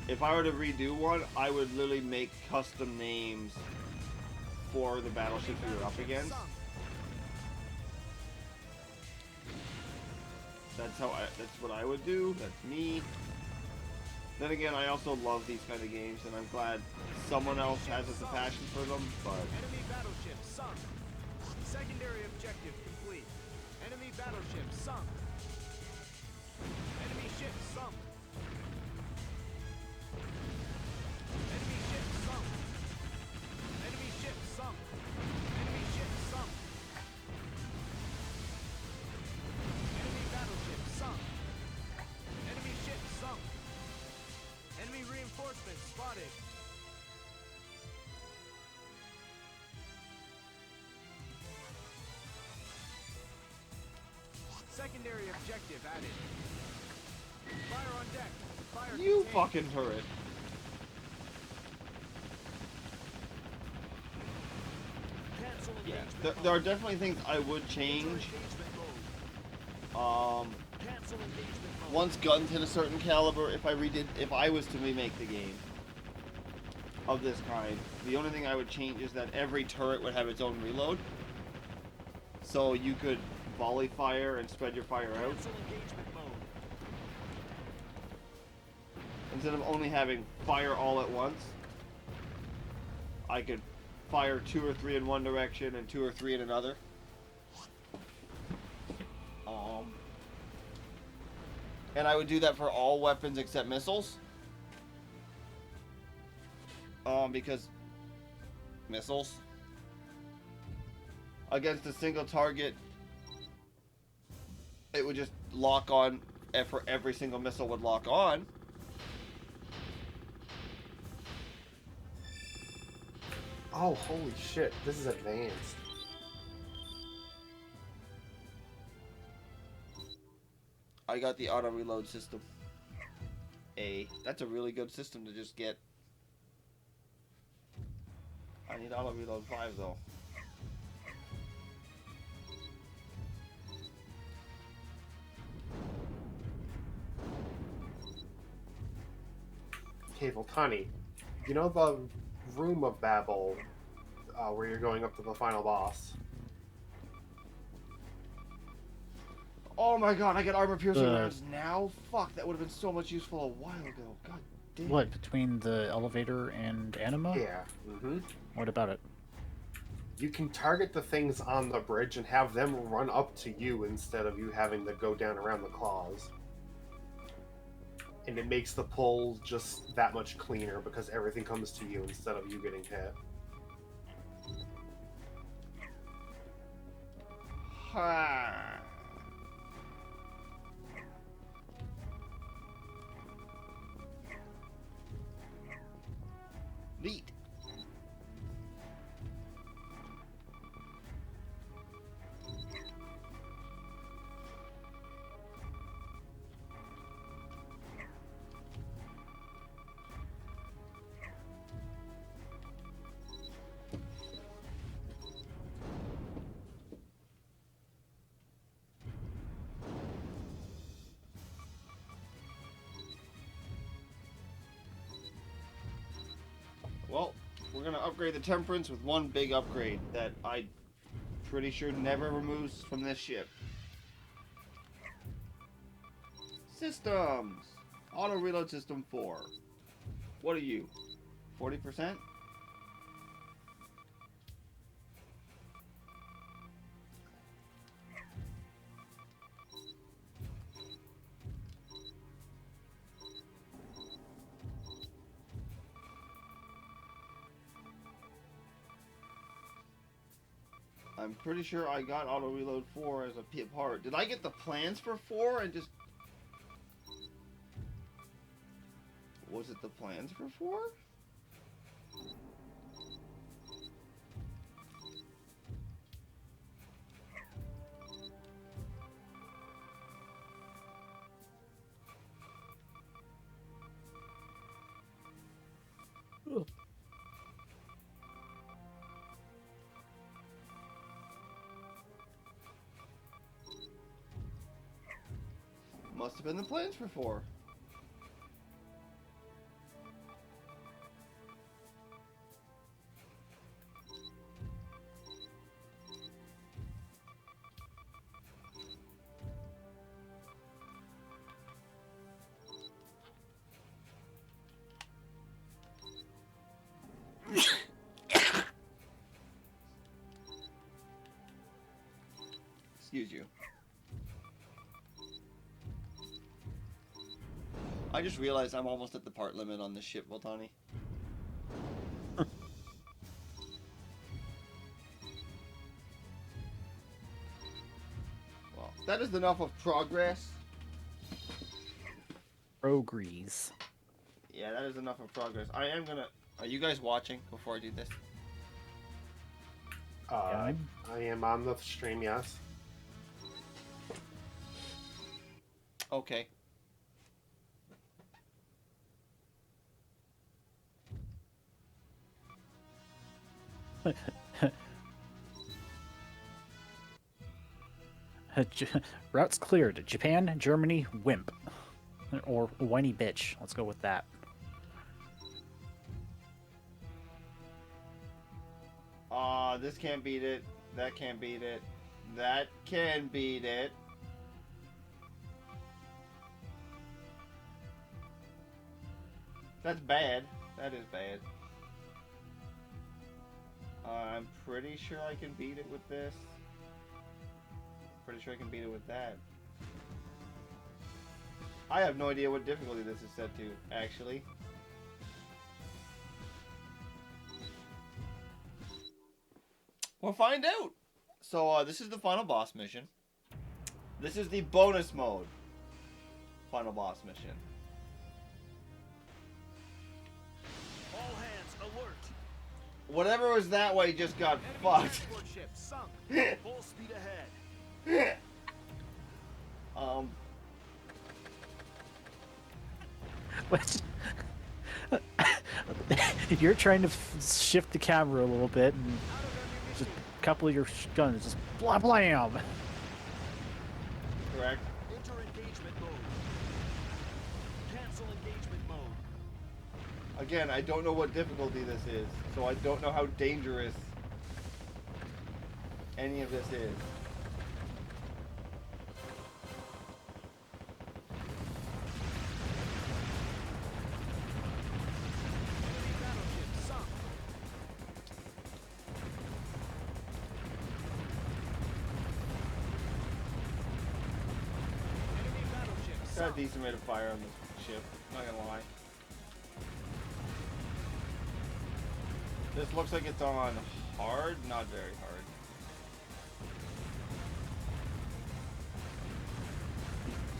if I were to redo one, I would literally make custom names for the battleships we were up against. That's what I would do. That's me. Then again, I also love these kind of games, and I'm glad someone else has a passion for them. But Enemy battleship sunk. Secondary objective complete. Enemy battleship sunk. Enemy ship sunk. Enemy ship sunk. Enemy ship sunk. Enemy ship sunk. Enemy battleship sunk. Enemy ship sunk. Enemy reinforcements spotted. Secondary objective added. Fire on deck. Fire you contained. fucking turret. Cancel Yeah, engagement there are mode. definitely things I would change. Engagement mode. Cancel engagement mode. Once guns hit a certain caliber, if I was to remake the game of this kind, the only thing I would change is that every turret would have its own reload. So you could volley fire and spread your fire out. Cancel engagement mode. Instead of only having fire all at once, I could fire 2 or 3 in one direction and 2 or 3 in another. And I would do that for all weapons except missiles. Because missiles against a single target, it would just lock on. For every single missile would lock on. Oh, holy shit. This is advanced. I got the auto reload system. That's a really good system to just get. I need auto reload 5 though. Okay, Voltani, you know the room of Babel where you're going up to the final boss? Oh my god, I get armor piercing The- rounds now? Fuck, that would have been so much useful a while ago. God damn. What, between the elevator and Anima? Yeah. Mm-hmm. What about it? You can target the things on the bridge and have them run up to you instead of you having to go down around the claws. And it makes the pull just that much cleaner because everything comes to you instead of you getting hit. Ha. Neat. Well, we're gonna upgrade the Temperance with one big upgrade that I pretty sure never removes from this ship. Systems! Auto reload system 4. What are you? 40%? I'm pretty sure I got auto reload 4 as a part. Did I get the plans for 4 and just... Was it the plans for 4? Must have been the plans for 4. Excuse you. I just realized I'm almost at the part limit on this ship, Voltani. Well, that is enough of progress. Progress. Yeah, that is enough of progress. I am gonna... Are you guys watching before I do this? I am on the stream, yes. Okay. Routes cleared. Japan, Germany, wimp. Or whiny bitch. Let's go with that. This can't beat it. That can't beat it. That can beat it. That's bad. That is bad. I'm pretty sure I can beat it with this. Pretty sure I can beat it with that. I have no idea what difficulty this is set to, actually. We'll find out. So, this is the final boss mission. This is the bonus mode. Final boss mission. All hands alert. Whatever was that way just got fucked. Transport ship sunk. Full speed ahead. What? You're trying to shift the camera a little bit, and just a couple of your guns just blah blam. Correct. Enter engagement mode. Cancel engagement mode. Again, I don't know what difficulty this is, so I don't know how dangerous any of this is. Enemy battleship sunk. Enemy battleship Got a sunk. decent rate of fire on this ship, not gonna lie. This looks like it's on hard, not very hard.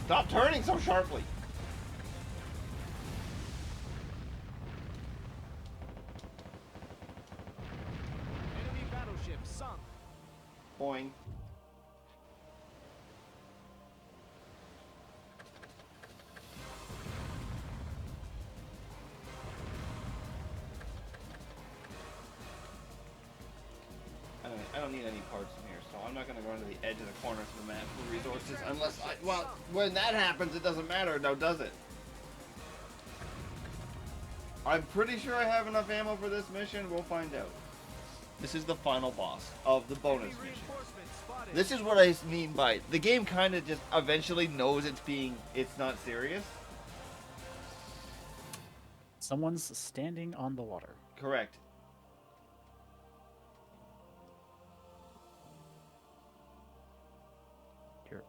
Stop turning so sharply! Enemy battleship sunk. Boing. I don't need any parts in here, so I'm not going to go into the edge of the corner of the map for resources unless I... Well, when that happens, it doesn't matter now, does it? I'm pretty sure I have enough ammo for this mission. We'll find out. This is the final boss of the bonus Enemy mission. reinforcements spotted. This is what I mean by... The game kind of just eventually knows it's not serious. Someone's standing on the water. Correct. Here.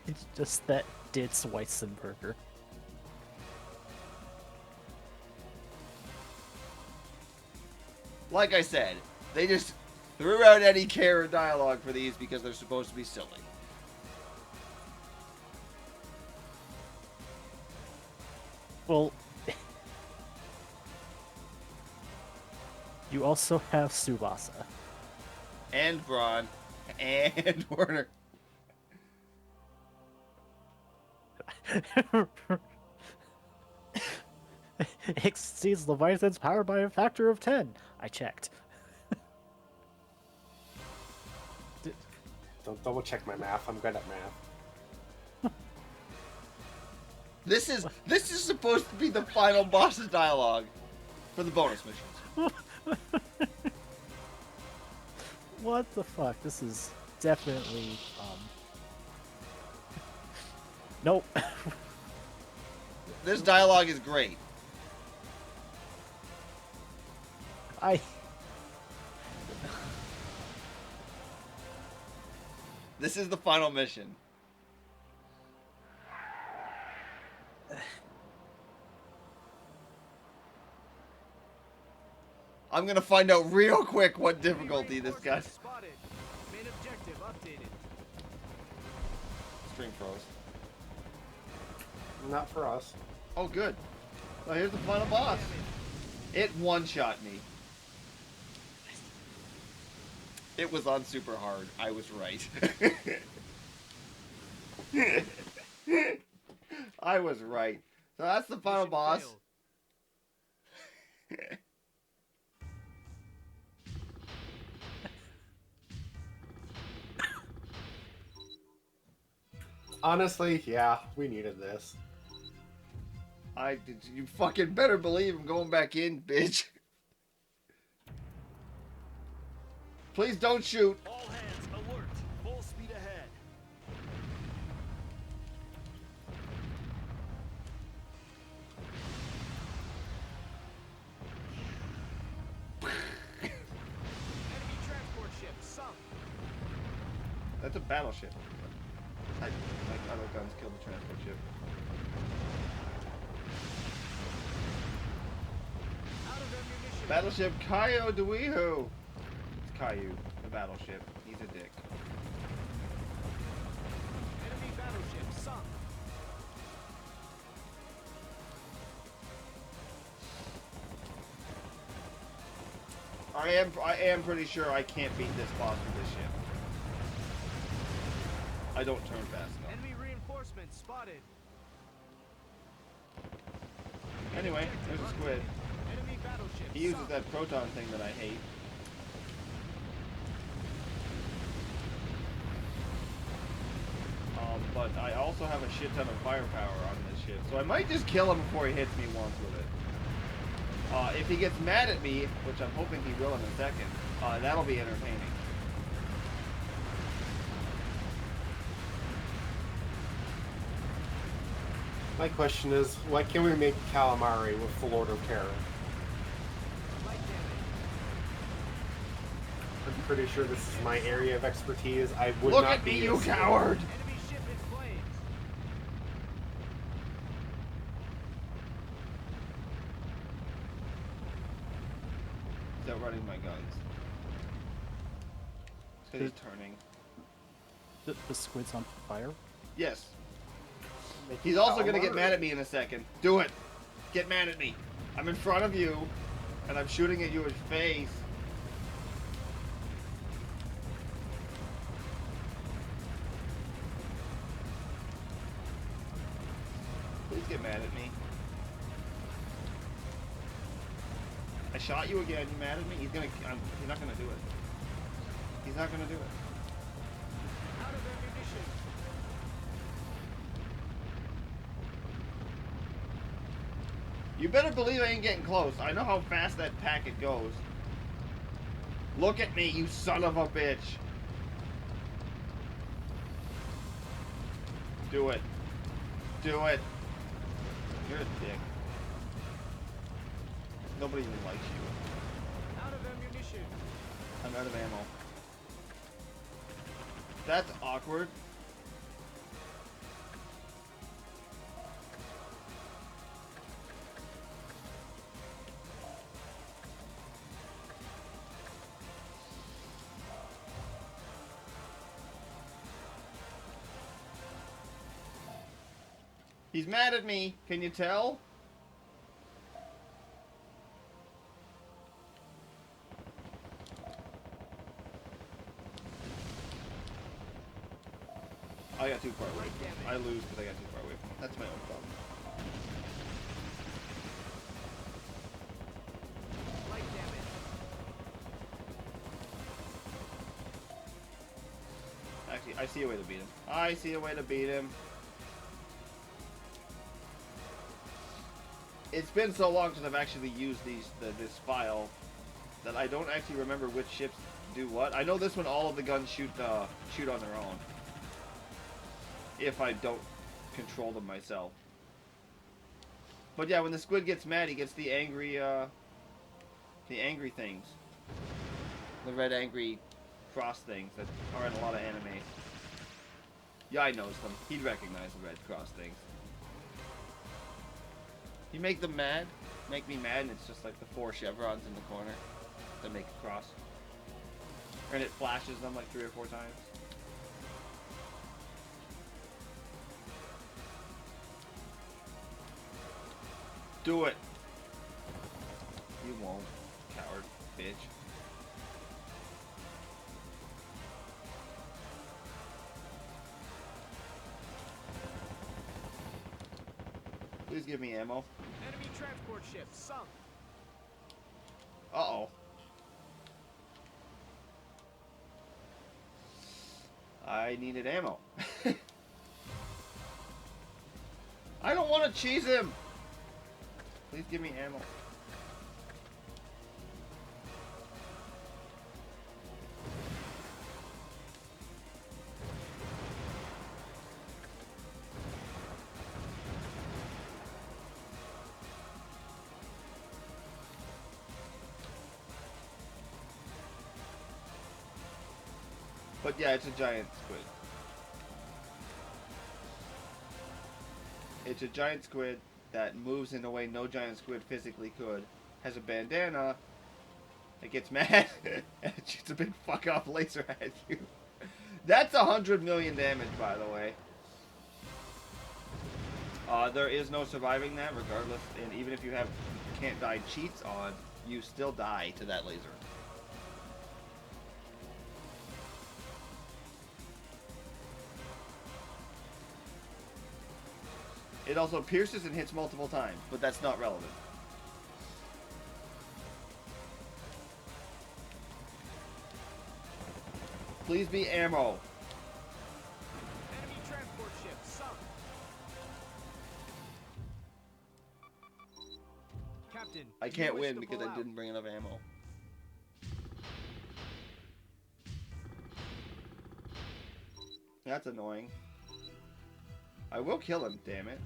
It's just that Ditz Weissenberger. Like I said, they just threw out any care or dialogue for these because they're supposed to be silly. Well, you also have Tsubasa. And Braun. And Werner. Exceeds Leviathan's power by a factor of 10. I checked. Don't double check my math. I'm good at math. This is supposed to be the final boss's dialogue for the bonus missions. What the fuck? This is definitely Nope. This dialogue is great. I. This is the final mission. I'm gonna find out real quick what difficulty this guy. Spotted. Main objective updated. String froze. Not for us. Oh, good. Well, here's the final boss. It one-shot me. It was on super hard. I was right. I was right. So that's the final Mission boss. failed. Honestly, yeah, we needed this. You fucking better believe I'm going back in, bitch. Please don't shoot. All hands alert. Full speed ahead. Enemy transport ship sunk. That's a battleship. Like other guns kill the transport ship. Out of ammunition. Battleship Caio Duiho. It's Caillou, the battleship. He's a dick. Enemy battleship sunk. I am pretty sure I can't beat this boss with this ship. I don't turn fast enough. Enemy reinforcements spotted. Anyway, there's a squid. Enemy battleship He uses sunk. that proton thing that I hate. But I also have a shit ton of firepower on this ship, so I might just kill him before he hits me once with it. If he gets mad at me, which I'm hoping he will in a second, that'll be entertaining. My question is, why can't we make calamari with the Lord of Terror? Light damage. I'm pretty sure this is my area of expertise. I would Look not at be me, you as- coward! Enemy ship in flames. He's outrunning my guns. It's 'cause he's turning. The squid's on fire. Yes. Make He's also gonna calamari. get mad at me in a second. Do it! Get mad at me! I'm in front of you, and I'm shooting at your face. Please get mad at me. I shot you again. You mad at me? He's not gonna do it. He's not gonna do it. Out of ammunition. You better believe I ain't getting close. I know how fast that packet goes. Look at me, you son of a bitch. Do it. Do it. You're a dick. Nobody even likes you. Out of ammunition. I'm out of ammo. That's awkward. He's mad at me. Can you tell? I got too far away from him. I lose because I got too far away from him. That's my own problem. Light damage. Actually, I see a way to beat him. I see a way to beat him. It's been so long since I've actually used this file that I don't actually remember which ships do what. I know this one, all of the guns shoot on their own. If I don't control them myself. But yeah, when the squid gets mad, he gets the angry The angry things. The red angry cross things that are in a lot of anime. Yai knows them. He'd recognize the red cross things. You make them mad, make me mad, and it's just like the 4 chevrons in the corner that make a cross. And it flashes them like 3 or 4 times. Do it! You won't, coward, bitch. Please give me ammo. Enemy transport ship sunk. Uh-oh. I needed ammo. I don't want to cheese him! Please give me ammo. But yeah, it's a giant squid. It's a giant squid that moves in a way no giant squid physically could. Has a bandana. It gets mad and it shoots a big fuck off laser at you. That's 100 million damage, by the way. There is no surviving that, regardless. And even if you have can't die cheats on, you still die to that laser. It also pierces and hits multiple times, but that's not relevant. Please be ammo. Enemy transport ship sunk. Captain, I do can't you wish win to because pull I out? didn't bring enough ammo. That's annoying. I will kill him, damn it.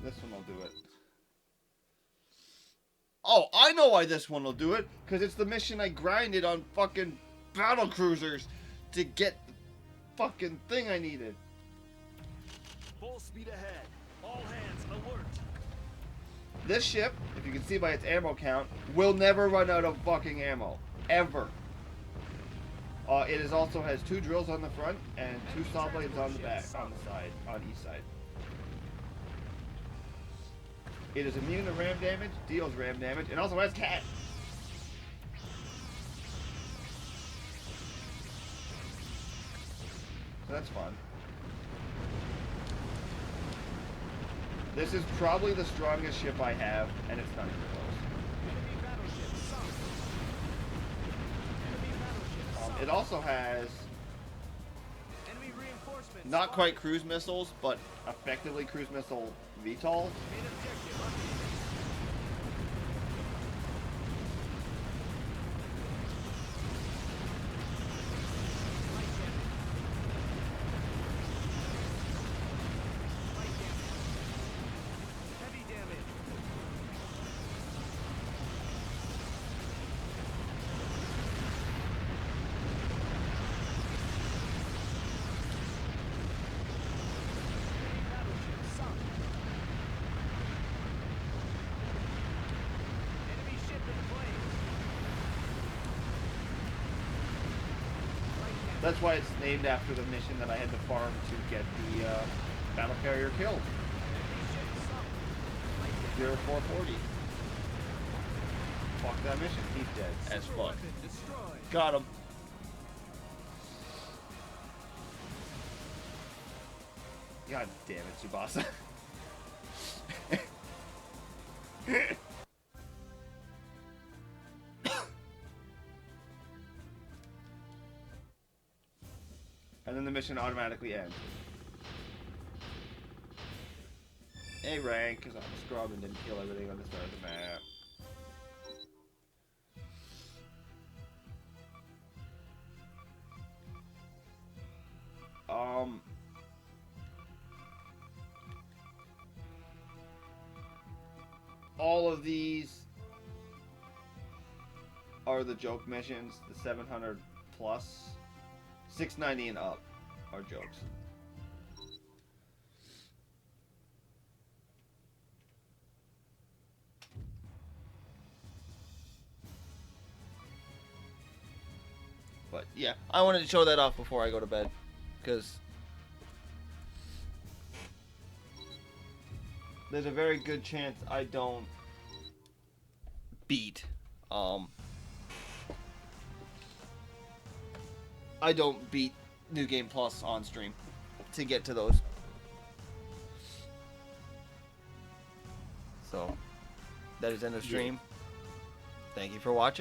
This one will do it. Oh, I know why this one will do it. Because it's the mission I grinded on fucking battle cruisers to get the fucking thing I needed. Full speed ahead. All hands alert. This ship, if you can see by its ammo count, will never run out of fucking ammo. Ever. It is also has 2 drills on the front and 2 saw blades on the back, on the side, on each side. It is immune to ram damage, deals ram damage, and also has cat. So that's fun. This is probably the strongest ship I have, and it's not even close. Enemy battleship sunk. Enemy battleship sunk. It also has Enemy reinforcements. not quite spotted. cruise missiles, but effectively cruise missile VTOL. Main objective updated. Light damage. Light damage. Heavy damage. Enemy battleship sunk. Enemy ship in flames. Light damage. That's why it's named after the mission that I had to farm to get the battle carrier killed. Enemy ship sunk. Light damage. 0440. Fuck that mission. He's dead as Super fuck. weapon destroyed. Got him. God damn it, Tsubasa. And then the mission automatically ends. A rank, because I'm a scrub and didn't kill everything on the start of the map. All of these are the joke missions, the 700 plus. 690 and up are jokes. But yeah, I wanted to show that off before I go to bed, because there's a very good chance I don't beat New Game Plus on stream to get to those. So that is end of stream. Thank you for watching.